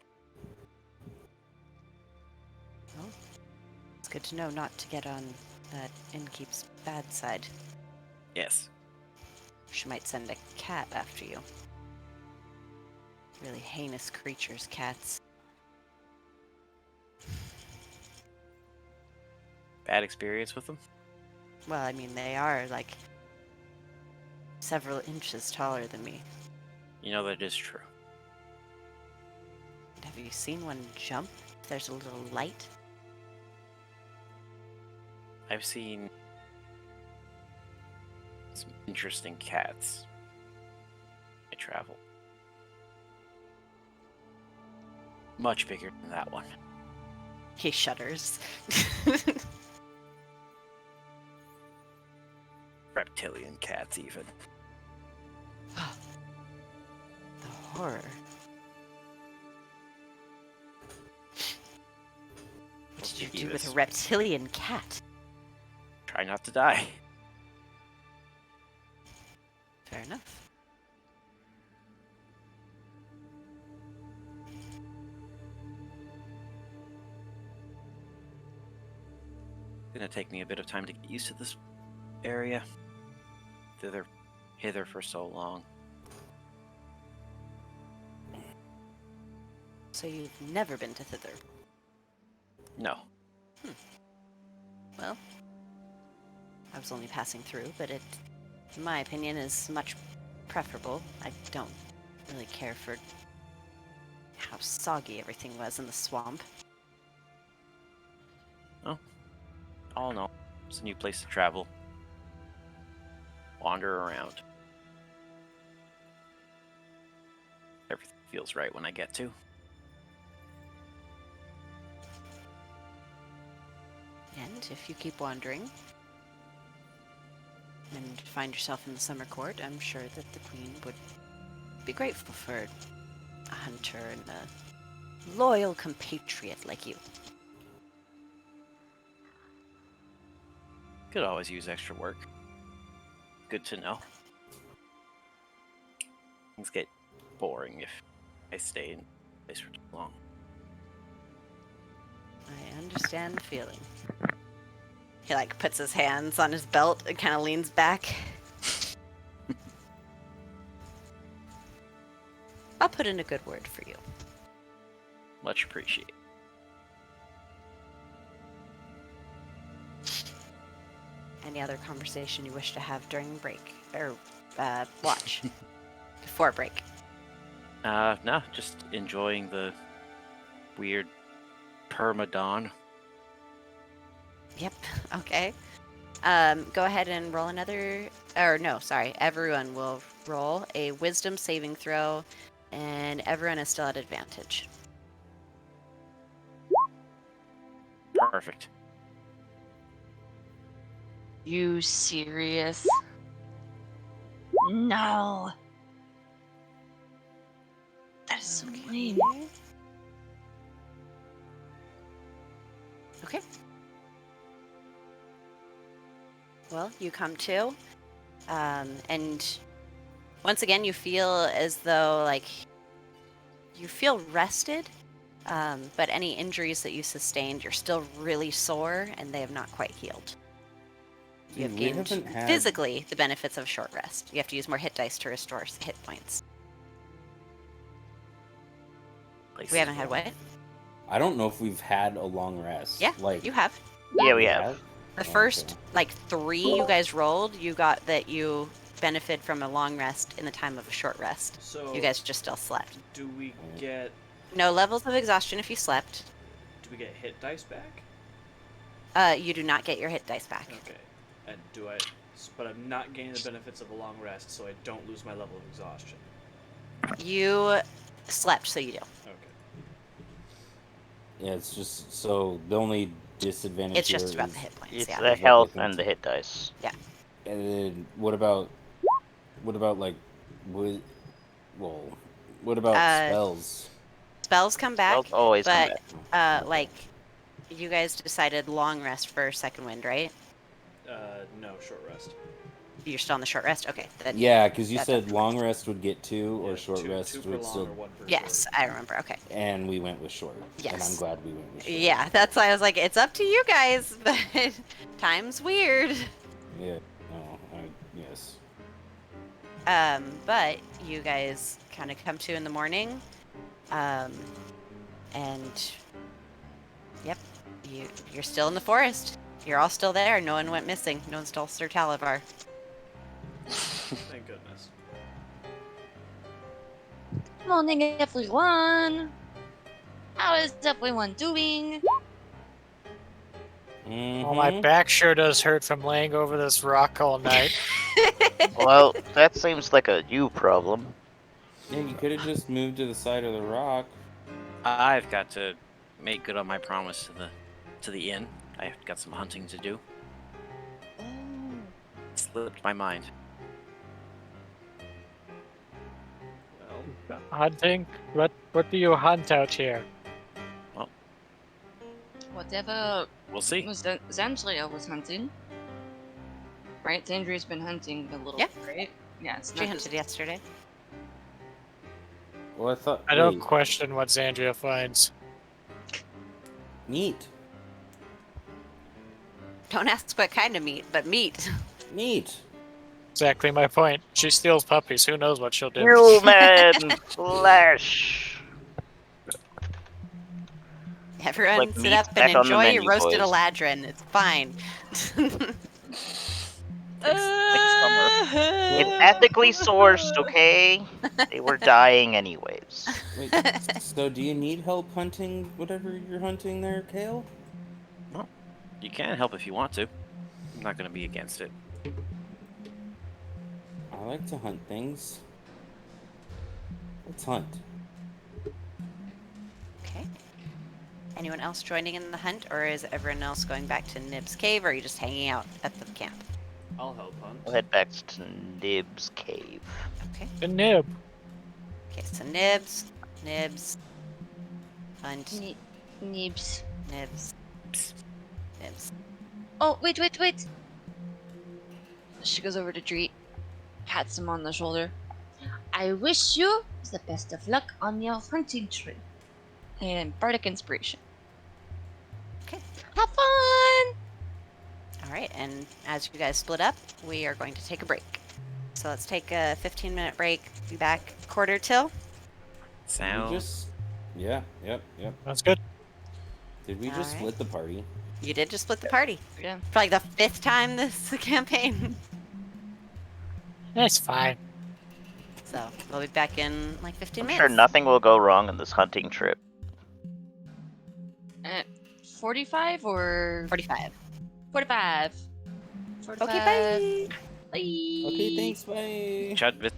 Well, it's good to know not to get on that innkeep's bad side. Yes. She might send a cat after you. Really heinous creatures, cats. Bad experience with them? Well, I mean, they are like several inches taller than me. You know that is true. Have you seen one jump? There's a little light. I've seen some interesting cats. I travel. Much bigger than that one. He shudders. Reptilian cats, even. The horror. What did you Give do with a this- reptilian cat? Try not to die. Fair enough. It's gonna take me a bit of time to get used to this area. Hither for so long. So you've never been to Thither? No. Well, I was only passing through, but it, in my opinion, is much preferable. I don't really care for how soggy everything was in the swamp. All in all, it's a new place to travel. Wander around. Everything feels right when I get to. And if you keep wandering and find yourself in the summer court, I'm sure that the queen would be grateful for a hunter and a loyal compatriot like you. Could always use extra work. Good to know. Things get boring if I stay in a place for too long. I understand the feeling. He like puts his hands on his belt and kind of leans back. I'll put in a good word for you. Much appreciated. Any other conversation you wish to have during break or watch before break? No, just enjoying the weird perma-dawn. Yep. Okay. Go ahead and roll another. Or no, sorry. Everyone will roll a wisdom saving throw, and everyone is still at advantage. Perfect. You serious? No. That's so lame. Okay. Well, you come to, and once again, you feel as though, like, you feel rested, but any injuries that you sustained, you're still really sore, and they have not quite healed. You have We gained haven't had- physically the benefits of a short rest. You have to use more hit dice to restore hit points. places. We haven't had what? I don't know if we've had a long rest. Yeah, like you have. Yeah, we have. The Oh, first, okay. like, 3 you guys rolled, you got that you benefit from a long rest in the time of a short rest. So You guys just still slept. do we get No levels of exhaustion if you slept. hit dice back? You do not get your hit dice back. Okay. And but I'm not gaining the benefits of a long rest, so I don't lose my level of exhaustion. You slept, so you do. Okay. Yeah, it's just so the only disadvantage. It's just here about is- the hit points. It's Yeah. the health and the hit dice. And then what about like well, what about spells? Spells come back, Spells always come but back. like, you guys decided long rest for second wind, right? No, short rest. You're still on the short rest. Okay. Then Yeah, because you that's said up to long rest would get 2, or Yeah, short rest two per would long still. or 1 per Yes, short. I remember. Okay. And we went with short. And I'm Yes. glad we went with short. Yeah, that's why I was like, it's up to you guys, but time's weird. Yeah. No. Yes. But you guys kind of come to in the morning, and yep, you're still in the forest. You're all still there. No one went missing. No one stole Sir Talavar. Thank goodness. Morning, everyone. How is everyone doing? Well, my Mhm. back sure does hurt from laying over this rock all night. Well, that seems like a you problem. Yeah, you could have just moved to the side of the rock. I've got to make good on my promise to the inn. I've got some hunting to do. Slipped my mind. Well, Hunting? What do you hunt out here? Whatever We'll see. Zandria was hunting. Right? Zandria's been hunting a little Yeah. bit, right? Yeah, it's She not hunted just... yesterday. Well, I thought. I don't wait, question what Xandria finds. Meat. Don't ask what kind of meat, but meat. Meat. Exactly my point. She steals puppies. Who knows what she'll do? Human flesh. Everyone Like sit meat up and back on the enjoy menu, roasted boys. eladrin. It's fine. It's ethically sourced, okay? They were dying anyways. Wait, so do you need help hunting whatever you're hunting there, Kale? You can help if you want to. I'm not going to be against it. I like to hunt things. Let's hunt. Okay. Anyone else joining in the hunt, or is everyone else going back to Nib's cave, or are you just hanging out at the camp? I'll help hunt. We'll head back to Nib's cave. Okay. The nib. Okay, so Nibs, hunt, Nibs. Nibs, Nibs. Oh, wait. She goes over to Dreet, pats him on the shoulder. I wish you the best of luck on your hunting trip. And bardic inspiration. Okay. Have fun! All right, and as you guys split up, we are going to take a break. So let's take a 15-minute break. Be back quarter till. Did we Sound. just... Yeah, yep. That's good. Did we just Alright. split the party? You did just split the party. Yeah. For like the 5th time this campaign. That's fine. So we'll be back in like 15 I'm minutes. sure nothing will go wrong in this hunting trip. 45 or 45. 45? Okay, bye. Bye. Okay, thanks, bye. Chad,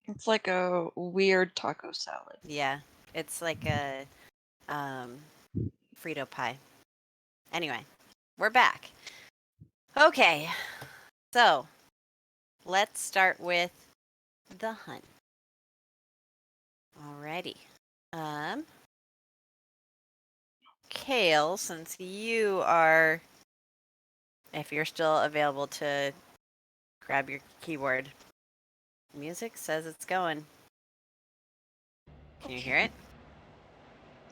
It's like a weird taco salad. Yeah, it's like a Frito pie. Anyway, we're back. Okay, so let's start with the hunt. Alrighty. Kale, since you are, if you're still available to grab your keyboard, music says it's going. Can you hear it?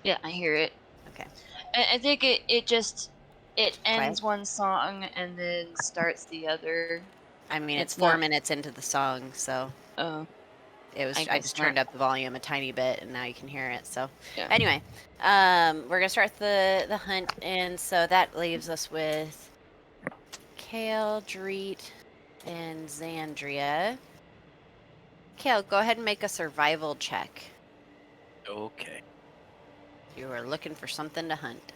Yeah, I hear it. Okay. I think it just it ends Quiet. one song and then starts the other. I mean, it's It's 4 not- minutes into the song, so Oh, it was. I I guess just not. turned up the volume a tiny bit, and now you can hear it. So, Yeah. anyway, we're gonna start the hunt, and so that leaves us with Kale, Dreet, and Xandria. Kale, go ahead and make a survival check. Okay. You are looking for something to hunt.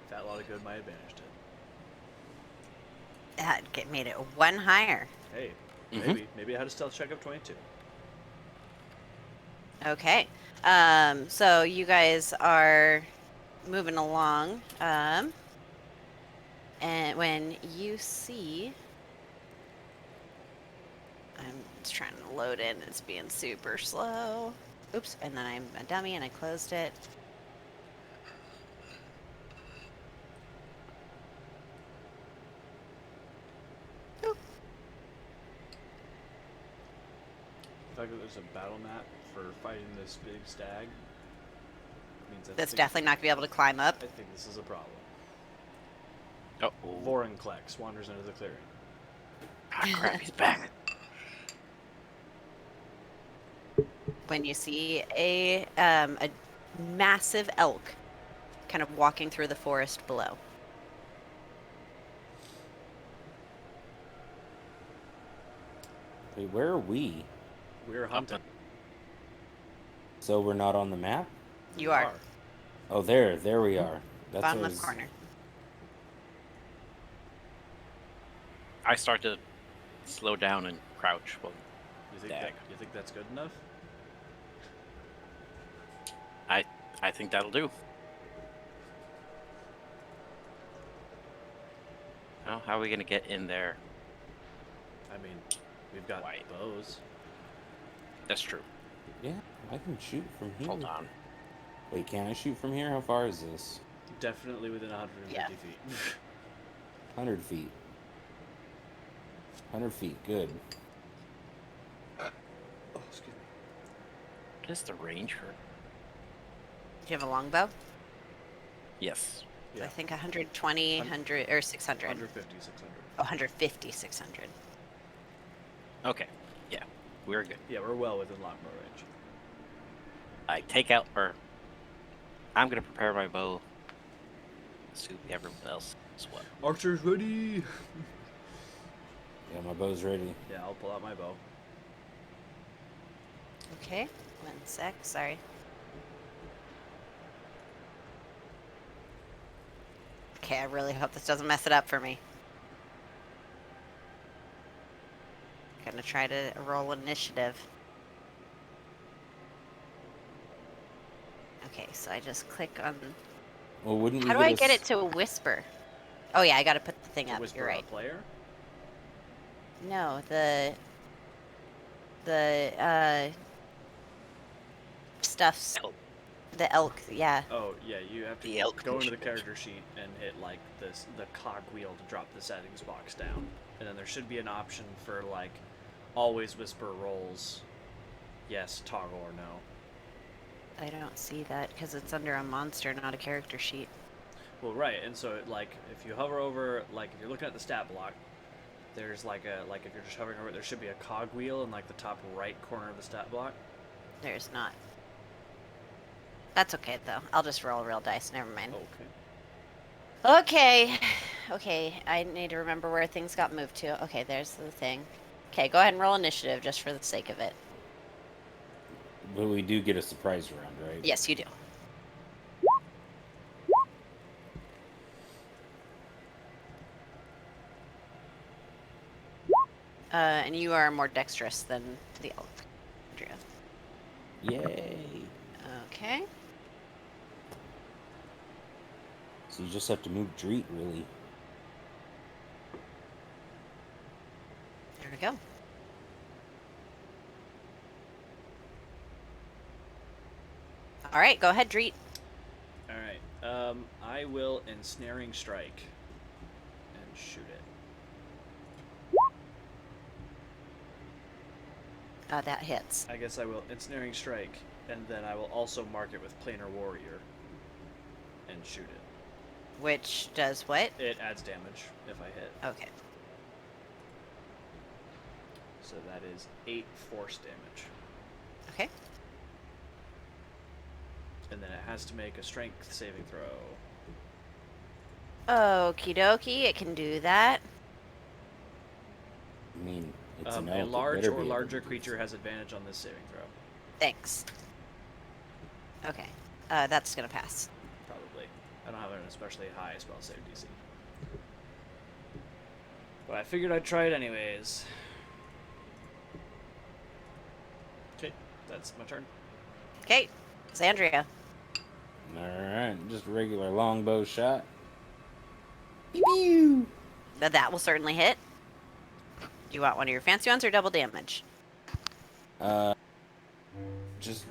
Fat lot of good my advantage did. That made it one higher. Hey, Mhm. maybe I had a stealth check of 22. Okay. So you guys are moving along. And when you see, I'm just trying to load in. It's being super slow. Oops. And then I'm a dummy and I closed it. The fact that there's a battle map for fighting this big stag means That's definitely not gonna be able to climb up. I think this is a problem. Oh. Vorinclex wanders into the clearing. Ah, crap, he's back. When you see a massive elk kind of walking through the forest below. Wait, where are we? We're hunting. So we're not on the map? You are. Oh, there we are. That's Bottom what left was- corner. I start to slow down and crouch. Well, You think that's good enough? I think that'll do. Well, how are we gonna get in there? I mean, we've got White. bows. That's true. Yeah, I can shoot from here. Hold on. Wait, can I shoot from here? How far is this? Definitely within 150 Yeah. feet. 100 feet. 100 feet, good. Oh, excuse me. What is the range for? Do you have a longbow? Yes. Yeah. I think 120, 100, or 600. 150, 600. Oh, 150, 600. Okay. Yeah, we're good. Yeah, we're well within longbow range. I take out, or I'm gonna prepare my bow. Assume everyone else is what? Archer's ready! Yeah, my bow's ready. Yeah, I'll pull out my bow. Okay, 1 sec, sorry. Okay, I really hope this doesn't mess it up for me. Gonna try to roll initiative. Okay, so I just click on. Well, wouldn't we How do I a get s- it to whisper? Oh yeah, I gotta put the thing To up. whisper You're on right. a player? No, the stuffs. Elk. The elk, yeah. Oh, yeah, you have to The elk go into the initiative. character sheet and hit, like, the cog wheel to drop the settings box down. And then there should be an option for, like, always whisper rolls. Yes, toggle, or no. I don't see that because it's under a monster, not a character sheet. Well, right, and so, like, if you hover over, like, if you're looking at the stat block, there's, like, if you're just hovering over it, there should be a cog wheel in, like, the top right corner of the stat block. There's not. That's okay though. I'll just roll real dice. Never mind. Okay. Okay. Okay. I need to remember where things got moved to. Okay, there's the thing. Okay, go ahead and roll initiative just for the sake of it. But we do get a surprise round, right? Yes, you do. And you are more dexterous than the elk, Andrea. Yay! Okay. So you just have to move Dreet, really. There we go. All right, go ahead, Dreet. All right. I will ensnaring strike and shoot it. That hits. I guess I will ensnaring strike, and then I will also mark it with planar warrior and shoot it. Which does what? It adds damage if I hit. Okay. So that is 8 force damage. Okay. And then it has to make a strength saving throw. Okie dokie, it can do that. I mean, it's A an elk. it large better or be able larger to do creature something. has advantage on this saving throw. Thanks. Okay. That's gonna pass. Probably. I don't have an especially high spell save DC. But I figured I'd try it anyways. Okay, that's my turn. Okay, Zandria. Alright, just a regular longbow shot. That will certainly hit. Do you want one of your fancy ones or double damage? Just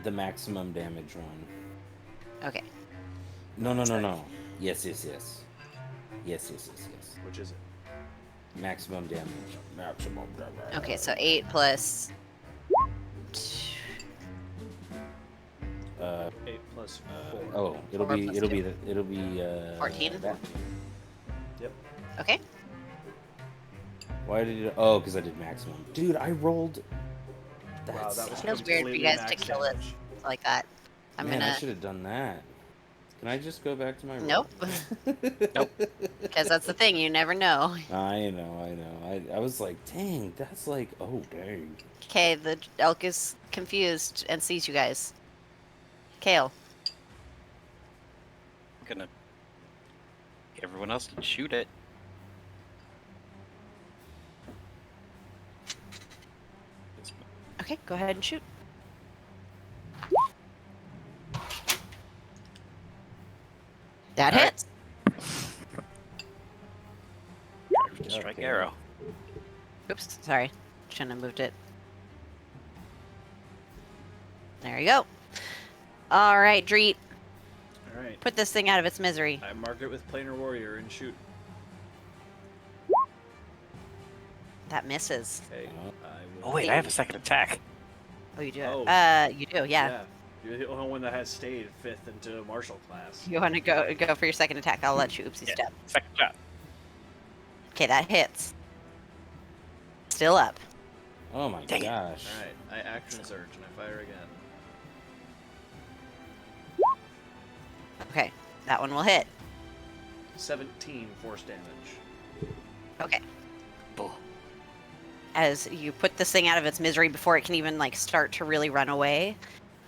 the maximum damage one. Okay. No. Yes. Yes. Which is it? Maximum damage. Okay, so 8 plus. 8 plus 4. Oh, it'll Four be plus it'll two. be 14? that. Yep. Okay. Why did it? Oh, because I did maximum. Dude, I rolled. Wow, That's that was Feels weird for you guys to max kill it damage. like that. I'm Man, I gonna. should have done that. Can I just go back to my roll? Nope. Nope. Because that's the thing, you never know. I know. I was like, dang, that's like, oh, dang. Okay, the elk is confused and sees you guys. Kale. Gonna. Everyone else can shoot it. It's- Okay, go ahead and shoot. That All right. hits. Strike Okay. arrow. Oops, sorry. Shouldn't have moved it. There you go. All right, Dreet. Alright. Put this thing out of its misery. I mark it with planar warrior and shoot. That misses. Okay. Oh. I Oh will. wait, I have a second attack. Oh, you do. Oh. You do. Yeah. You're the only one that has stayed 5th into martial class. You want to go for your second attack? I'll let you. Oopsie Yeah. step. Second shot. Okay, that hits. Still up. Oh my Dang it. gosh. Alright, I action surge and I fire again. Okay, that one will hit. 17 force damage. Okay. Bull. As you put this thing out of its misery before it can even like start to really run away.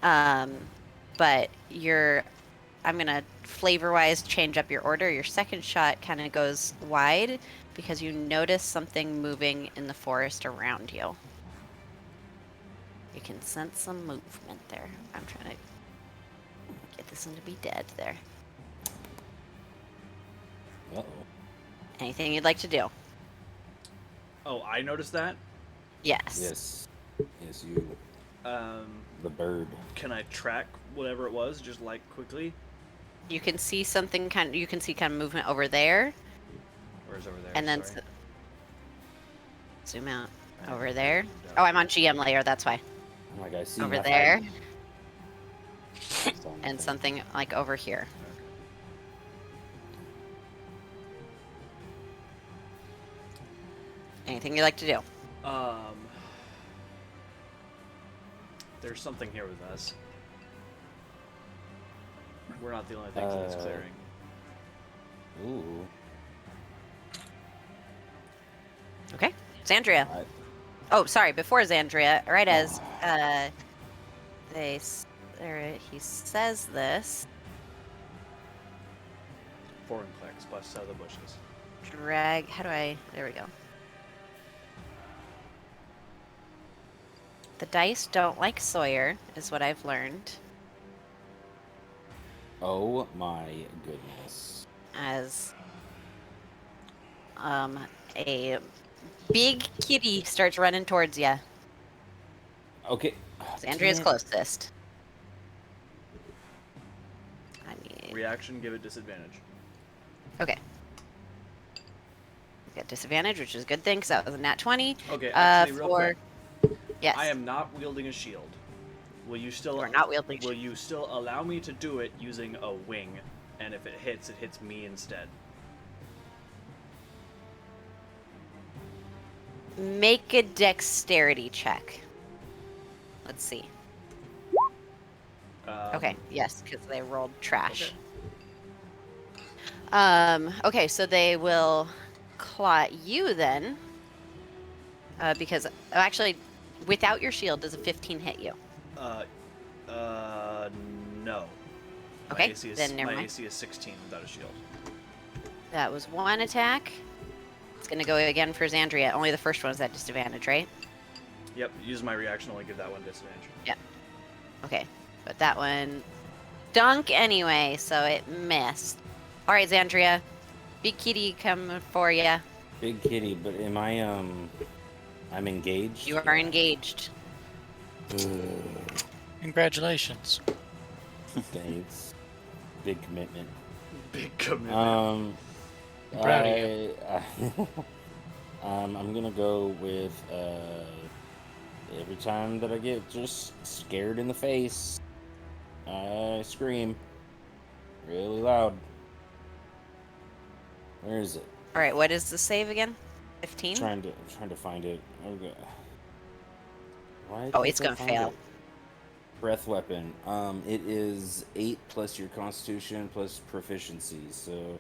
But I'm gonna flavor-wise change up your order. Your second shot kind of goes wide because you notice something moving in the forest around you. You can sense some movement there. I'm trying to get this one to be dead there. Uh-oh. Anything you'd like to do? Oh, I noticed that? Yes. Yes. Yes, you. The bird. Can I track whatever it was, just like quickly? You can see something you can see kind of movement over there, Where's over there? and then Sorry. zoom out I over there. zoomed out. Oh, I'm on GM layer. That's why. Oh my god, I see Over nothing. there, Saw and nothing. something like over here. Anything you'd like to do? There's something here with us. We're not the only things in this clearing. Ooh. Okay, Zandria. I- Oh, sorry. Before Zandria, right as he says this, Foreign clicks, plus out of the bushes. drag. How do I? There we go. The dice don't like Sawyer, is what I've learned. Oh my goodness. As a big kitty starts running towards you. Okay. Andrea's Damn it. closest. I mean, Reaction, give it disadvantage. okay. Get disadvantage, which is a good thing because that was a nat 20. Okay, actually, real quick. Yes. I am not wielding a shield. Will you still? We're not wielding. Will you still allow me to do it using a wing? And if it hits me instead. Make a dexterity check. Let's see. Okay, yes, because they rolled trash. Okay, so they will claw at you then. Because, actually, without your shield, does a 15 hit you? No. Okay, my AC is, then never my mind. AC is 16 without a shield. That was one attack. It's going to go again for Xandria. Only the first one is at disadvantage, right? Yep, use my reaction, only give that one disadvantage. Yeah. Okay, but that one dunk anyway, so it missed. All right, Xandria. Big kitty coming for you. Big kitty, but am I, I'm engaged? You are engaged. Congratulations. Thanks. Big commitment. Big commitment. I'm proud of you. I'm gonna go with, every time that I get just scared in the face, I scream really loud. Where is it? All right, what is the save again? 15? Trying to find it. Okay. Why Oh, can't it's I gonna find fail. it? Breath weapon. It is 8 plus your constitution plus proficiency. So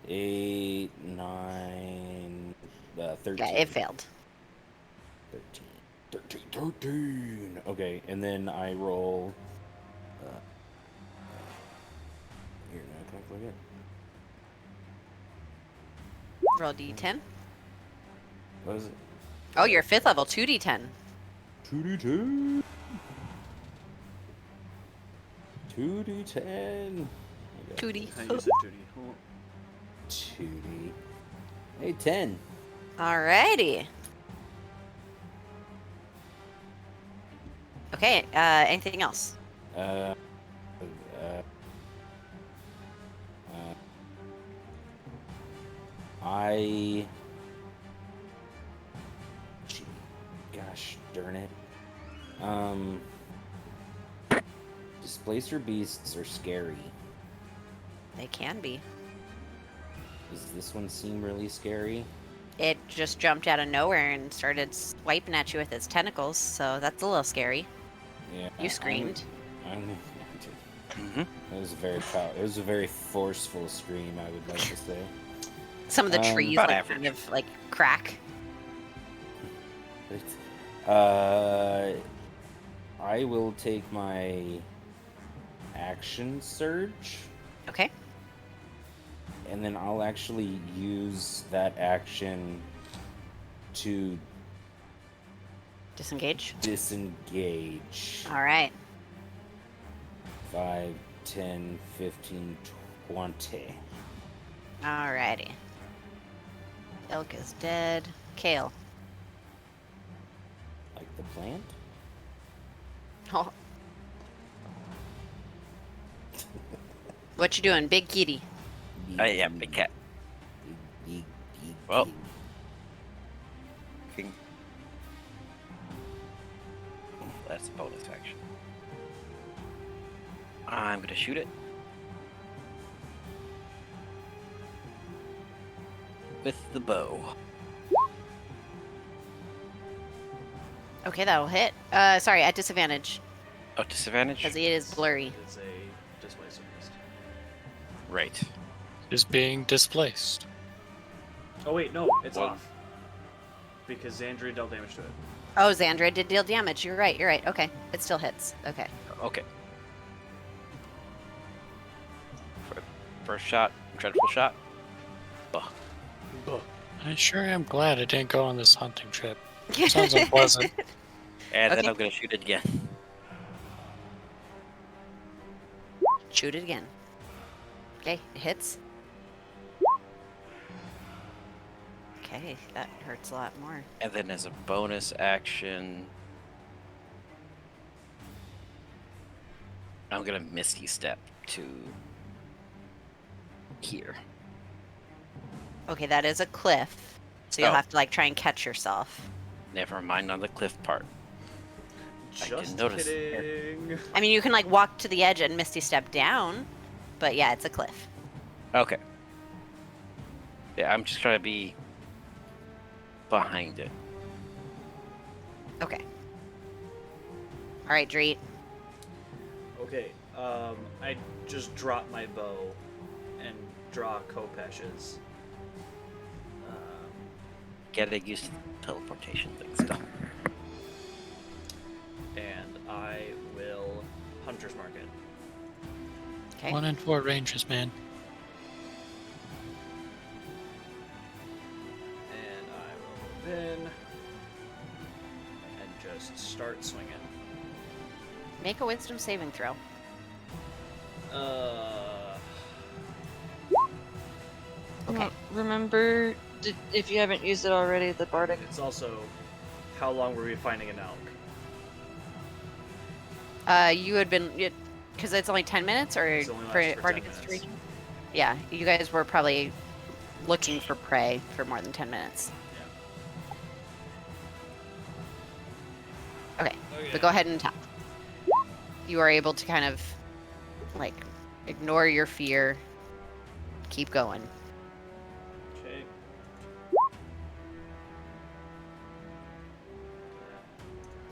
8, 9, 13. Yeah, it failed. 13. Okay, and then I roll. Here, now can I click it? Roll d10. What is it? Oh, you're 5th level, 2d10. 2d10. 2d10. 2d. I use it, Tootie. Oh. 2d. Hey, 10. Alrighty. Okay, anything else? I. Gosh darn it. Displacer beasts are scary. They can be. Does this one seem really scary? It just jumped out of nowhere and started swiping at you with its tentacles, so that's a little scary. Yeah. You screamed. It was a very it was a very forceful scream, I would like to say. Some of the trees about like, average. kind of like crack. I will take my action surge, Okay. and then I'll actually use that action to Disengage. disengage. All right. 5, 10, 15, 20. Alrighty. Elk is dead. Kale. Like the plant? Oh. What you doing, big kitty? Yeah, big cat. Big, Well. big. King. That's a bonus action. I'm gonna shoot it. With the bow. Okay, that'll hit. Sorry, at disadvantage Oh, disadvantage? because it is blurry. It is a displacer beast. Right. Is being displaced. Oh wait, no, it's Well- off. Because Xandria dealt damage to it. Oh, Xandra did deal damage. You're right. You're right. Okay, it still hits. Okay. Okay. First shot, dreadful shot. I sure am glad I didn't go on this hunting trip. Sounds unpleasant. And then Okay. I'm gonna shoot it again. Shoot it again. Okay, it hits. Okay, that hurts a lot more. And then as a bonus action, I'm gonna Misty Step to here. Okay, that is a cliff. So you'll Oh. have to like try and catch yourself. Never mind on the cliff part. I didn't Just notice. kidding. I mean, you can like walk to the edge and misty step down, but yeah, it's a cliff. Okay. Yeah, I'm just trying to be behind it. Okay. All right, Dreet. Okay, I just drop my bow and draw Kopesh's. Getting used to the teleportation thing stuff. And I will Hunter's Mark it. Okay. 1 and 4 ranges, man. And I will move in and just start swinging. Make a wisdom saving throw. Okay. Remember, if you haven't used it already, the bardic. It's also, how long were we finding an elk? You had been, because it's only 10 minutes, or It's only lasts for Bardic 10 minutes. Inspiration? Yeah, you guys were probably looking for prey for more than 10 minutes. Okay, but go ahead and tap. You are able to kind of, like, ignore your fear, keep going. Okay.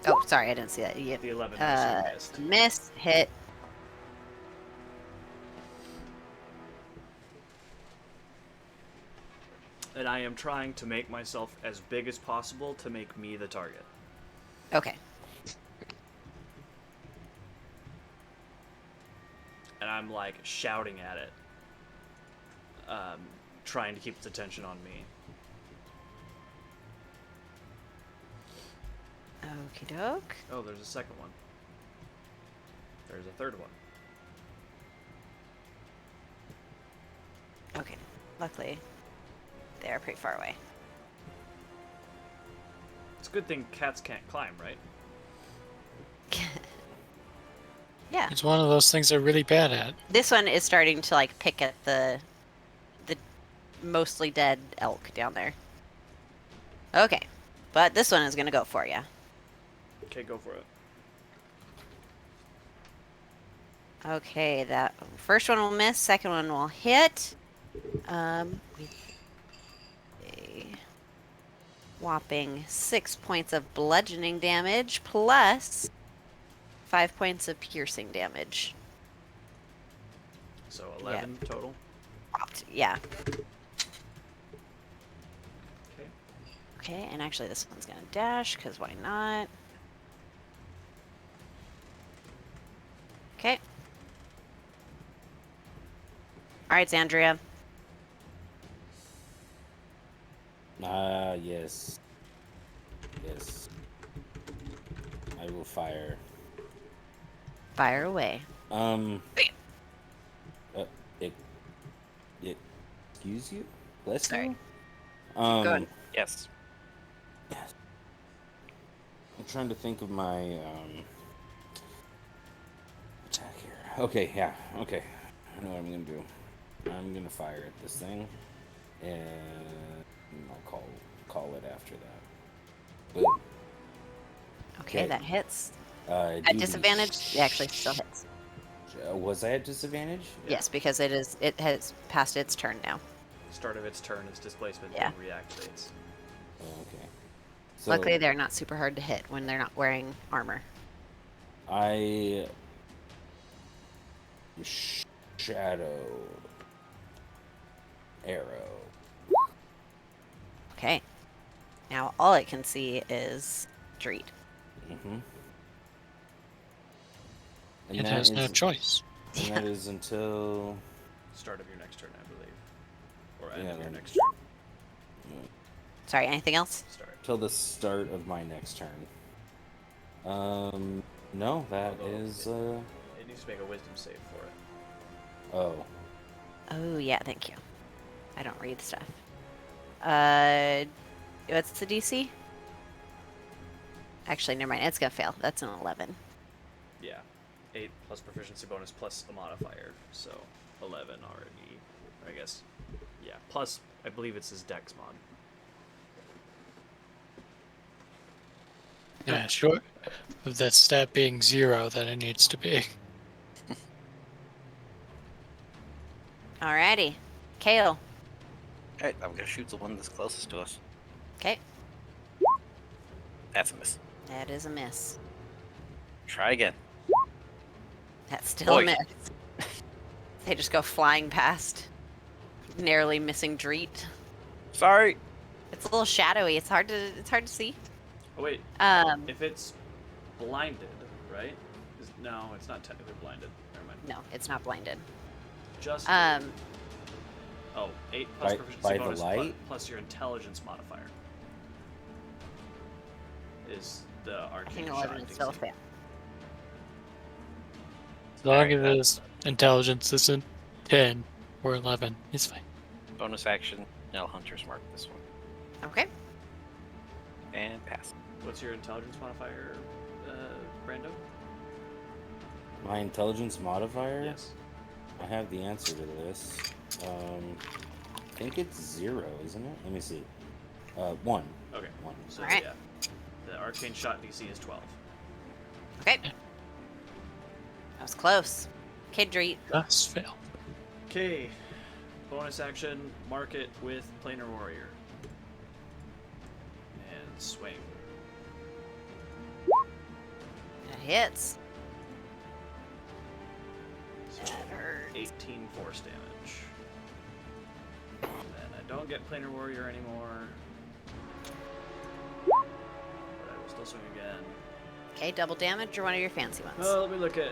Oh, sorry, I didn't see that. You, The 11 missed. miss, hit. And I am trying to make myself as big as possible to make me the target. Okay. And I'm like shouting at it, trying to keep its attention on me. Okie doke. Oh, there's a second one. There's a third one. Okay. Luckily, they are pretty far away. It's a good thing cats can't climb, right? Yeah. It's one of those things they're really bad at. This one is starting to like pick at the mostly dead elk down there. Okay. But this one is gonna go for you. Okay, go for it. Okay, that first one will miss, second one will hit. With a whopping 6 points of bludgeoning damage plus 5 points of piercing damage. So 11 total. Yeah. Okay. Okay, and actually this one's gonna dash, because why not? Okay. Alright, Zandria. Yes. Yes. I will fire. Fire away. Excuse you? Bless Sorry. you? Go ahead. Yes. Yes. I'm trying to think of my attack here. Okay, yeah, okay. I know what I'm gonna do. I'm gonna fire at this thing, and I'll call it after that. Boom. Okay, Okay. that hits. At At disadvantage, it actually still hits. Was I at disadvantage? Yes, because it has passed its turn now. Start of its turn, its displacement Yeah. then reactivates. Oh, okay. So Luckily, they're not super hard to hit when they're not wearing armor. I shadow arrow. Okay. Now all it can see is Dreet. Mm-hmm. It has no choice. And that is until Start of your next turn, I believe. Or end Yeah, of your then- next turn. Sorry, anything else? Start. till the start of my next turn. No, that Although is, It needs to make a wisdom save for it. oh. Oh yeah, thank you. I don't read stuff. What's the DC? Actually, never mind. It's gonna fail. That's an 11. Yeah. 8 plus proficiency bonus plus a modifier, so 11 already. I guess. Yeah. Plus, I believe it's his dex mod. Yeah, short of that stat being 0 that it needs to be. Alrighty, Kale. Alright, I'm gonna shoot the one that's closest to us. Okay, That's a miss. that is a miss. Try again. That's still Oi. a miss. They just go flying past, narrowly missing Dreet. Sorry. It's a little shadowy. It's hard to see. Oh wait, Um, if it's blinded, right? No, it's not technically blinded. Never mind. no, it's not blinded. Just 8 8 plus By- proficiency by the bonus light? plus your intelligence modifier is the I arcane think shot 11 is still a DC. fail. As long Alright, as his intelligence isn't 10 or 11, he's fine. Bonus action. Now Hunter's Mark this one. Okay. And pass. What's your intelligence modifier, Brando? My intelligence modifier? Yes. I have the answer to this. I think it's 0, isn't it? Let me see. 1. Okay. 1. So Alright. yeah, the arcane shot DC is 12. Okay. That was close. Okay, Dreet. Just fail. Okay. Bonus action. Mark it with planar warrior. And swing. That hits. So That hurts. 18 force damage. And then I don't get planar warrior anymore. But I will still swing again. Okay, double damage or one of your fancy ones. Oh, let me look at.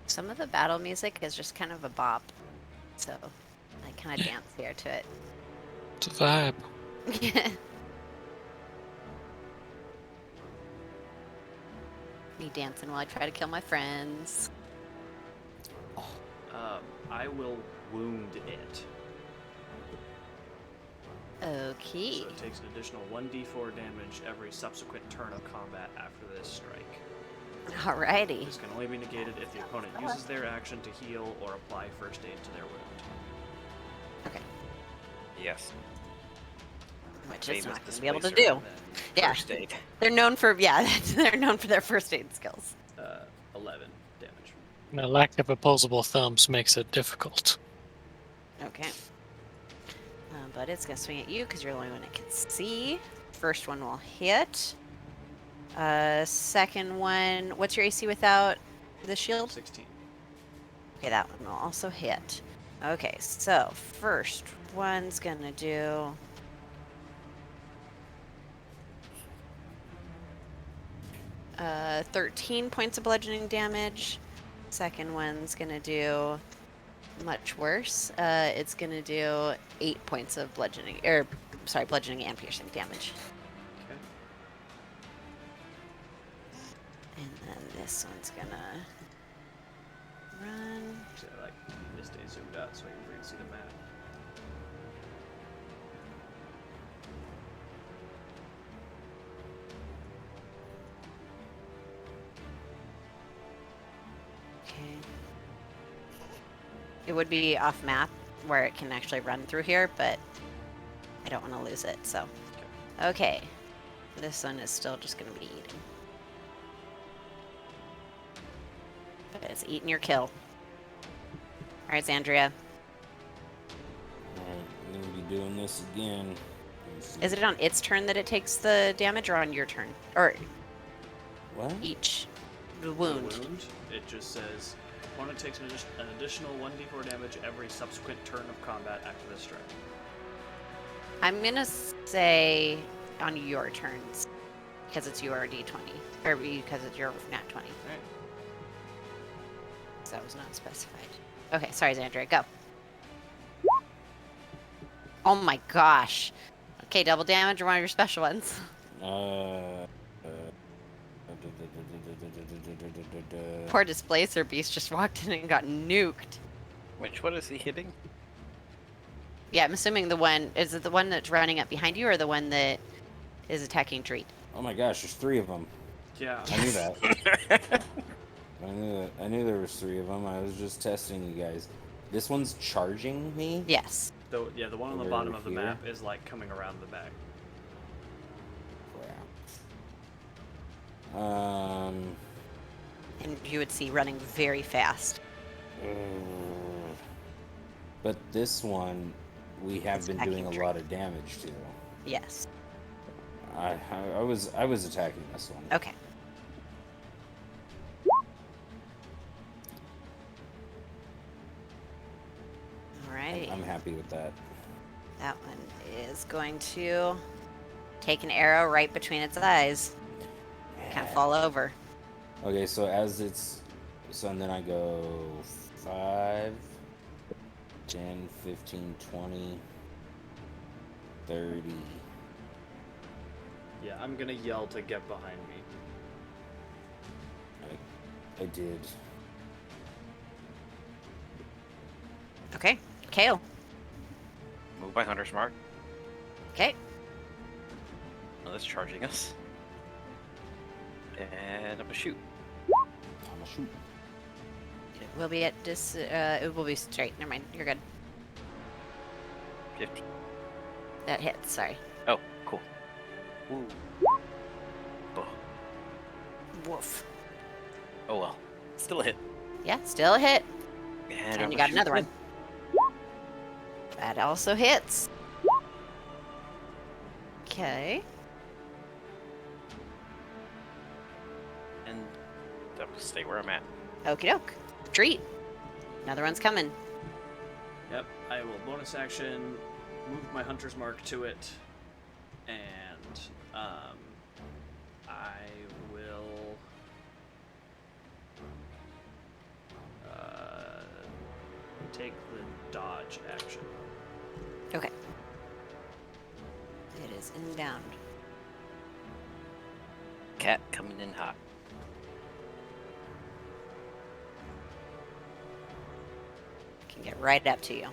Some of the battle music is just kind of a bop. So I kind of dance here to it. It's a vibe. Me dancing while I try to kill my friends. I will wound it. Okay. So it takes an additional 1d4 damage every subsequent turn of combat after this strike. Alrighty. This can only be negated if the opponent uses their action to heal or apply first aid to their wound. Okay. Yes. Which is Famous not going to be able to Displacer. do. And Yeah. First aid. They're known for they're known for their first aid skills. then 11 damage. The lack of opposable thumbs makes it difficult. Okay. But it's going to swing at you because you're the only one it can see. First one will hit. Second one, what's your AC without the shield? 16. Okay, that one will also hit. Okay, so first one's going to do... 13 points of bludgeoning damage. Second one's gonna do much worse. It's gonna do 8 points of bludgeoning, bludgeoning and piercing damage. Okay. And then this one's gonna run. Actually, I like this day zoomed out so I can really see the map. Okay. It would be off map where it can actually run through here, but I don't want to lose it, so. Okay. This one is still just going to be eating. But it's eating your kill. Alright, Zandria. Alright, I'm gonna be doing this again. Let me see. Is it on its turn that it takes the damage or on your turn? Or What? each The wound. It just says opponent takes an additional 1d4 damage every subsequent turn of combat after this strike. I'm gonna say on your turns because it's your d20 or because it's your nat 20. Alright. So that was not specified. Okay, sorry, Xandria, go. Oh my gosh. Okay, double damage or one of your special ones. Poor Displacer Beast just walked in and got nuked. Which one is he hitting? Yeah, I'm assuming the one is it the one that's running up behind you or the one that is attacking Treat? Oh my gosh, there's 3 of them. Yeah. I knew that. I knew there was 3 of them. I was just testing you guys. This one's charging me? Yes. The one on the Over bottom of the here? map is like coming around the back. Crap. And you would see running very fast. But this one, we have It's been attacking doing a Treat. lot of damage to. Yes. I was attacking this one. Okay. Alrighty. I'm happy with that. That one is going to take an arrow right between its eyes. Kind of fall over. Okay, so and then I go 5, 10, 15, 20, 30. Yeah, I'm gonna yell to get behind me. I did. Okay. Kale. Move by Hunter's Mark. Okay. Oh, that's charging us. And I'm gonna shoot. I'm gonna shoot. It will be at it will be straight. Never mind. You're good. 50. That hits. Sorry. Oh, cool. Ooh. Oh. Woof. Oh well. Still a hit. Yeah, still a hit. And, And you got another one. That also hits. Okay. And I'll stay where I'm at. Okie doke. Treat. Another one's coming. Yep, I will bonus action, move my hunter's mark to it, and I will take the dodge action. Okay. It is inbound. Cat coming in hot. Can get right up to you.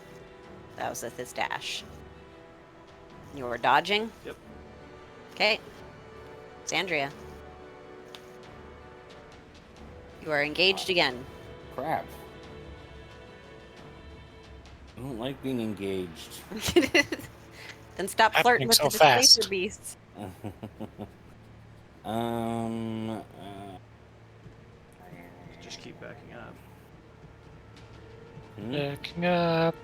That was with his dash. You were dodging? Yep. Okay. Xandria. You are engaged again. Crap. I don't like being engaged. Then stop flirting Happening with so the Displacer fast. Beasts. um. Just keep backing up. Backing up.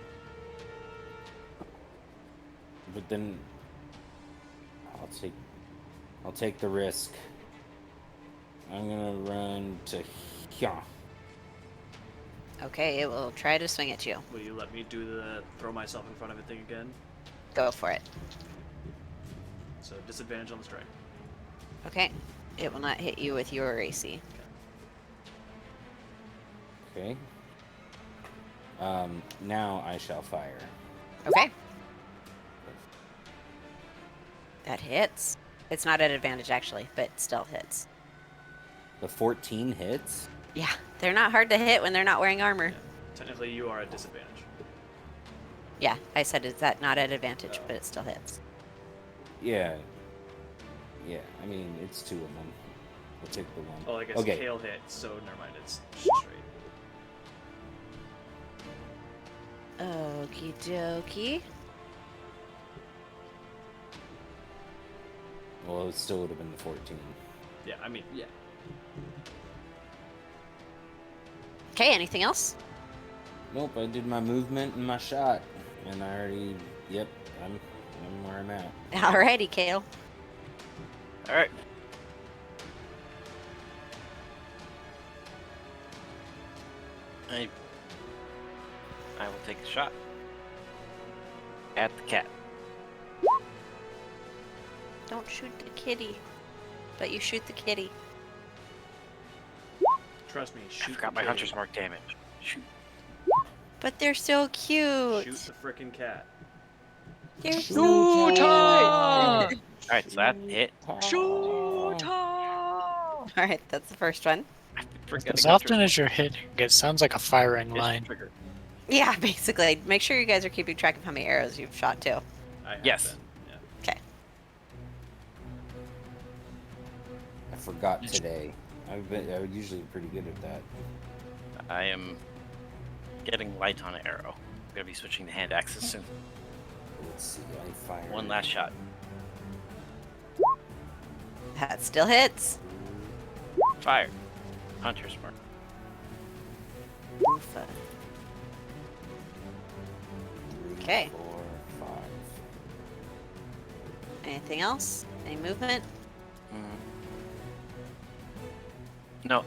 But then I'll take the risk. I'm gonna run to here. Okay, it will try to swing at you. Will you let me do the throw myself in front of it thing again? Go for it. So disadvantage on the strike. Okay. It will not hit you with your AC. Okay. Now I shall fire. Okay. That hits. It's not at advantage actually, but still hits. The 14 hits? Yeah, they're not hard to hit when they're not wearing armor. Yeah. Technically, you are at disadvantage. Yeah, I said is that not at advantage, but it still hits. Yeah. Yeah, I mean, it's 2 of them. We'll take the one. Oh, I guess Okay. Kale hit, so never mind, it's straight. Okie dokie. Well, it still would have been the 14. Yeah, I mean, yeah. Okay, anything else? Nope, I did my movement and my shot. And I already, yep, I'm where I'm at. Alrighty, Kale. Alright. I will take a shot at the cat. Don't shoot the kitty, but you shoot the kitty. Trust me, I shoot forgot the my kitty. hunter's mark damage. Shoot. But they're so cute. Shoot the frickin' cat. They're so cute. All Alright, so that hit. right, that's the first one. I forget As to go often through as you're hitting, it sounds like a firing its line. trigger. Yeah, basically. Make sure you guys are keeping track of how many arrows you've shot too. I have Yes. been, yeah. Okay. I forgot today. I'm usually pretty good at that. I am getting light on an arrow. I'm gonna be switching to hand axes soon. Let's see. I fire. One last shot. That still hits. Fire. Hunter's mark. Fun. Okay. 4, 5. Anything else? Any movement? No.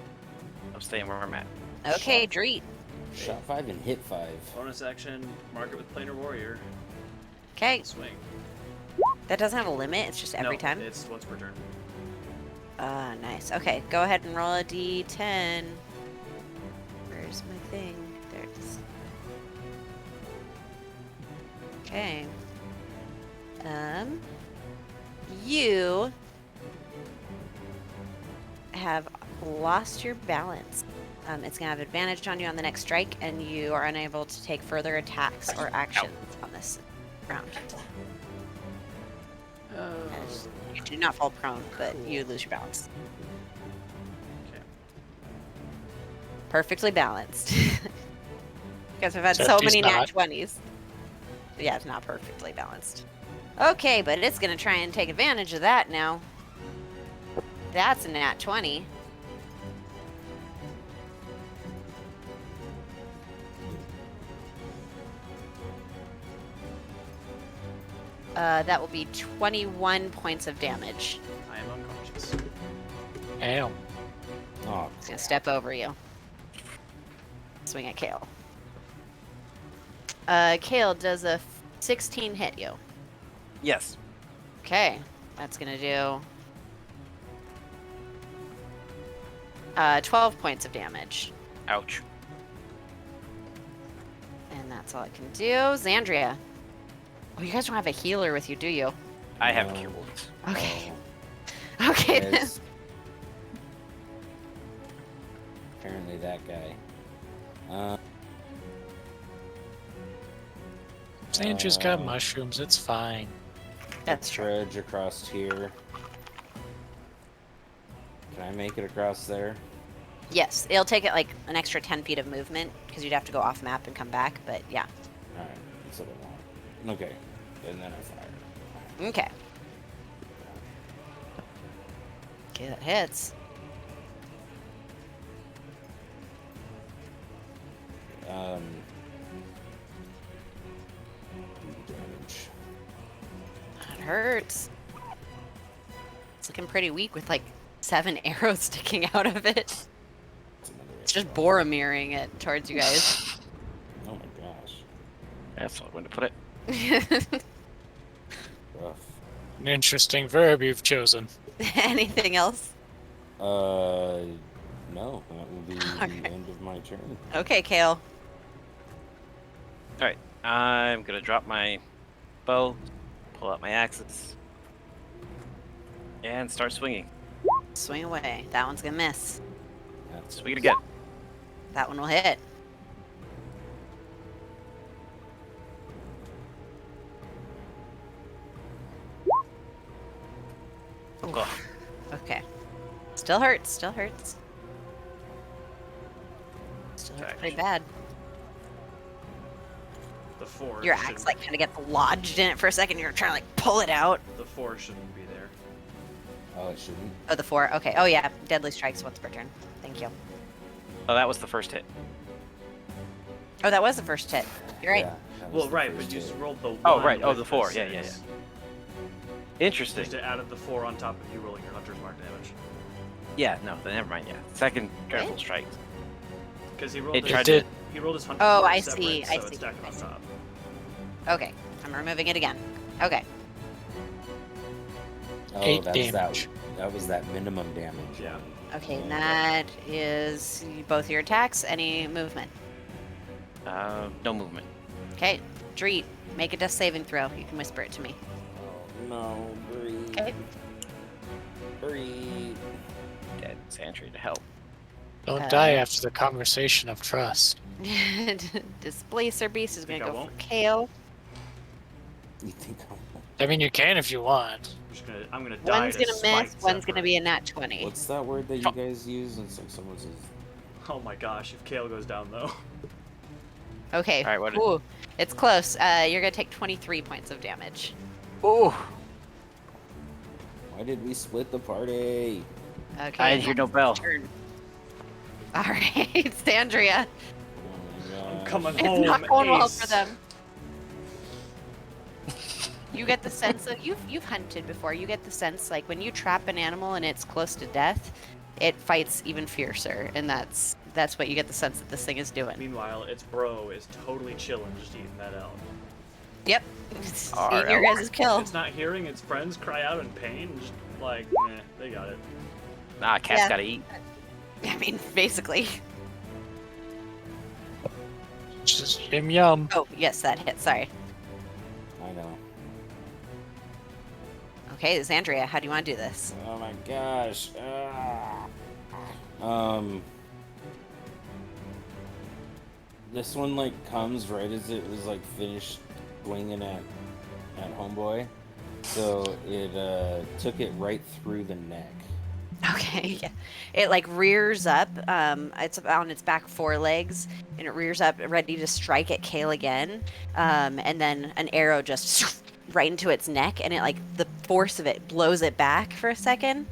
I'm staying where I'm at. Okay, Dreet. Shot 5 and hit 5. Bonus action, mark it with Planar Warrior. Okay, Swing. that doesn't have a limit. It's just every No, time. it's once per turn. Nice. Okay, go ahead and roll a d10. Where's my thing? There it is. Okay. You have lost your balance. It's gonna have advantage on you on the next strike, and you are unable to take further attacks or actions on this round. As you do not fall prone, but you lose your balance. Okay. Perfectly balanced. You guys have had Except so many he's nat not. 20s. Yeah, it's not perfectly balanced. Okay, but it's gonna try and take advantage of that now. That's a nat 20. That will be 21 points of damage. I am unconscious. Damn. Oh, It's gonna step over you. Swing at Kale. Kale, does a 16 hit you? Yes. Okay, that's gonna do 12 points of damage. Ouch. And that's all it can do. Xandria. Oh, you guys don't have a healer with you, do you? I have No. cure wounds. Okay. Okay then. Yes. Apparently that guy. Sandra's got mushrooms. It's fine. That's true. Trudge across here. Can I make it across there? Yes, it'll take it like an extra 10 feet of movement because you'd have to go off map and come back, but yeah. Alright, that's what I want. Okay, and then I fire. Okay. Okay, that hits. Damage. That hurts. It's looking pretty weak with like 7 arrows sticking out of it. That's another It's just Boromiring it towards you guys. Oh my gosh. That's one way to put it. Rough. An interesting verb you've chosen. Anything else? No, that will be Alright. the end of my turn. Okay, Kale. Alright, I'm gonna drop my bow, pull out my axes, and start swinging. Swing away. That one's gonna miss. That's Swing it again. That one will hit. Ugh. Okay. Still hurts. Still hurts. Still hurts Okay. pretty bad. The 4. Your shouldn't- axe like kind of gets lodged in it for a second. You're trying to like pull it out. The 4 shouldn't be there. Oh, it shouldn't. Oh, the 4. Okay. Oh yeah. Deadly strikes once per turn. Thank you. Oh, that was the first hit. Oh, that was the first hit. You're right. Yeah, that was Well, the right, first but you hit. just rolled the 1. Oh, right. Oh, with the 4. Yeah, yeah, 6. Interesting. Just added the 4 on top of you rolling your hunter's mark damage. Yeah, no, then never mind. Yeah, second careful strike. Because he rolled It a tried did. to He rolled his hunter's Oh, mark I separate, see, so I it's see, stacked I on see. top. Okay, I'm removing it again. Okay. Oh, 8 that was damage. that was that minimum damage. Yeah. Okay, and that is both your attacks. Any movement? No movement. Okay, Dreet, make a death saving throw. You can whisper it to me. Oh no, breathe. Okay. Breathe. Dead Sandry to help. Don't die after the conversation of trust. Displacer Beast is Think gonna I go won't? for Kale. You think I mean, you can if you want. I'm gonna die One's to gonna miss, spite one's gonna Zephyr. be a nat 20. what's that word that you guys use? It's like someone says. Oh my gosh, if Kale goes down though. Okay, All right, what? ooh, it's close. You're gonna take 23 points of damage. Ooh! Why did we split the party? Okay. I didn't hear no bell. turn. All right, Sandria. Oh my I'm gosh. coming It's home. not going well Ace. for them. You get the sense of you've hunted before. You get the sense like when you trap an animal and it's close to death, it fights even fiercer, and that's what you get the sense that this thing is doing. Meanwhile, its bro is totally chilling, just eating that elk. Yep, it's Our eating your elk. guys' kill. It's not hearing its friends cry out in pain, just like, they got it. Nah, cat's Yeah. gotta eat. I mean, basically. Just yum. Oh, yes, that hit. Sorry. I know. Okay, Xandria, how do you want to do this? Oh my gosh. This one like comes right as it was like finished swinging at homeboy, so it took it right through the neck. Okay, yeah. It like rears up. It's on its back forelegs, and it rears up, ready to strike at Kale again. And then an arrow just right into its neck, and it like the force of it blows it back for a second,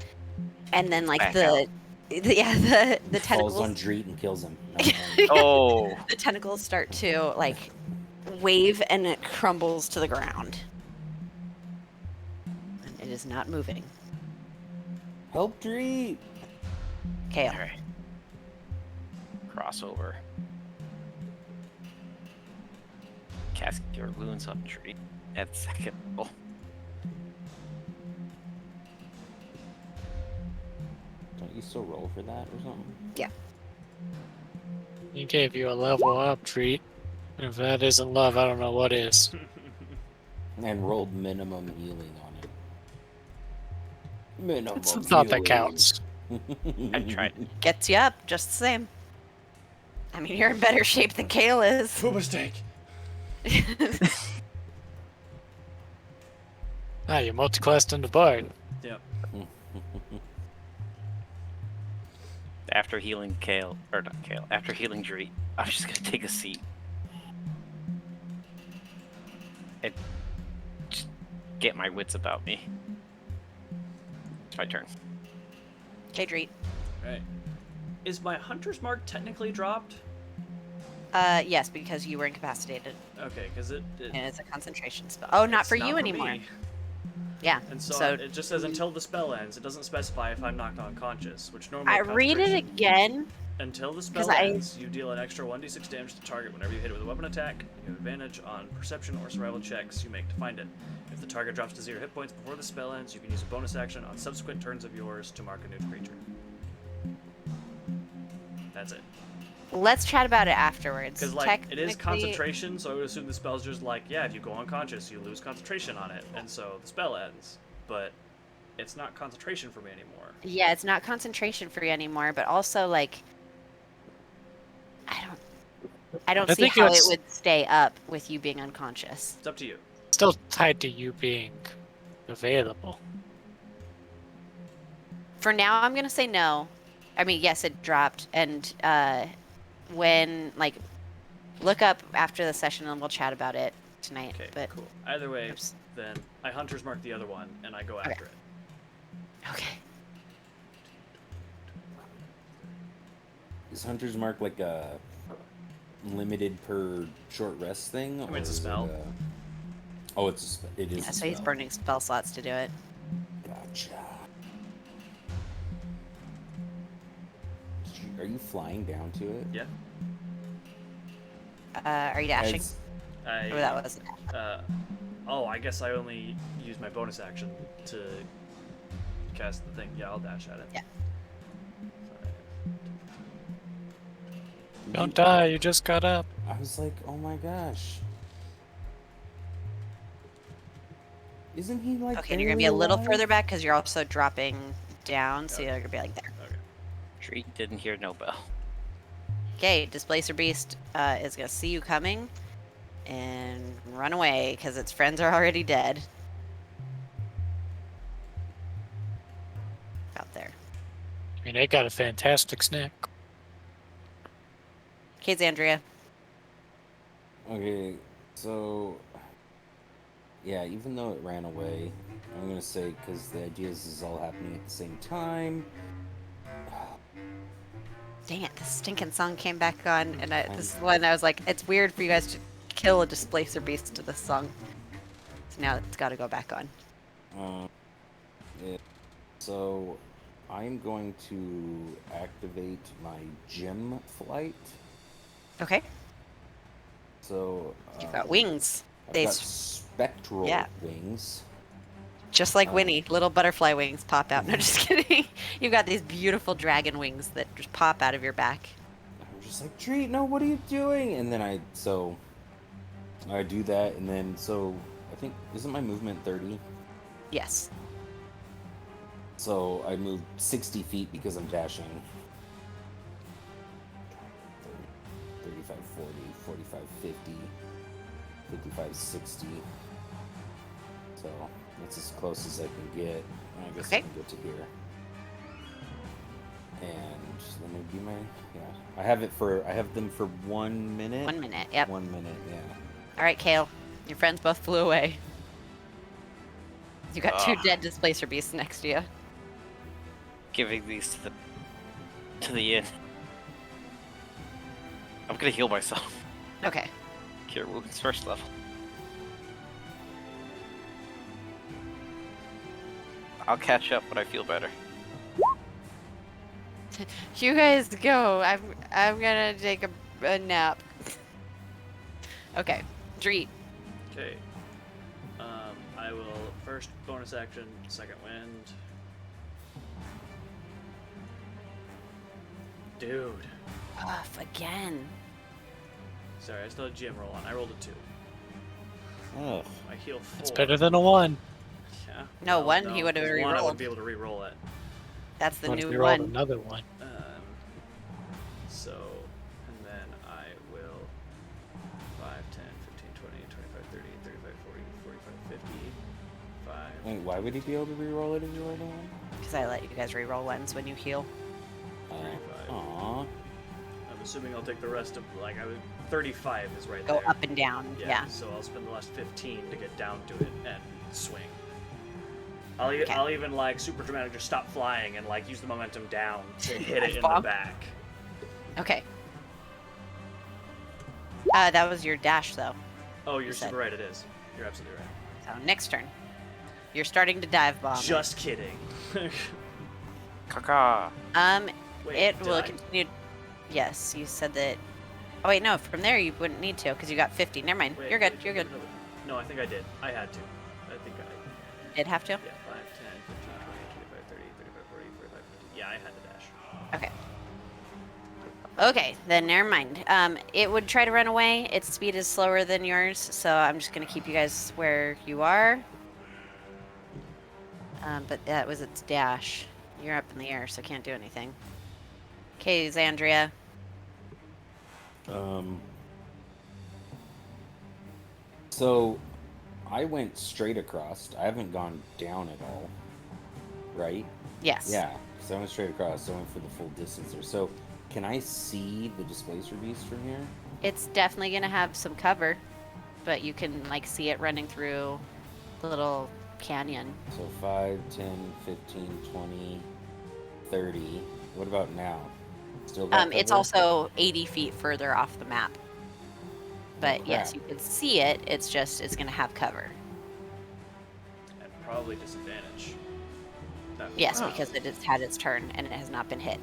and then like Back the Falls tentacles. on Dreet and kills him. Oh! The tentacles start to like wave, and it crumbles to the ground. And it is not moving. Help Dreet! Kale. Alright. Crossover. Cast your wounds on tree at second level. Don't you still roll for that or something? He gave you a level up treat. If that isn't love, I don't know what is. And rolled minimum healing on it. Minimum It's the thought that healing. counts. I tried. Gets you up just the same. I mean, you're in better shape than Kale is. Poop mistake. Ah, you multi-classed into Bard. Yep. After healing Kale, or not Kale, after healing Dreet, I'm just gonna take a seat. And just get my wits about me. It's my turn. Okay, Dreet. Right. Is my hunter's mark technically dropped? Yes, because you were incapacitated, Okay, because it and it's a concentration spell. Oh, not it's for you anymore. me. Yeah. And so, So it just says until the spell ends. It doesn't specify if I'm knocked unconscious, which normally I read it concentration- again. Until the spell 'Cause ends, you deal an extra 1d6 damage to the target whenever you hit it with a weapon attack. You have advantage on perception or survival checks you make to find it. If the target drops to 0 hit points before the spell ends, you can use a bonus action on subsequent turns of yours to mark a new creature. That's it. Let's chat about it afterwards. Because, like, it is Technically- concentration, so I would assume the spell's just like, yeah, if you go unconscious, you lose concentration on it, and so the spell ends. But it's not concentration for me anymore. Yeah, it's not concentration for you anymore, but also like I don't I see think how it it's- would stay up with you being unconscious. It's up to you. Still tied to you being available. For now, I'm gonna say no. I mean, yes, it dropped, and when like look up after the session and we'll chat about it tonight. Okay, But cool. Either way, Oops. then I hunter's mark the other one, and I go Okay. after it. okay. Is Hunter's Mark like a limited per short rest thing? I mean, it's a or is it spell. Oh, it's a spell. It is. Yeah, a so he's spell. burning spell slots to do it. Gotcha. Are you flying down to it? Yeah. Are you dashing? As- Or that was I guess I only used my bonus action to cast the thing. Yeah, I'll dash at it. Yeah. Don't die, you just got up. I was like, oh my gosh. Isn't he like? okay. And you're gonna be a barely little alive? further back because you're also dropping down, so you're gonna be like there. Okay. Treat didn't hear no bell. Okay, Displacer Beast is gonna see you coming and run away because its friends are already dead. Out there. I mean, they got a fantastic snack. Okay, Xandria. Okay, so yeah, even though it ran away, I'm gonna say because the idea is this is all happening at the same time. Dang it, the stinking song came back on, and this is when I was like, it's weird for you guys to kill a Displacer Beast to this song. So now it's got to go back on. So I'm going to activate my gym flight. Okay, So you've got wings. I've They got s- spectral yeah. wings. Just like Winnie, little butterfly wings pop out. No, just kidding. You've got these beautiful dragon wings that just pop out of your back. I'm just like, Treat, no, what are you doing? And then I do that, and then I think isn't my movement 30? Yes. So I moved 60 feet because I'm dashing. 35, 40, 45, 50, 55, 60. So that's as close as I can get. I guess I Okay. can get to here. And let me do my I have them for 1 minute. 1 minute. Yep. 1 minute, yeah. All right, Kale. Your friends both flew away. You got two dead Displacer Beasts next to you. Giving these to the inn. I'm gonna heal myself. Okay. Cure wounds first level. I'll catch up when I feel better. You guys go. I'm gonna take a nap. Okay. Dreet. Okay. I will first bonus action, second wind. Dude. Off again. Sorry, I still had GM roll on. I rolled a 2. Oh, I heal 4. It's better than a 1. Yeah. No, Well, one, he would have 'cause one, I re-rolled. wouldn't be able to re-roll it. That's the What if new we rolled one. another one? So, and then I will 5, 10, 15, 20, 25, 30, 35, 40, 45, 50, 5. wait, why would he be able to reroll it if you rolled a 1? Because I let you guys re-roll ones when you heal. Aw. I'm assuming I'll take the rest of, like, 35 is right Go there. up and down. Yeah. So I'll spend the last 15 to get down to it and swing. I'll Okay. I'll even, like, super dramatic just stop flying and, like, use the momentum down to hit it in Bonk. the back. Okay. That was your dash, though. Oh, you're said. super right, it is. You're absolutely right. So next turn. You're starting to dive bomb. Just kidding. Caca. Wait, It did will I? continue. Yes, you said that. Oh wait, no. From there you wouldn't need to because you got 50. Never mind. Wait, You're good. wait, You're good. No, I think I did. I had to. I think I... Did have to. Yeah, 5, 10, 15, 20, 25, 30, 35, 40, 45, 50. Yeah, I had to dash. Okay. Okay, then never mind. It would try to run away. Its speed is slower than yours, so I'm just gonna keep you guys where you are. But that was its dash. You're up in the air, so can't do anything. Okay, Xandria. So I went straight across. I haven't gone down at all. Right? Yes. Yeah. So I went straight across. So I went for the full distance there. So can I see the Displacer Beast from here? It's definitely gonna have some cover, but you can like see it running through the little canyon. So 5, 10, 15, 20, 30. What about now? Still got It's cover? also 80 feet further off the map. But Oh, yes, crap. you can see it. It's gonna have cover. And probably disadvantage. That- Yes, because it has had its turn and it has not been hit.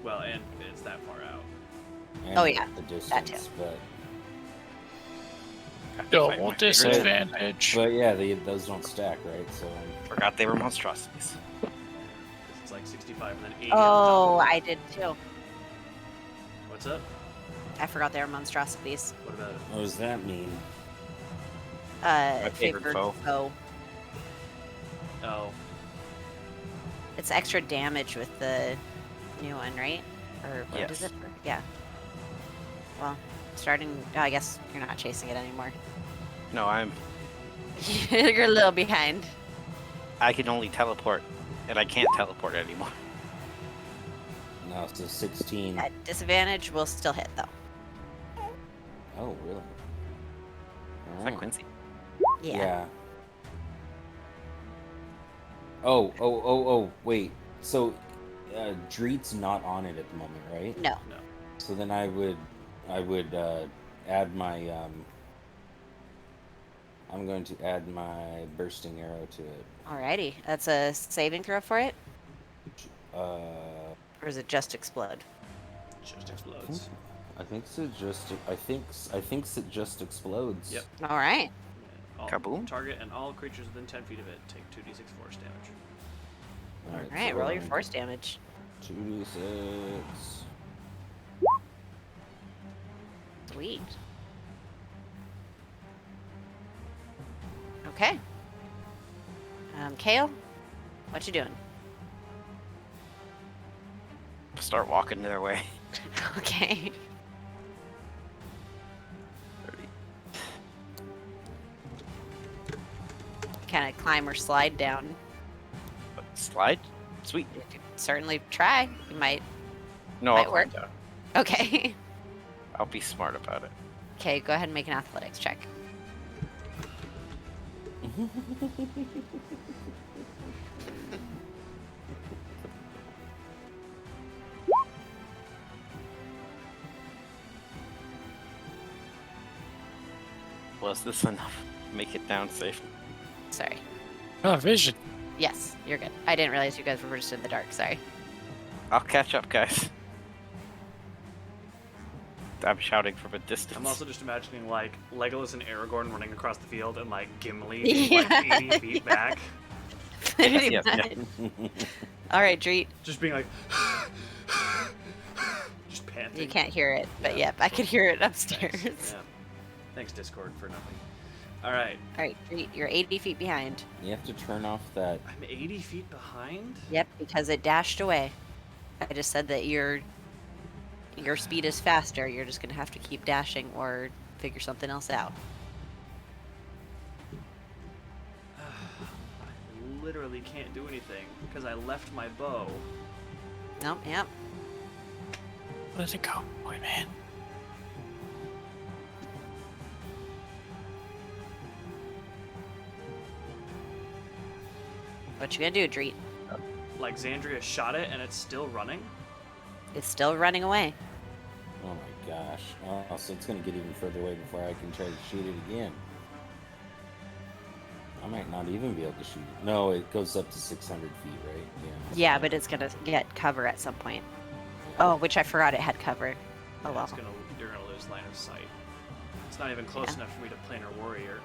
Well, and it's that far out. And Oh, yeah, the that distance, but Double My favorite. disadvantage. But yeah, those don't stack, right? So Forgot they were monstrosities. It's like 65 and then 80 Oh, on top I of did too. it. What's up? I forgot they were monstrosities. What about it? what does that mean? favorite foe. Oh, It's extra damage with the new one, right? Or what is Yes. it? Yeah. Well, starting. Oh, I guess you're not chasing it anymore. No, You're a little behind. I can only teleport, and I can't teleport anymore. No, so 16. At disadvantage, will still hit though. Oh, really? Is that Alright. Quincy? Yeah. Oh, wait. So, Dreet's not on it at the moment, right? No. So then I would add my, I'm going to add my bursting arrow to it. Alrighty. That's a saving throw for it, Uh, or is it just explode? it just explodes. I think it just explodes. Yep. All right. All, Kaboom. Target and all creatures within 10 feet of it take 2d6 force damage. All Alright, right. so Roll your force damage. 2d6. Sweet. Okay. Kale, what you doing? Start walking their way. Okay. 30. Kind of climb or slide down. Slide? Sweet. You could certainly try. You might. No, Might I'll work. climb down. Okay. I'll be smart about it. Okay, go ahead and make an athletics check. Was this enough? Make it down safely. Sorry. Oh, vision. Yes, you're good. I didn't realize you guys were just in the dark. Sorry. I'll catch up, guys. I'm shouting from a distance. I'm also just imagining like Legolas and Aragorn running across the field and like Gimli being, like 80 feet back, Pretty yes, much. All right, Dreet. just being like, just panting. You can't hear it, but Yeah. yep, I could hear it upstairs. Thanks. Yeah. Thanks, Discord, for nothing. All right, All right, Dreet, you're 80 feet behind. You have to turn off that. I'm 80 feet behind. Yep, because it dashed away. I just said that your speed is faster. You're just gonna have to keep dashing or figure something else out. I literally can't do anything because I left my bow. Nope, yep. Let it go, boy, man. What you gonna do, Dreet? Like Xandria shot it and it's still running. It's still running away. Oh my gosh. Oh, so it's going to get even further away before I can try to shoot it again. I might not even be able to shoot it. No, it goes up to 600 feet, right? Yeah, but it's gonna get cover at some point. Oh, which I forgot it had cover. Oh Yeah, well. you're gonna lose line of sight. It's not even close Yeah. enough for me to planar warrior.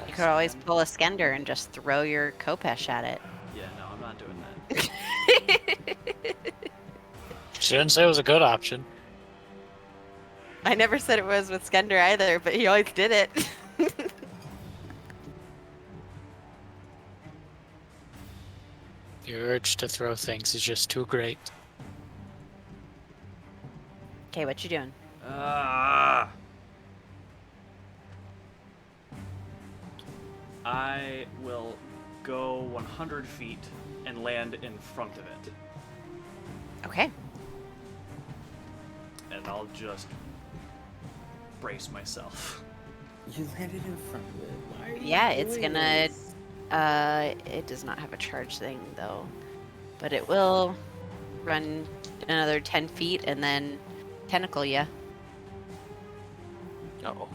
You could always pull a Skender and just throw your Kopesh at it. Yeah, no, I'm not doing that. She didn't say it was a good option. I never said it was with Skender either, but he always did it. The urge to throw things is just too great. Okay, what you doing? I will go 100 feet and land in front of it. Okay. And I'll just brace myself. You landed in front of it. Why are you Yeah, it's doing gonna. this? It does not have a charge thing though, but it will run another 10 feet and then tentacle ya. Uh-oh.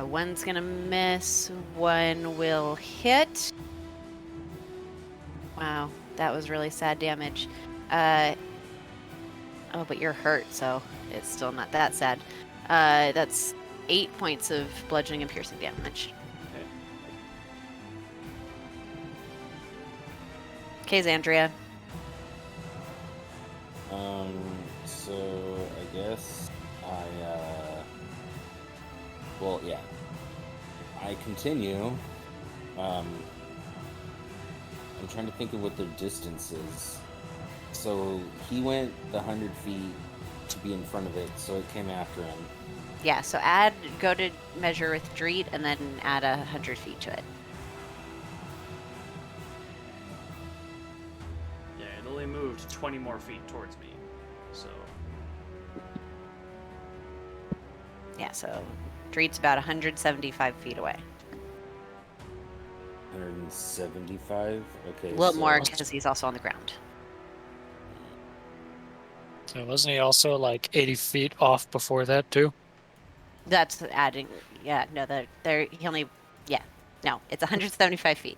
One's gonna miss, one will hit. Wow, that was really sad damage. Oh, but you're hurt, so it's still not that sad. That's 8 points of bludgeoning and piercing damage. Okay, Xandria. So I guess well, yeah. I continue. I'm trying to think of what their distance is. So he went the 100 feet to be in front of it, so it came after him. Yeah, so go to measure with Dreet and then add 100 feet to it. Yeah, it only moved 20 more feet towards me, so... Yeah, so Dreet's about 175 feet away. 175? Okay. A little so more because he's also on the ground. So wasn't he also like 80 feet off before that too? That's adding. Yeah, no, he only. Yeah, no, it's 175 feet.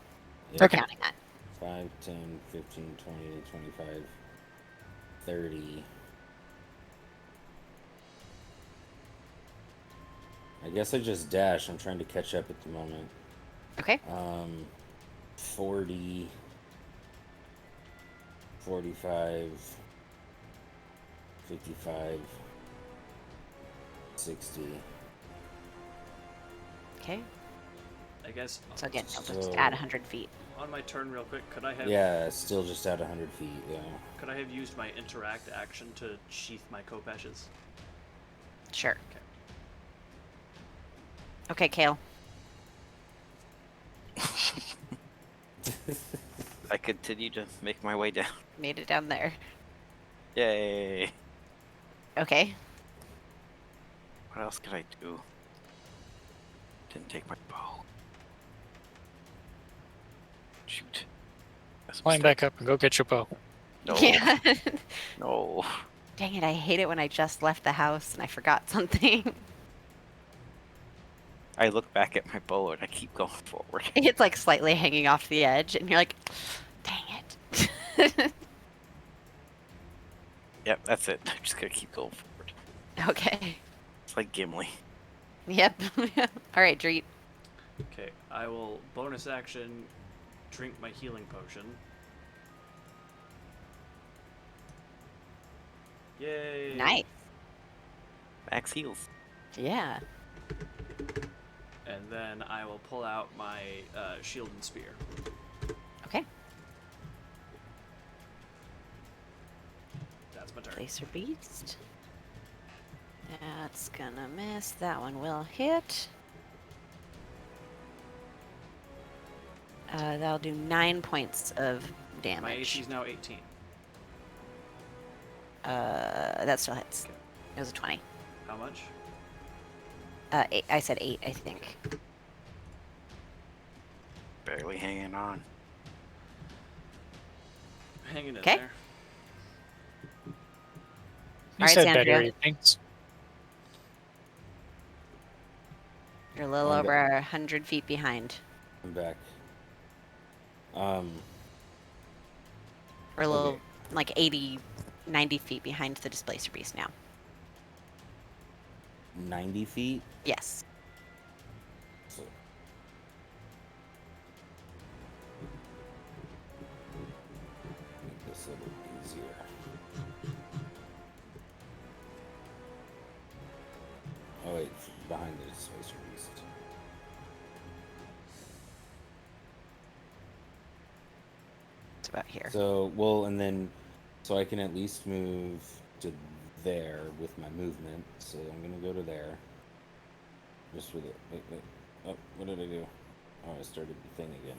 Yeah. We're Okay. counting that. 5, 10, 15, 20, 25, 30. I guess I just dash. I'm trying to catch up at the moment. Okay. 40, 45, 55, 60. Okay. I guess So again, I'll just So- add 100 feet. on my turn real quick, could I have Yeah, still just at 100 feet, yeah. could I have used my interact action to sheath my kopeshes? Sure. Okay, Kale. I continue to make my way down. Made it down there. Yay! Okay. What else could I do? Didn't take my bow. Shoot. Guess I'm Climb stuck. back up and go get your bow. No. Yeah. No. Dang it, I hate it when I just left the house and I forgot something. I look back at my bow and I keep going forward. It's like slightly hanging off the edge, and you're like, dang it. Yep, that's it. I'm just gonna keep going forward. Okay. It's like Gimli. Yep. All right, Dreet. Okay, I will bonus action drink my healing potion. Yay! Nice. Max heals. Yeah. And then I will pull out my shield and spear. Okay. That's my turn. Placer Beast. That's gonna miss. That one will hit. That'll do 9 points of My damage. AC is now 18. That still hits. Okay. It was a 20. How much? 8, I said 8, I think. Barely hanging on. Hanging in Okay. there. You Alright, said Xandria. better evenings. You're a little I'm over 100 feet behind. I'm back. Or a little, Okay. like 80, 90 feet behind the Displacer Beast now. 90 feet? Yes. So, make this a little easier. Oh wait, behind the Displacer Beast. It's about here. So, well, and then, so I can at least move to there with my movement. So I'm gonna go to there. Just with it. Wait. Oh, what did I do? Oh, I started the thing again.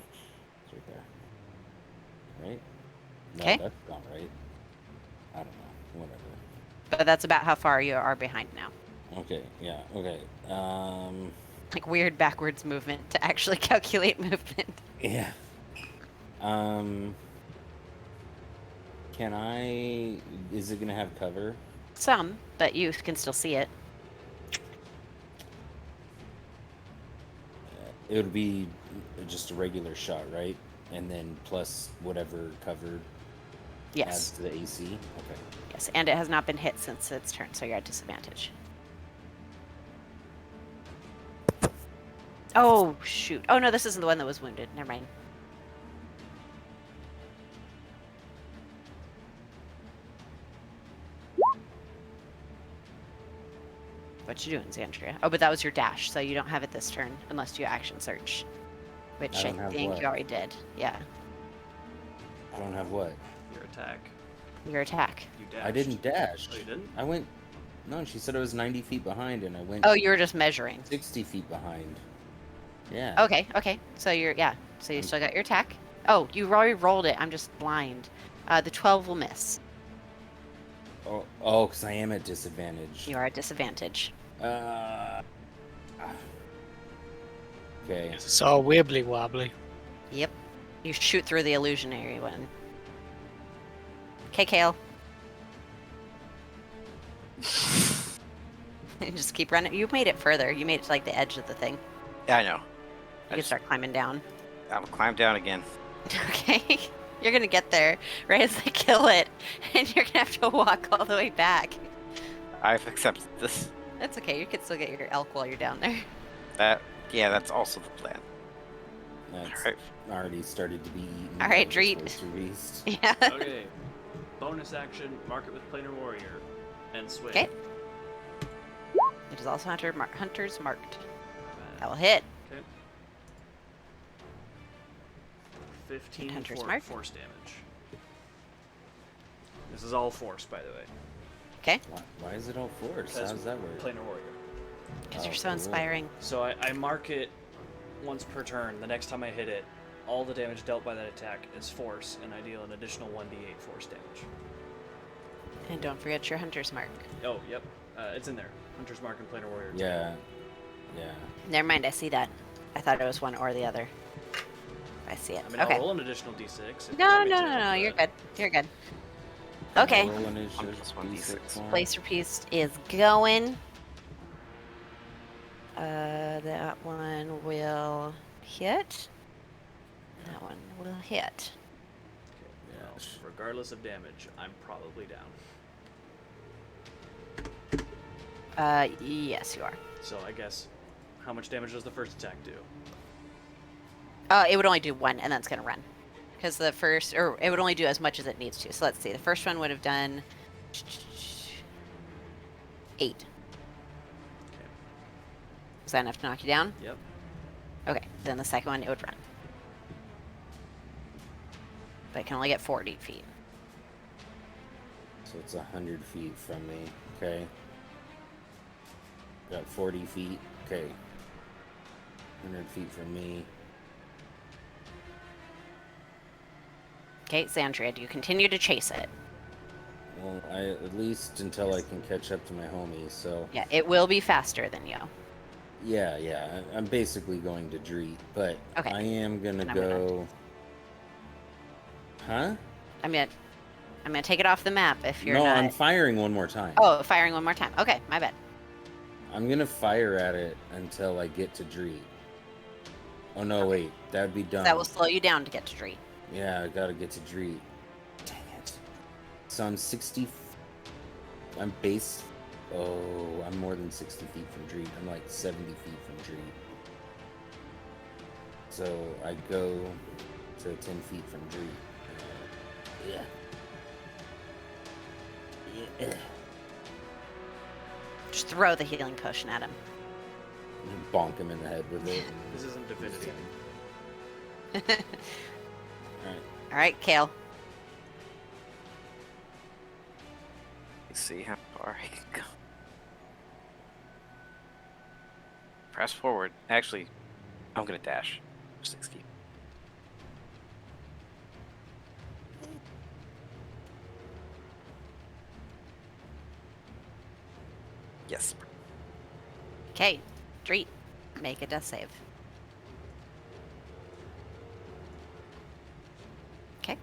It's right there. Right? No, 'Kay. that's not right. I don't know. Whatever. But that's about how far you are behind now. Okay, yeah, okay. Like weird backwards movement to actually calculate movement. Yeah. Can I... Is it gonna have cover? Some, but you can still see it. It would be just a regular shot, right? And then plus whatever cover Adds Yes. to the AC. Okay. Yes, and it has not been hit since its turn, so you're at disadvantage. Oh, shoot. Oh, no, this isn't the one that was wounded. Never mind. What you doing, Xandria? Oh, but that was your dash, so you don't have it this turn unless you action search. Which I I don't have think what? you already did. Yeah. I don't have what? Your attack. Your attack. You dashed. I didn't dash. Oh, you didn't? I went. No, she said I was 90 feet behind, and I went Oh, you were just measuring. 60 feet behind. Yeah. Okay, okay. So you're, yeah. So you still got your attack. Oh, you already rolled it. I'm just blind. The 12 will miss. Oh, because I am at disadvantage. You are at disadvantage. Okay. It's all wibbly wobbly. Yep. You shoot through the illusionary one. Okay, Kale. Just keep running. You made it further. You made it to like the edge of the thing. Yeah, I know. You I can just- start climbing down. I'll climb down again. Okay. You're gonna get there right as they kill it, and you're gonna have to walk all the way back. I've accepted this. That's okay. You can still get your elk while you're down there. That's also the plan. That's Alright. already started to be eaten. All right, by the Dreet. Sorcerer Beast. Yeah. Okay. Bonus action, mark it with Planar Warrior, and swing. Okay. It is also Hunter's marked. That will hit. Okay. 15 Hunter's for mark. force damage. This is all force, by the way. Okay. Why is it all force? How does that work? Planar Warrior. Because Oh, you're so cool. inspiring. So I mark it once per turn. The next time I hit it, all the damage dealt by that attack is force, and I deal an additional 1d8 force damage. And don't forget your Hunter's mark. Oh, yep. It's in there. Hunter's Mark and Planar Warrior. Yeah. Yeah. Never mind. I see that. I thought it was one or the other. I see it. I mean, okay. I'll roll an additional d6. if you No, want me no, to, no, no. You're but- good. You're good. Okay. Roll initiative, Plus 1d6. D6 one. Blazer Beast is going. That one will hit. That one will hit. Okay, well, regardless of damage, I'm probably down. Yes, you are. So I guess, how much damage does the first attack do? It would only do one, and then it's gonna run. Because the first, or it would only do as much as it needs to. So let's see. The first one would have done 8. Okay. Is that enough to knock you down? Yep. Okay. Then the second one, it would run. But it can only get 40 feet. So it's 100 feet from me. Okay. Got 40 feet. Okay. 100 feet from me. Okay, Xandria, do you continue to chase it? Well, at least until I can catch up to my homies. So Yeah, it will be faster than you. yeah. I'm basically going to Dreet, but Okay. I am gonna I'm gonna- go. Huh? I'm gonna take it off the map if you're No, not. I'm firing one more time. Oh, firing one more time. Okay, my bad. I'm gonna fire at it until I get to Dreet. Oh no, wait, that'd be dumb. That will slow you down to get to Dree. Yeah, I gotta get to Dreet. Dang it. So I'm 60. I'm base. Oh, I'm more than 60 feet from Dreet. I'm like 70 feet from Dreet. So I go to 10 feet from Dreet. Yeah. Yeah. Just throw the healing potion at him. Bonk him in the head with it. This isn't divinity. Alright. All right, Kale. Let's see how far I can go. Press forward. Actually, I'm gonna dash. 60. Yes. Okay, Dree, make a death save. Okay.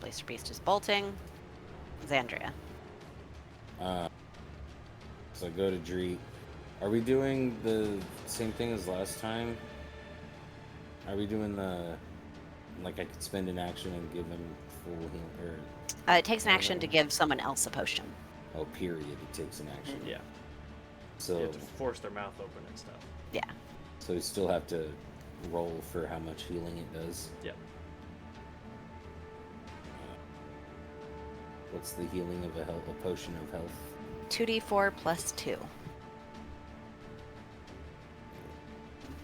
Blazer Beast is bolting. Xandria. So I go to Dreet. Are we doing the same thing as last time? Are we doing the like I could spend an action and give him full heal or It takes an action to give someone else a potion. oh period it takes an action. Yeah. So You have to force their mouth open and stuff. Yeah. so we still have to roll for how much healing it does. Yep. What's the healing of a potion of health? 2d4 plus 2.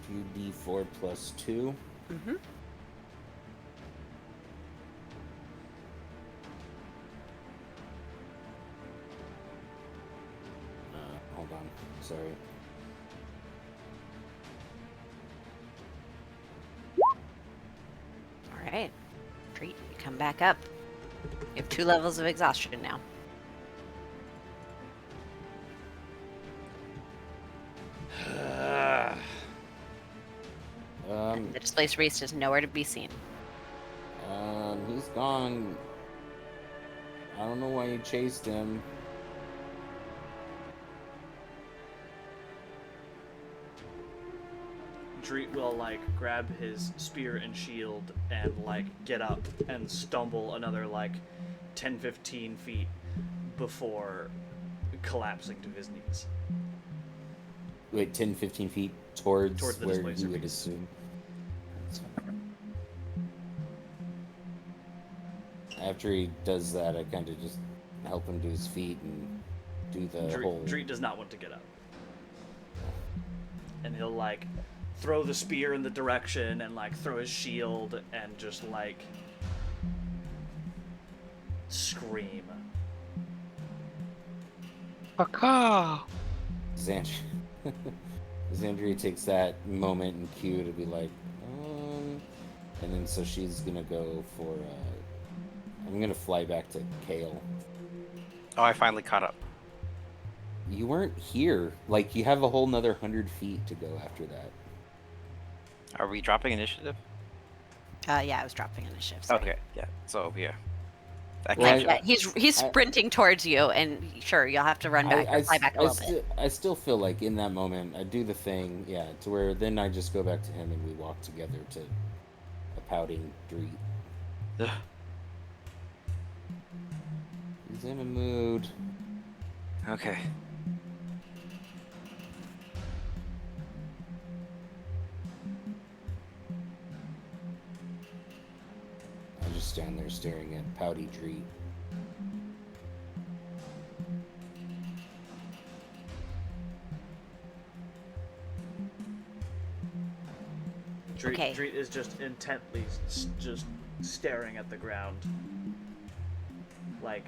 2d4 plus 2. Mm-hmm. Hold on. Sorry. All right. Treat, you come back up. You have 2 levels of exhaustion now. The displaced beast is nowhere to be seen. He's gone. I don't know why you chased him. Dreet will like grab his spear and shield and like get up and stumble another like 10-15 feet before collapsing to his knees. Wait, 10, 15 feet towards Towards the where displacer you would beast. assume. That's fine. After he does that, I kind of just help him to his feet and do the whole... Dreet does not want to get up. And he'll like throw the spear in the direction and like throw his shield and just like scream. Paka! Xandria takes that moment in cue to be like, and then so she's gonna go for, I'm gonna fly back to Kale. Oh, I finally caught up. You weren't here. Like, you have a whole nother 100 feet to go after that. Are we dropping initiative? Yeah, I was dropping initiative. Sorry. Okay, yeah. So yeah, I Well, can't. He's sprinting towards you, and sure, you'll have to run back or fly back a little bit. I still feel like in that moment, I do the thing, yeah, to where then I just go back to him and we walk together to a pouting Dreet. Ugh. He's in a mood. Okay. I just stand there staring at pouty Dreet. Okay. Dreet is just intently just staring at the ground, like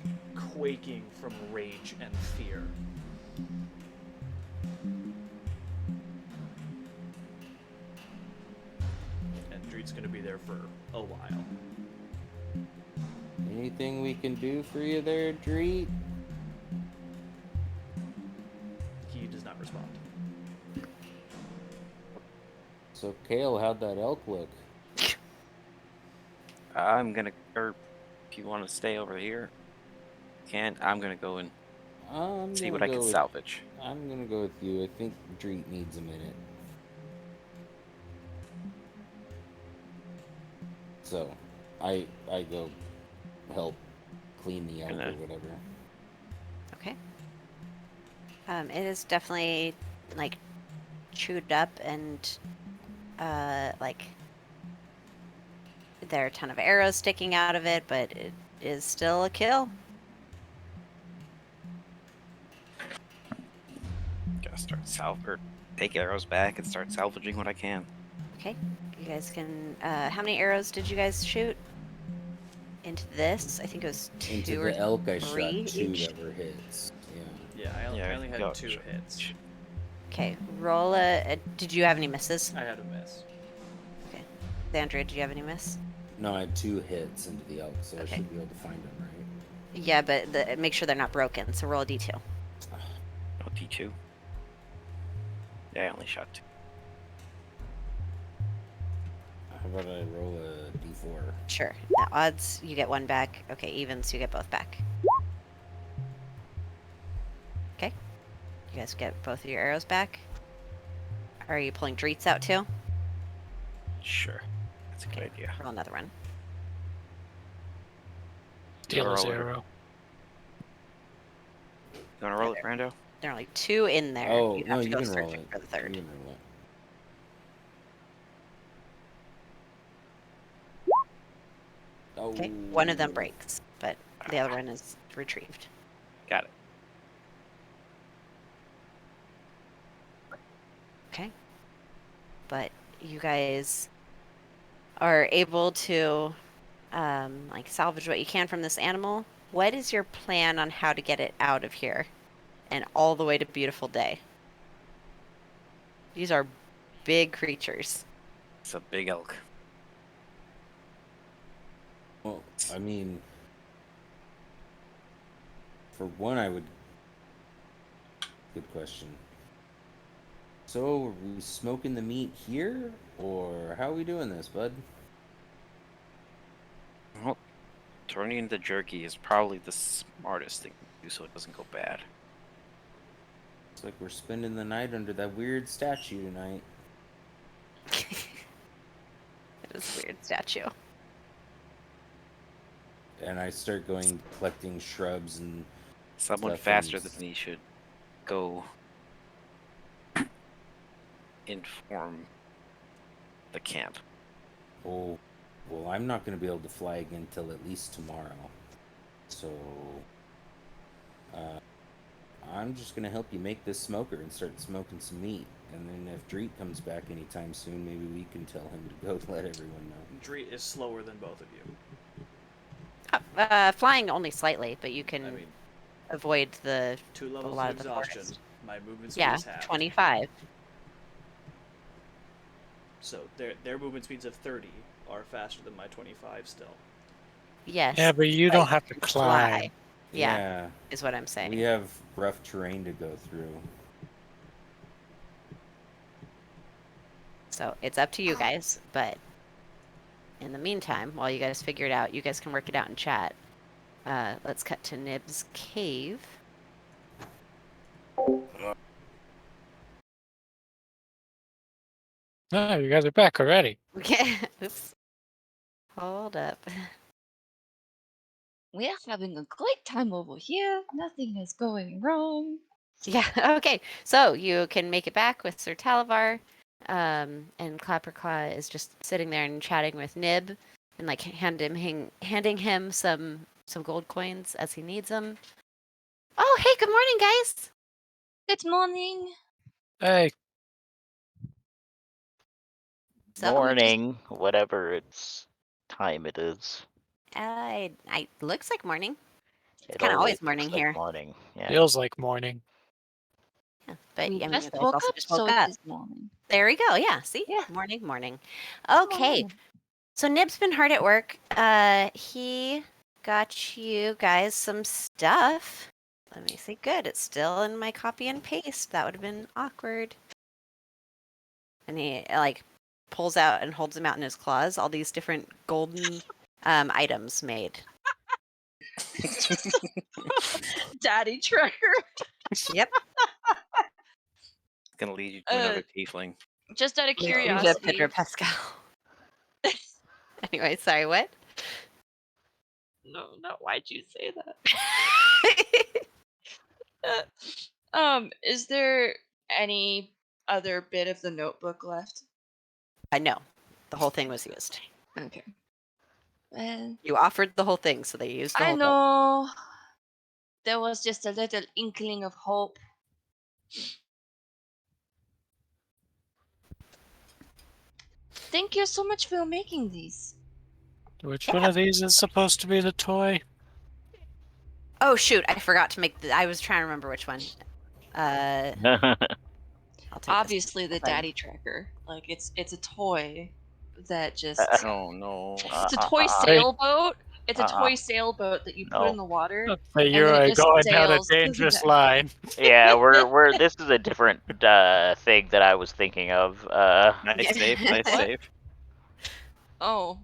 quaking from rage and fear. And Dreet's gonna be there for a while. Anything we can do for you there, Dreet? He does not respond. So, Kale, how'd that elk look? I'm gonna, or if you want to stay over here, you can. I'm gonna go and I'm see gonna what I go can with- salvage. I'm gonna go with you. I think Dreet needs a minute. So, I go help clean the elk or Gonna- whatever. Okay. It is definitely like chewed up and like there are a ton of arrows sticking out of it, but it is still a kill. Gotta start or take arrows back and start salvaging what I can. Okay. You guys can how many arrows did you guys shoot? Into this? I think it was 2 Into or the elk, I 3 shot 2 each. that were hits. Yeah. Yeah, I only had go- 2 hits. Okay, roll a did you have any misses? I had a miss. Okay. Xandria, did you have any miss? No, I had 2 hits into the elk, so Okay. I should be able to find them, right? Yeah, but make sure they're not broken, so roll a d2. No D2. Yeah, I only shot 2. How about I roll a d4? Sure. The odds, you get 1 back. Okay, evens, you get both back. Okay. You guys get both of your arrows back. Are you pulling Dreets out too? Sure. That's a good idea. Roll another one. Deal a roll it. 0. You want to roll it, Brando? There are only 2 in there. Oh, You'd no, have to you go can roll searching it. for the third. You can roll it. Oh. Okay. One of them breaks, but the other one is retrieved. Got it. Okay. But you guys are able to like salvage what you can from this animal. What is your plan on how to get it out of here and all the way to Beautiful Day? These are big creatures. It's a big elk. Well, I mean, for one, I would. Good question. So, are we smoking the meat here, or how are we doing this, bud? Well, turning into jerky is probably the smartest thing to do so it doesn't go bad. It's like we're spending the night under that weird statue tonight. It is a weird statue. And I start going collecting shrubs and Someone stuff faster and- than me should go inform the camp. Oh, well, I'm not going to be able to fly again till at least tomorrow. So, I'm just going to help you make this smoker and start smoking some meat. And then if Dreet comes back anytime soon, maybe we can tell him to go let everyone know. Dreet is slower than both of you. Flying only slightly, but you can I mean, avoid the 2 a levels lot of of the exhaustion. forest. My movement speed Yeah, is half. 25. So their movement speeds of 30 are faster than my 25 still. Yes. Yeah, but you don't have to climb. Fly. Yeah, is what I'm saying. We have rough terrain to go through. So it's up to you guys, but in the meantime, while you guys figure it out, you guys can work it out in chat. Let's cut to Nib's cave. No, you guys are back already. Okay. Oops. Hold up. We're having a great time over here. Nothing is going wrong. Yeah, okay. So you can make it back with Sir Talavar, and Clapperclaw is just sitting there and chatting with Nib, and like handing him some gold coins as he needs them. Oh, hey, good morning, guys. Good morning. Hey, So Morning, whatever it's time it is. I looks like morning. It kinda always looks morning like here. Morning, yeah. feels like morning. Yeah, but We I mean, just you guys woke also up, just so woke up. it is morning. There we go. Yeah, see? Yeah. Morning. Okay. So Nib's been hard at work. He got you guys some stuff. Let me see. Good. It's still in my copy and paste. That would have been awkward. And he like pulls out and holds them out in his claws. All these different golden items made. Daddy tracker. Yep. It's gonna lead you to another tiefling. Just out of The curiosity. Pedro Pascal. Anyway, sorry. What? No, why'd you say that? Is there any other bit of the notebook left? No. The whole thing was used. Okay. Well, You offered the whole thing, so they used the I whole thing. know. There was just a little inkling of hope. Thank you so much for making these. Which one of these is supposed to be the toy? Oh shoot! I forgot to make. I was trying to remember which one. I'll take this. Obviously, the Hold on. daddy tracker. Like it's a toy that just. Oh no. It's a toy sailboat. It's a toy sailboat that you put in the water. So you then it are just going down a sails to the dangerous back. line. Yeah, we're this is a different thing that I was thinking of. Nice save, nice What? save. Oh.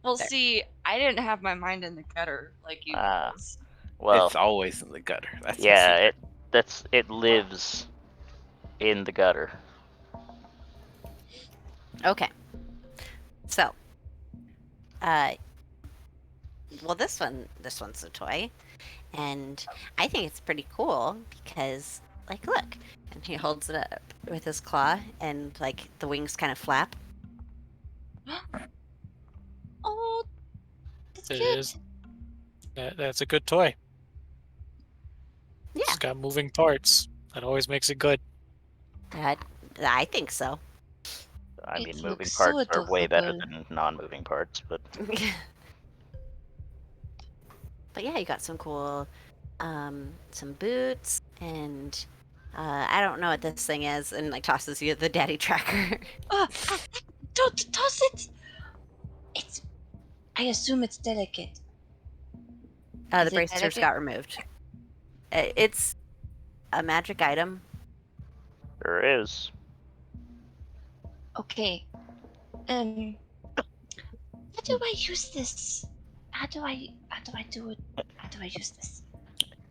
Well, There. see, I didn't have my mind in the gutter like you Ah. guys. Well, It's always in the gutter. That's the yeah, secret. it lives in the gutter. Okay. So, well, this one's a toy, and I think it's pretty cool because, like, look, and he holds it up with his claw, and like the wings kind of flap. Oh, that's It cute. is. That's a good toy. Yeah, It's got moving parts. That always makes it good. that I think so. I It mean, moving looks so parts are way better adorable. than non-moving parts, but But yeah, you got some cool, some boots, and I don't know what this thing is, and like tosses you the daddy tracker. Don't toss it. It's. I assume it's delicate. The Is it bracers delicate? got removed. It's a magic item. there is. Okay. How do I use this? How do I do it? How do I use this?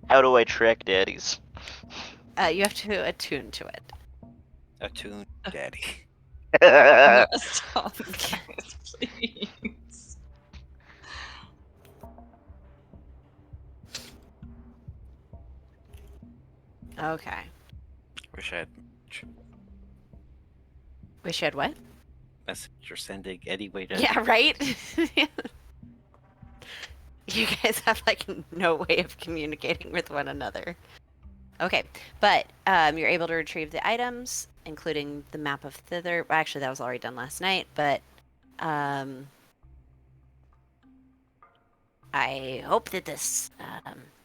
How do I track daddies? You have to attune to it. Attune daddy. No, stop, guys, please. Okay. Wish I had Wish you had what? messenger sending anyway. To... Yeah, right? You guys have like no way of communicating with one another. Okay, but you're able to retrieve the items, including the map of Thither. Well, actually, that was already done last night, but I hope that this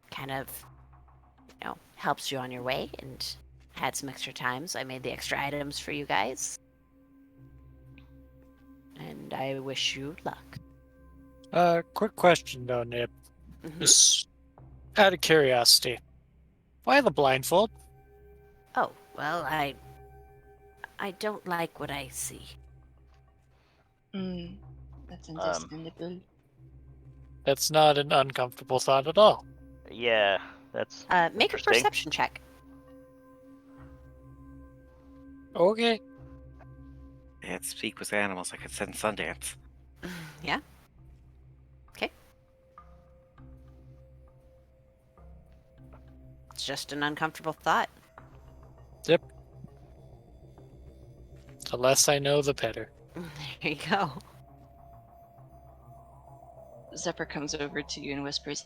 kind of, helps you on your way and had some extra time, so I made the extra items for you guys. And I wish you luck. Quick question though, Nip. Mhm. Just out of curiosity, why the blindfold? Oh, well, I don't like what I see. That's understandable. That's not an uncomfortable thought at all. Yeah, that's Make a interesting. perception check. Okay. Can't speak with animals. I could send Sundance. Yeah. Okay. It's just an uncomfortable thought. The less I know, the better. There you go. Zephyr comes over to you and whispers,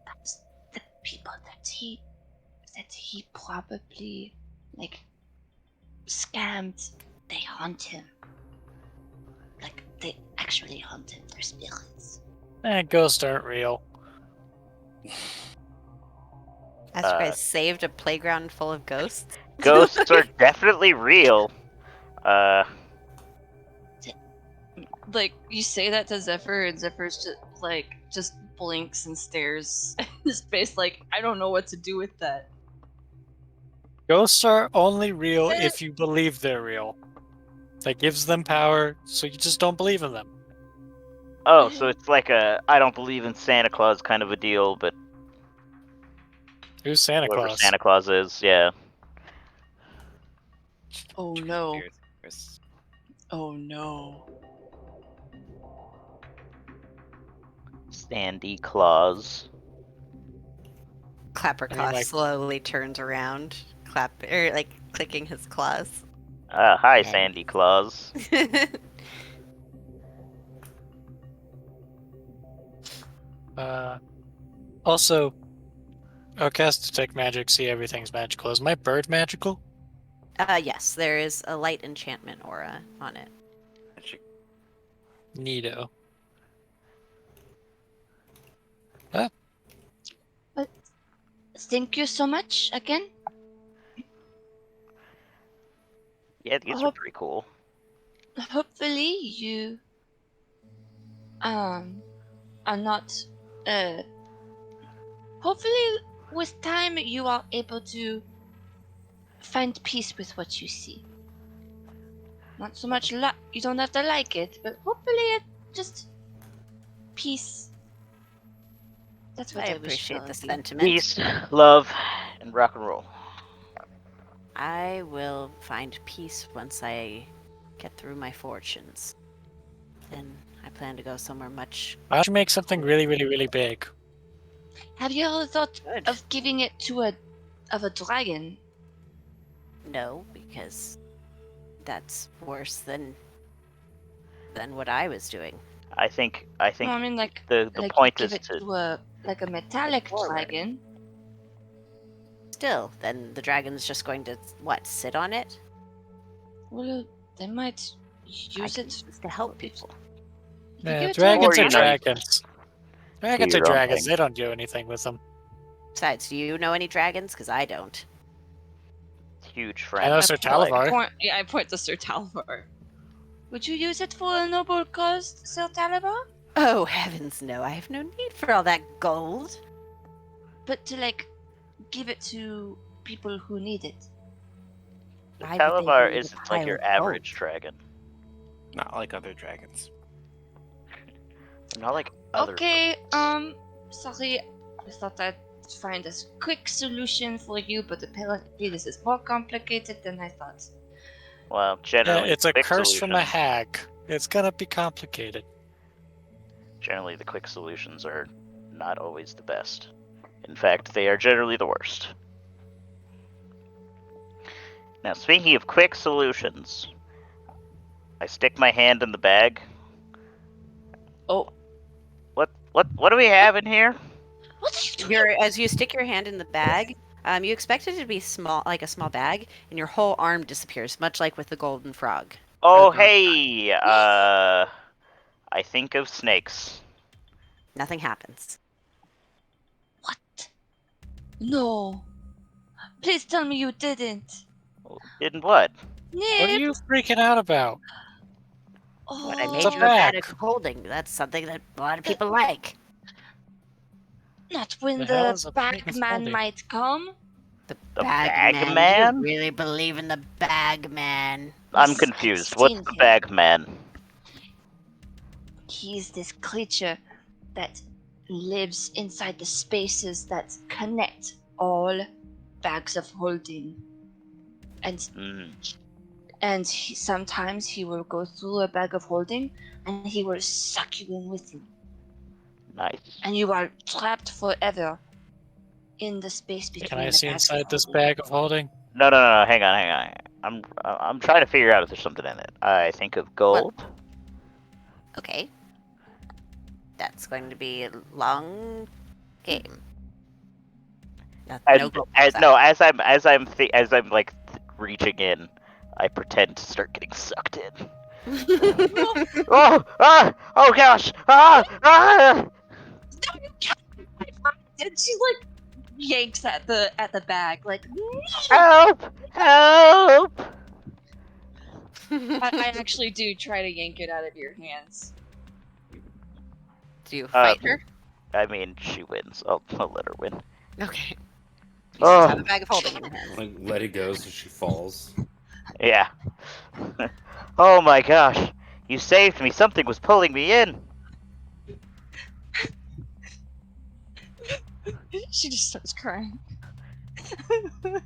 "That's the people that he probably like scammed. They haunt him. Like they actually hunt him. They're spirits." Ghosts aren't real. As you guys saved a playground full of ghosts. Ghosts are definitely real. Like you say that to Zephyr, and Zephyr's just blinks and stares at his face like, I don't know what to do with that. Ghosts are only real if you believe they're real. That gives them power, so you just don't believe in them. Oh, so it's like a I don't believe in Santa Claus kind of a deal, but Who's Santa whoever Claus? Santa Claus is, yeah. Oh no. Conspiracy. Oh no. Sandy Claus. Clapperclaw like- slowly turns around, clicking his claws. Hi, Yeah. Sandy Claus. Also, cast detect magic, see everything's magical. Is my bird magical? Yes, there is a light enchantment aura on it. Magic. Neato. Thank you so much again. Yeah, these are pretty cool. Hopefully you are not hopefully with time you are able to find peace with what you see. Not so much you don't have to like it, but hopefully it just peace. That's what I I wish appreciate for the you. sentiment. Peace, love, and rock and roll. I will find peace once I get through my fortunes. Then I plan to go somewhere much. Why don't you make something really, really, really big? Have you ever thought Good. of giving it to a dragon? No, because that's worse than what I was doing. I think No, I mean like the like point give is it to to a metallic Forward. dragon. Still, then the dragon's just going to what? Sit on it? Well, they might I use can it use to help people. If you Yeah, give it to a dragons Or, are you know, dragons. Dragons are your own dragons. thing. They don't do anything with them. Besides, do you know any dragons? Because I don't. huge I friend. know of Sir the flag. Talavar. I point to Sir Talvar. Would you use it for a noble cause, Sir Talvar? Oh heavens, no! I have no need for all that gold. But to like give it to people who need it. Why would they Calabar need a isn't like pile your of average gold? dragon. Not like other dragons. Not like other. Okay, sorry. I thought I'd find a quick solution for you, but apparently this is more complicated than I thought. Well, Yeah, generally, it's a quick curse from a solutions- hag. It's gonna be complicated. Generally, the quick solutions are not always the best. In fact, they are generally the worst. Now, speaking of quick solutions, I stick my hand in the bag. Oh, What do we have in here? what are you doing? As you stick your hand in the bag, you expect it to be small, like a small bag, and your whole arm disappears, much like with the golden frog. Oh, Or the- hey, I think of snakes. Nothing happens. What? No. Please tell me you didn't. In what? What are Nip. you freaking out about? Oh, But I made It's a you a bag bag. of holding. That's something that a lot of people like. not when The hell the is a bag of Bagman holding? might come. The The bag bag man. man? You really believe in the bag man? I'm Yes, confused. I've What's seen the him. bag man? He's this creature that lives inside the spaces that connect all bags of holding. And sometimes he will go through a bag of holding and he will suck you in with him. Nice. And you are trapped forever in the space between Can I the see bags inside of this holding. bag of holding? No, hang on. I'm trying to figure out if there's something in it. I think of gold. Okay. That's going to be a long game. No gold comes out. No, as I'm like reaching in, I pretend to start getting sucked in. Oh gosh! No, you can't. And she like yanks at the bag, like Help! Help! I actually do try to yank it out of your hands. Do you fight her? I mean, she wins. I'll let her win. Okay. You Oh. just have a bag of holding in your hand. Like, let it go so she falls. Yeah. Oh my gosh! You saved me. Something was pulling me in. She just starts crying. Well,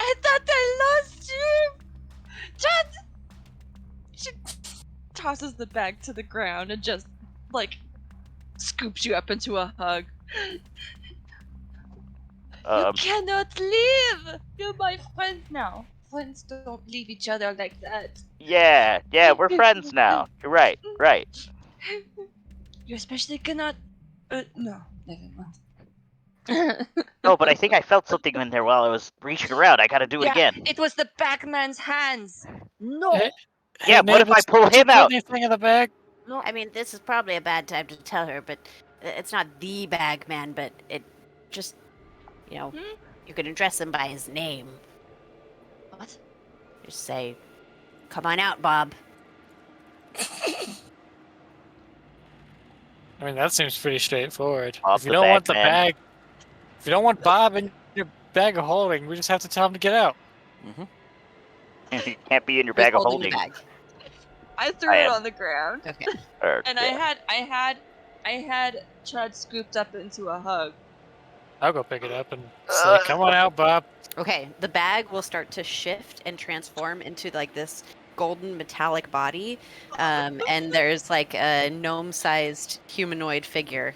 I thought I lost you! Chad! She tosses the bag to the ground and just, like, scoops you up into a hug. You cannot leave! You're my friend now. Friends don't leave each other like that. Yeah, we're friends now. You're right. You especially cannot... no, never mind. No, but I think I felt something in there while I was reaching around. I gotta do it again. It was the Bagman's hands! No! Hey, Yeah, what if I pull did you him put out? anything in the bag? No. I mean, this is probably a bad time to tell her, but it's not the bag man, but it just, you can address him by his name. What? Just say, "Come on out, Bob." I mean, that seems pretty straightforward. Bob If you the don't bag want the man. bag, if you don't want Bob in your bag of holding, we just have to tell him to get out. You can't be in your Who's bag of holding holding. the bag? I threw I it am. on the ground. Okay. And I had Chud scooped up into a hug. I'll go pick it up and say, "Come on out, Bob." Okay, the bag will start to shift and transform into like this golden metallic body, and there's like a gnome-sized humanoid figure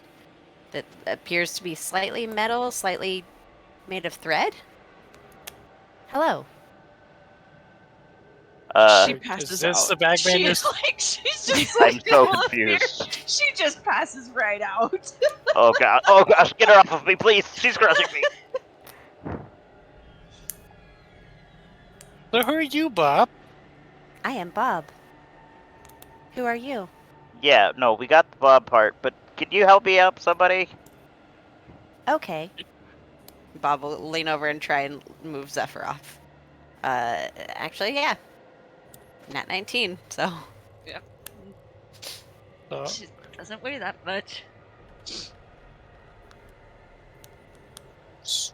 that appears to be slightly metal, slightly made of thread. Hello. She Is passes this out. the bag man you're She's like, she's just I'm like, so full of fear. confused. She just passes right out. Oh god! Oh gosh! Get her off of me, please! She's crushing me. So who are you, Bob? I am Bob. Who are you? Yeah, no, we got the Bob part, but can you help me out, somebody? Okay. Bob will lean over and try and move Zephyr off. Actually, yeah. Nat 19, so. So, She doesn't weigh that much. so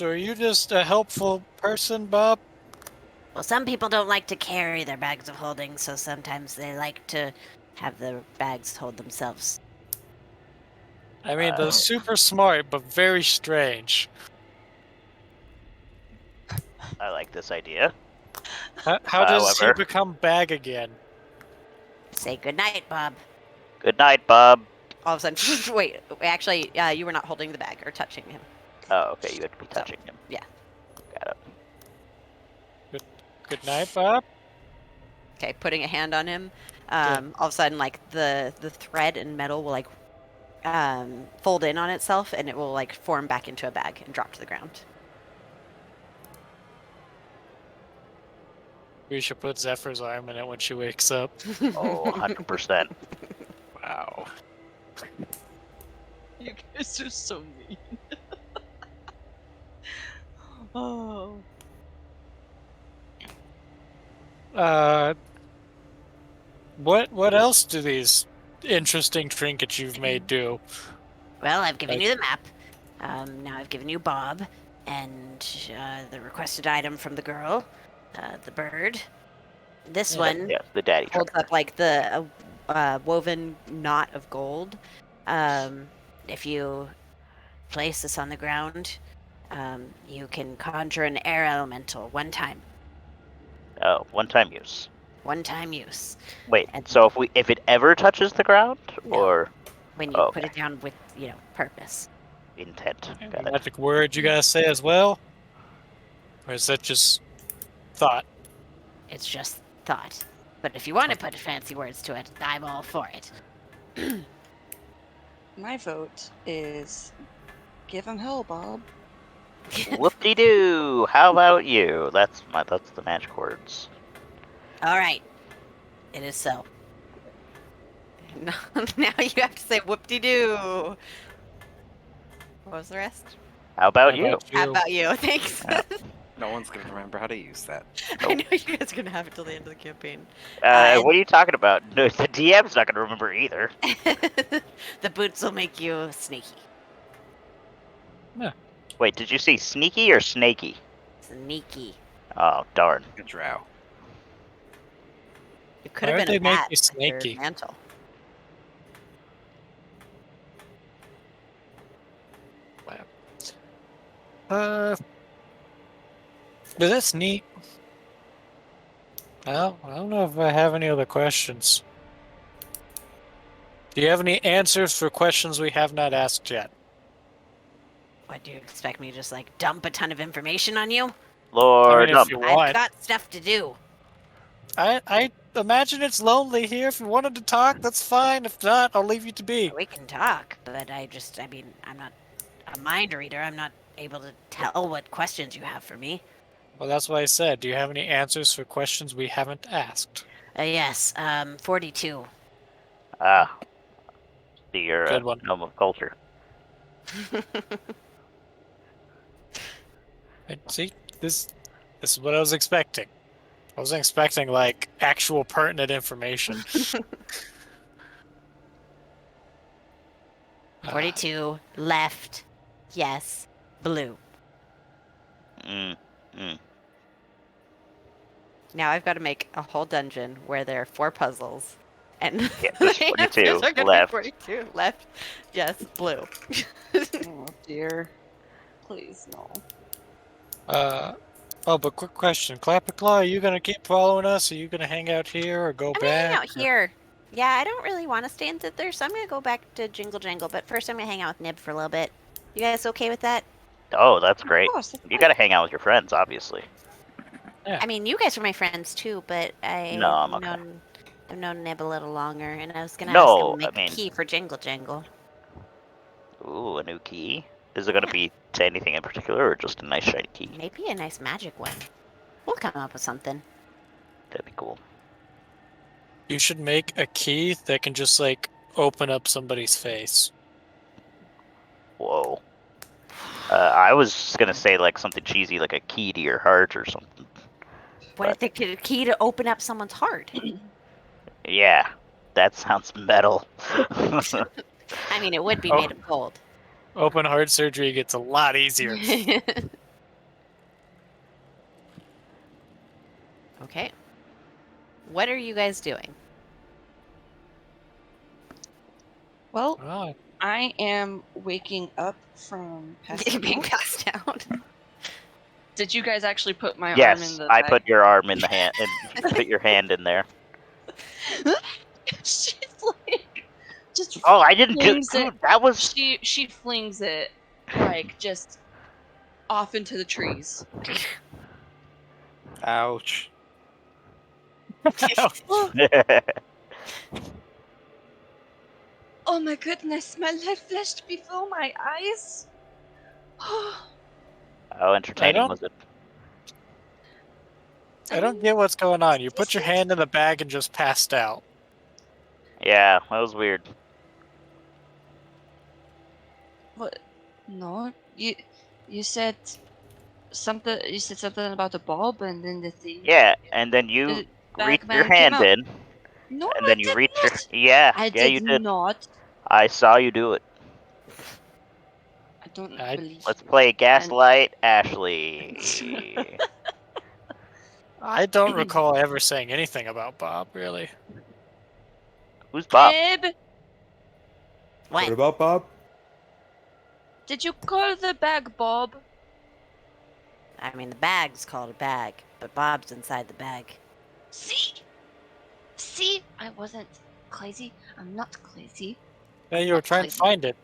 are you just a helpful person, Bob? Well, some people don't like to carry their bags of holding, so sometimes they like to have the bags hold themselves. I mean, they're super smart, but very strange. I like this idea. How does he However- become bag again? Say goodnight, Bob. Good night, Bob. All of a sudden, wait, actually, you were not holding the bag or touching him. Oh, okay, you had to be touching him. yeah. Got it. Good night, Bob. Okay, putting a hand on him. All of a sudden, like the thread and metal will like fold in on itself, and it will like form back into a bag and drop to the ground. We should put Zephyr's arm in it when she wakes up. Oh, 100%. Wow. You guys are so mean. Oh. What else do these interesting trinkets you've made do? Well, I've given you the map. Now I've given you Bob, and the requested item from the girl, the bird. This one Yeah, the daddy holds trucker. up like the woven knot of gold. If you place this on the ground, you can conjure an air elemental one time. Oh, one-time use. One time use. Wait, And- so if it ever touches the ground, No. or When you put Okay. it down with, purpose. intent? Any Got it. magic word you gotta say as well? Or is that just thought? It's just thought. But if you want to put fancy words to it, I'm all for it. My vote is give him hell, Bob. Whoop-de-doo! How about you? That's the magic words. All right. It is so. Now you have to say whoop-de-doo. What was the rest? How about you? How about you? Thanks. Yeah. No one's gonna remember how to use that. I know you guys are going to have it till the end of the campaign. What are you talking about? No, the DM's not gonna remember either. The boots will make you sneaky. Wait, did you say sneaky or snaky? Sneaky. Oh, darn. Good drow. It could Why have would been a they make bat you with your snaky? mantle. But that's neat. Well, I don't know if I have any other questions. Do you have any answers for questions we have not asked yet? What, do you expect me to just like dump a ton of information on you? Lord, if you I've want. got stuff to do. I imagine it's lonely here. If you wanted to talk, that's fine. If not, I'll leave you to be. We can talk, but I mean, I'm not a mind reader. I'm not able to tell what questions you have for me. Well, that's what I said. Do you have any answers for questions we haven't asked? Yes, 42. Ah. See, you're Good a one. gnome of culture. See, this is what I was expecting. I wasn't expecting like actual pertinent information. 42, left, yes, blue. Mm. Now I've got to make a whole dungeon where there are 4 puzzles. And Yeah, there's the 42 answers are gonna be left. 42, left, yes, blue. Oh dear. please, no. Oh, but quick question. Clapperclaw, are you gonna keep following us? Are you gonna hang out here or go I'm gonna hang back? out here. Yeah, I don't really want to stay in Thither, so I'm gonna go back to Jingle Jangle. But first, I'm gonna hang out with Nib for a little bit. You guys okay with that? Oh, that's Of great. course, of You course. gotta hang out with your friends, obviously. I mean, you guys are my friends too, but No, I've I'm okay. known Nib a little longer, and I was gonna ask him No, to make I mean, a key for Jingle Jangle. ooh, a new key. Is it gonna be to anything in particular, or just a nice shiny key? Maybe a nice magic one. We'll come up with something. That'd be cool. You should make a key that can just like open up somebody's face. Whoa. I was gonna say like something cheesy, like a key to your heart or something. What if they could a key to open up someone's heart? Yeah, that sounds metal. I mean, it would be Oh. made of gold. Open heart surgery gets a lot easier. Okay. What are you guys doing? Well, Oh, I am waking up from passing Being out. passed out. Did you guys actually put my arm in Yes, the I bag? put your arm in the hand and put your hand in there. She's like, just Oh, I didn't do. flings it. Dude, that was. She flings it like just off into the trees. Ouch. Oh my goodness, my life flashed before my eyes. How entertaining was it? I don't get what's going on. You put your hand in the bag and just passed out. Yeah, that was weird. What? No, you said something. You said something about the bulb, and then the thing. Yeah, and then you The reached your Bagman came hand out. in, No, and I then you did reached your. not. Yeah, I yeah, you did did. not. I saw you do it. I don't I- believe. Let's play Gaslight Ashley. I don't recall ever saying anything about Bob, really. Who's Bob? Nib, What? about Bob? did you call the bag Bob? I mean, the bag's called a bag, but Bob's inside the bag. See, I wasn't crazy. I'm not crazy. Yeah, you were Not trying to crazy. find it.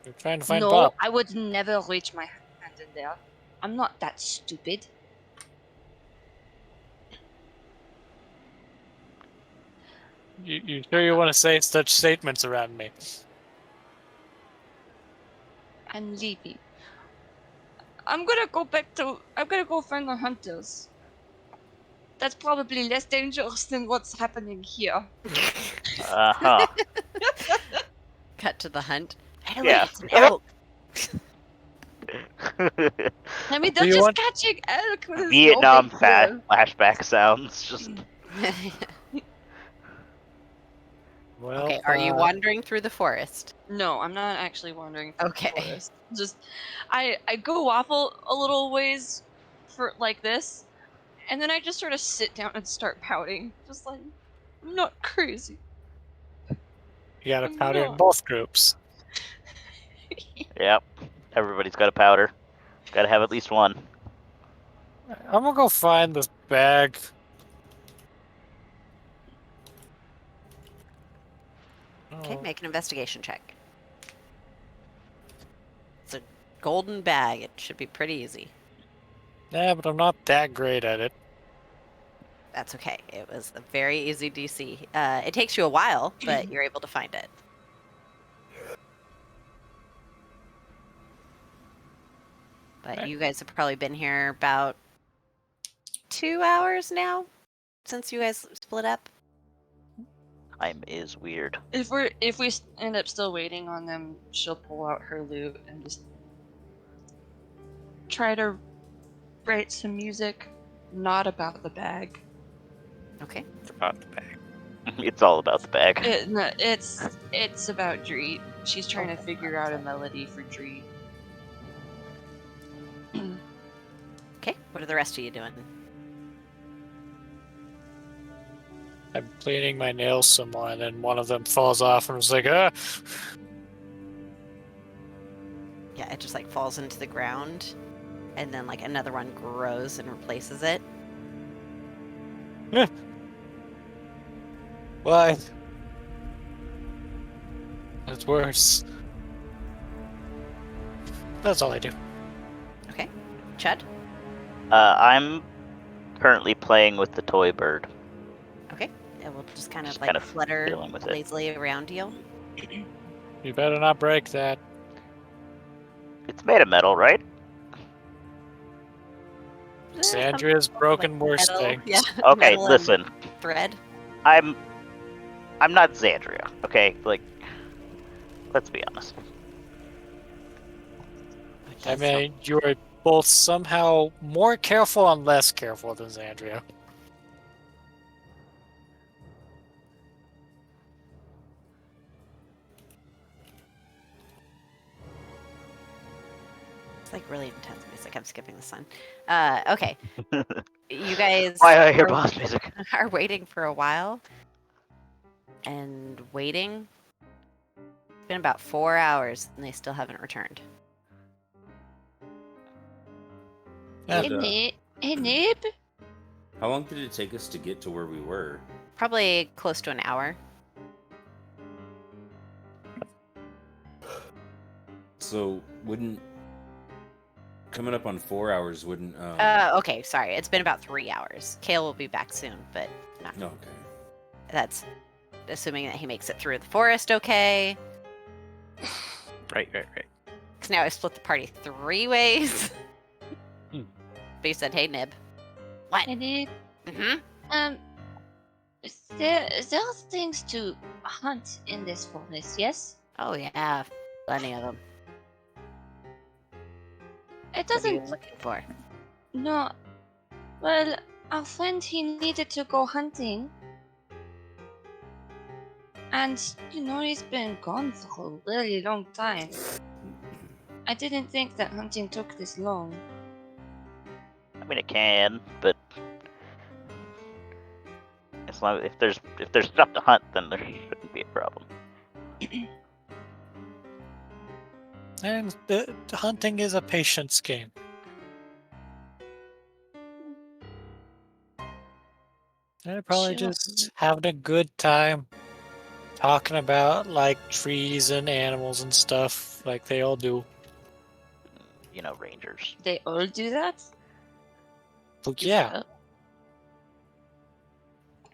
You were trying to find No, Bob. I would never reach my hand in there. I'm not that stupid. You sure you want to say such statements around me? I'm leaving. I'm gonna go back to. I'm gonna go find the hunters. That's probably less dangerous than what's happening here. Uh-huh. Cut to the hunt. Hey, Yeah. look, it's an elk. I mean, Do they're you just want- catching elk. There's no Vietnam big fat deal. flashback sounds. Just Well, Okay, are you wandering through the forest? No, I'm not actually wandering through Okay. the forest. Just, I go off a little ways for like this, and then I just sort of sit down and start pouting. Just like, I'm not crazy. you got a I'm powder in not. both groups. Yep. Everybody's got a powder. Gotta have at least one. I'm gonna go find this bag. Okay, Oh, make an investigation check. It's a golden bag. It should be pretty easy. yeah, but I'm not that great at it. That's okay. It was a very easy DC. It takes you a while, but you're able to find it. But Right. you guys have probably been here about 2 hours now since you guys split up. Time is weird. If we end up still waiting on them, she'll pull out her lute and just try to write some music, not about the bag. Okay. It's about the bag. It's all about the bag. No, it's about Dreet. She's trying to figure out a melody for Dreet. Okay. What are the rest of you doing? I'm cleaning my nails some more, and then one of them falls off and was like, ah! Yeah, it just like falls into the ground, and then like another one grows and replaces it. Why? That's worse. That's all I do. Okay, Chud. I'm currently playing with the toy bird. Okay, it will just kind of Just like kind of flutter fiddling with it. lazily around you. You better not break that. It's made of metal, right? Sandria's broken worse Metal, things. yeah. Okay, metal and listen. thread. I'm not Xandria, okay? Like, let's be honest. I mean, you are both somehow more careful and less careful than Xandria. It's like really intense music. I'm skipping this one. Okay. You guys Why I hear are, boss music? are waiting for a while. And waiting. It's been about 4 hours and they still haven't returned. Yeah. Hey, Nib? How long did it take us to get to where we were? Probably close to an hour. So wouldn't coming up on 4 hours wouldn't Okay, sorry. It's been about 3 hours. Kale will be back soon, but not. okay. That's assuming that he makes it through the forest okay. Right. Because now I split the party 3 ways. But you said, hey, Nib. What? Hey, Nib? Mm-hmm. There's things to hunt in this forest, yes? Oh, yeah. Plenty of them. It What are you doesn't. looking for? No. Well, our friend, he needed to go hunting. And, he's been gone for a really long time. I didn't think that hunting took this long. I mean, it can, but as long if there's stuff to hunt, then there shouldn't be a problem. And the hunting is a patience game. They're probably Sure. just having a good time talking about like trees and animals and stuff like they all do. Rangers. They all do that? But yeah,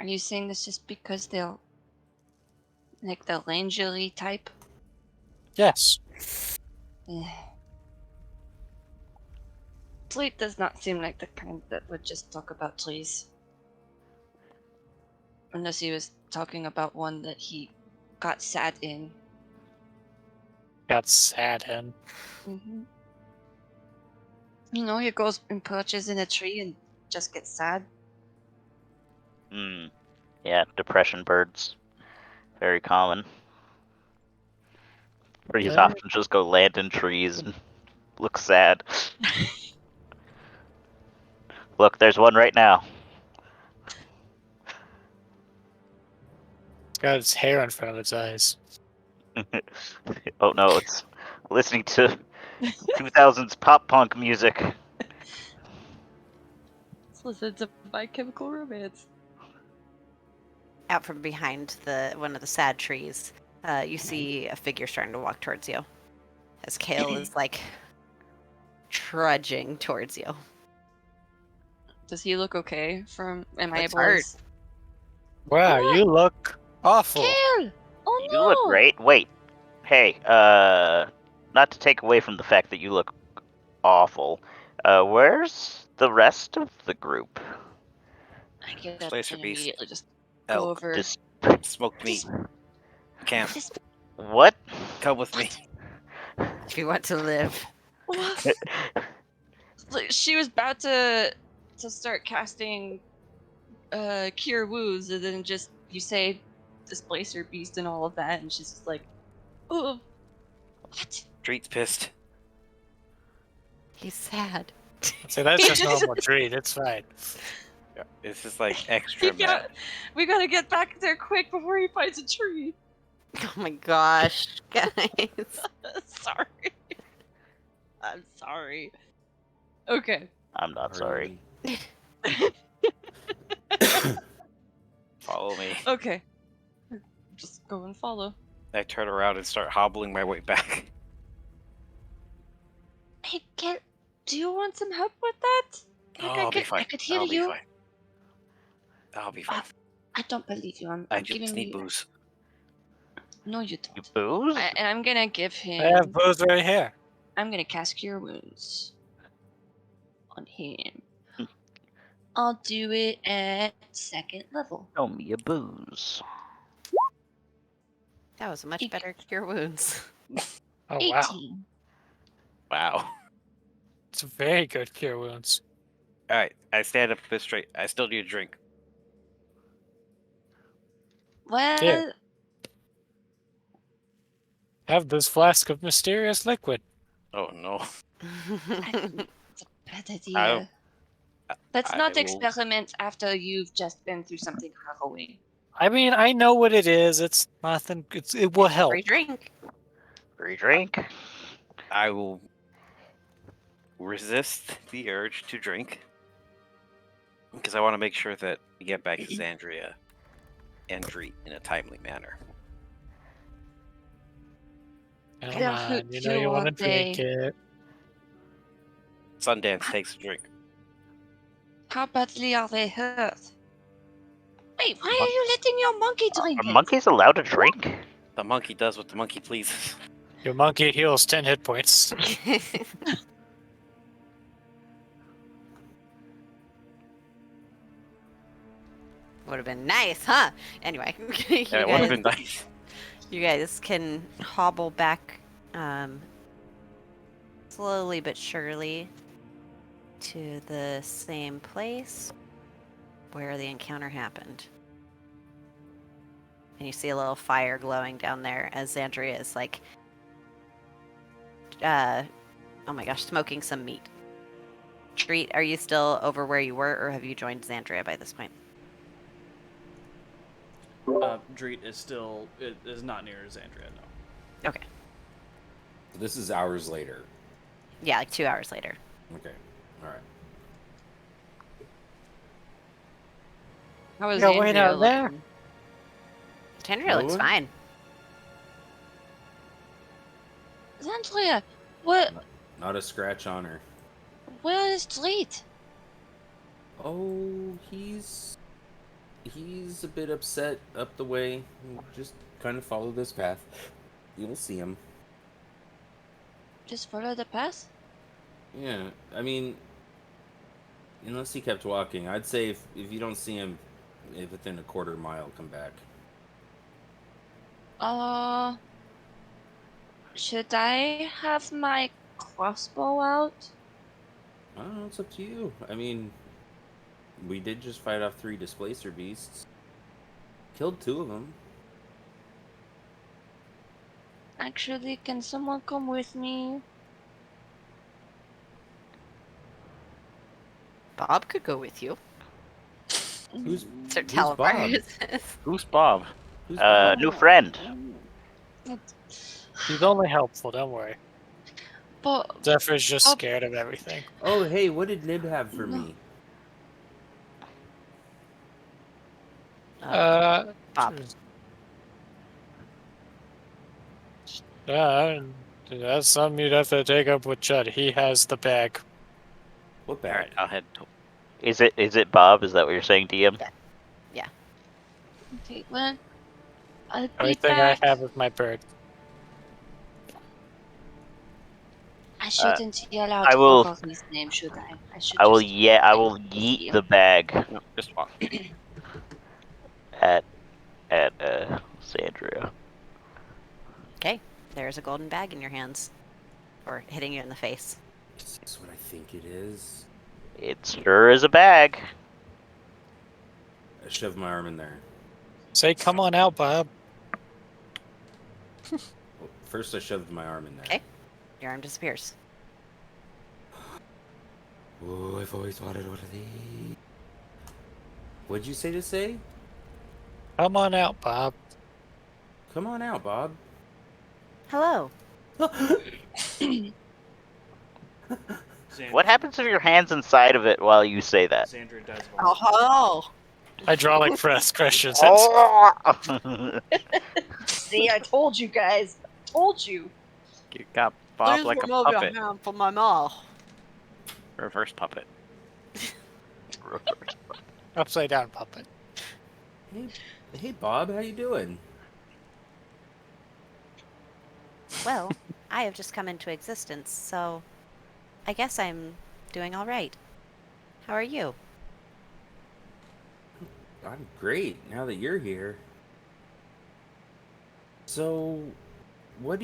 Are you saying this just because they're like the rangery type? yes. Sleep does not seem like the kind that would just talk about trees. Unless he was talking about one that he got sad in. Got sad in. Mm-hmm. He goes and perches in a tree and just gets sad. Yeah, depression birds. Very common. Trees Yeah. often just go land in trees and look sad. Look, there's one right now. It's got its hair in front of its eyes. Oh no, it's listening to 2000s pop punk music. Let's listen to My Chemical Romance. Out from behind one of the sad trees, you see a figure starting to walk towards you. As Kale is like trudging towards you. Does he look okay? Am I Looks able hurt. to... Wow, What? you look awful. Kale! Oh You no! look great. Wait, hey, not to take away from the fact that you look awful. Where's the rest of the group? I get up Displacer and beast. immediately just go Elk. over. Smoked meat. Camp. What? Come with me. If you want to live. She was about to start casting cure wounds, and then just you say displacer beast and all of that, and she's just like, oh, what? Street's pissed. He's sad. So that's just normal treat. It's fine. Yeah, this is like extra mad. We gotta get back there quick before he finds a tree. Oh my gosh, guys. Sorry. I'm sorry. Okay. I'm not sorry. Follow me. Okay. Just go and follow. I turn around and start hobbling my way back. Hey, do you want some help with that? Oh, Like, I'll be fine. I could heal I'll be you. fine. I'll be fine. I don't believe you. I'm I giving just need you. booze. No, you You don't. booze? And I'm gonna give I have him. booze right here. I'm gonna cast Cure Wounds on him. Hmm. I'll do it at 2nd level. Show me a booze. That was a much better cure wounds. Oh wow, 18. Wow. it's a very good cure wounds. Alright, I stand up a bit straight. I still need a drink. Well, Here. Have this flask of mysterious liquid. Oh no. it's a bad I idea. Let's I not will- experiment after you've just been through something harrowing. I mean, I know what it is. It's nothing. It will help. Free drink. Free drink? I will resist the urge to drink. Because I want to make sure that we get back to Xandria and Dreet in a timely manner. Come They'll on, hurt you know you you want to all day. drink it. Sundance takes a drink. How badly are they hurt? Wait, why are you letting your monkey drink Are it? monkeys allowed to drink? The monkey does what the monkey pleases. Your monkey heals 10 hit points. Would have been nice, huh? Anyway, you, Yeah, it would have guys, been nice. you guys can hobble back slowly but surely to the same place where the encounter happened. And you see a little fire glowing down there as Xandria is like, oh my gosh, smoking some meat. Treat, are you still over where you were, or have you joined Xandria by this point? Dreet is still is not near Xandria, no. Okay. This is hours later. Yeah, like 2 hours later. Okay. All right. How is Yeah, wait Andrea out there. looking? Xandria looks Noah? fine. Andrea, what? Not a scratch on her. Where is Dreet? Oh, he's a bit upset up the way. Just kind of follow this path. You'll see him. Just follow the path? Yeah, I mean, unless he kept walking, I'd say if you don't see him within a quarter mile, come back. Should I have my crossbow out? I don't know, it's up to you. I mean, we did just fight off 3 displacer beasts. Killed 2 of them. Actually, can someone come with me? Bob could go with you. Who's So who's tell him Bob? where this is. Who's Bob? Who's Bob? New friend. He's only helpful, don't worry. But Zephyr's just Oh. scared of everything. Oh, hey, what did Nib have for No. me? Bob. That's something you'd have to take up with Chud. He has the bag. What bag? Alright, I'll head to... Is it Bob? Is that what you're saying, DM? okay, well, I'll be Everything back. I have is my bird. I shouldn't yell out I will- Gregory's name, should I? I will just I will wait and yeet see. the bag No, just walk. at Xandria. Okay, there's a golden bag in your hands. Or hitting you in the face. Is this what I think it is? It sure is a bag. I shoved my arm in there. Say, come on out, Bob. Well, first, I shoved my arm in there. Okay. Your arm disappears. Oh, I've always wanted one of these. What'd you say to say? Come on out, Bob. Come on out, Bob. Hello. What happens if your hand's inside of it while you say that? Xandria dies of a Oh, Hydraulic press questions. Oh! See, I told you guys. Told you. You got Bob please like a remove your puppet. hand from my mouth. Reverse puppet. Upside down puppet. Hey, Bob, how you doing? Well, I have just come into existence, so I guess I'm doing all right. How are you? I'm great now that you're here. So, what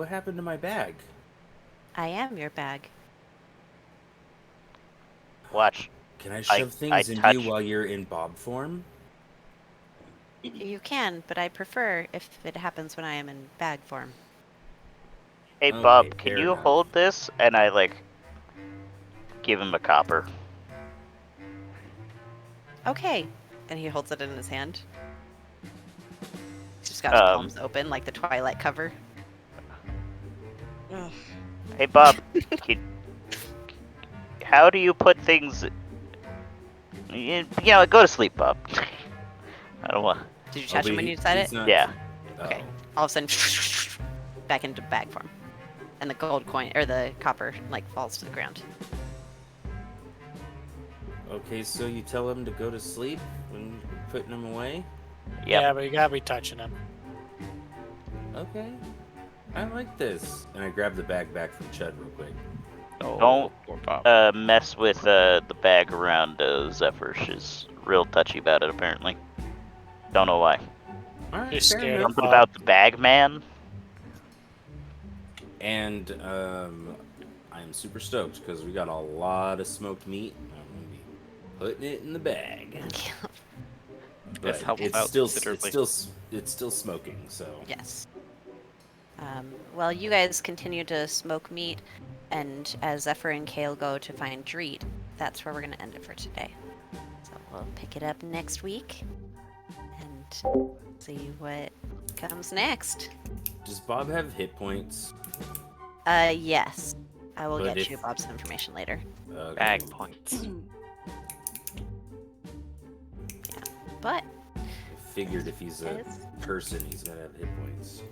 happened to my bag? I am your bag. Watch. Can I I- shove I things into you touch- while you're in Bob form? You can, but I prefer if it happens when I am in bag form. Hey, Okay, Bob, can fair you enough. hold this? And I, like, give him a copper. Okay. And he holds it in his hand. He's just got his palms open like the Twilight cover. Hey, Bob, how do you put things... go to sleep, Bob. I don't want... Did you Oh, touch but him when he- you said he's it? not- Yeah. Okay. Oh. All of a sudden, back into bag form. And the gold coin, or the copper, like, falls to the ground. Okay, so you tell him to go to sleep when you're putting him away? Yep. Yeah, but you gotta be touching him. Okay. I like this. And I grab the bag back from Chud real quick. Oh, Don't, poor Bob. mess with the bag around Zephyr. She's real touchy about it, apparently. Don't know why. Alright, You're fair scared enough. Something Bob. about the bag man. And I'm super stoked because we got a lot of smoked meat. I'm gonna be putting it in the bag. This But helps it's out still considerably. it's still smoking. So Yes. Well, you guys continue to smoke meat, and as Zephyr and Kale go to find Dreet, that's where we're going to end it for today. So we'll pick it up next week and see what comes next. does Bob have hit points? Yes. I will But get you if- Bob's information later. Okay. Bag points. But I figured if he's a Yes. person, he's gonna have hit points.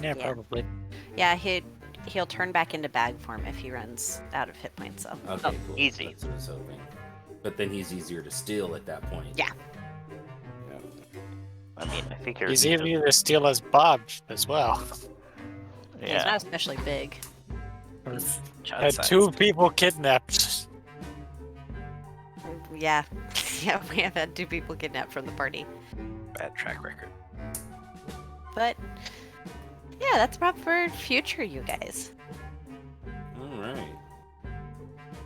Yeah, Yeah. probably. yeah, he'll turn back into bag form if he runs out of hit points. So Okay, cool. easy. That's what I was hoping. But then he's easier to steal at that point. Yeah. I mean, I figure He's easy to steal as Bob as well. he's Yeah. not especially big. Chud Had size. 2 people kidnapped. Yeah, yeah, we have had 2 people kidnapped from the party. Bad track record. But yeah, that's about for future, you guys. All right.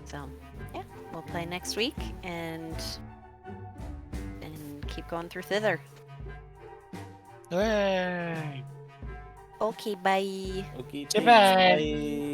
So yeah, we'll play next week and keep going through Thither. Yay. Okay, bye. Okay. Goodbye. Thanks, bye.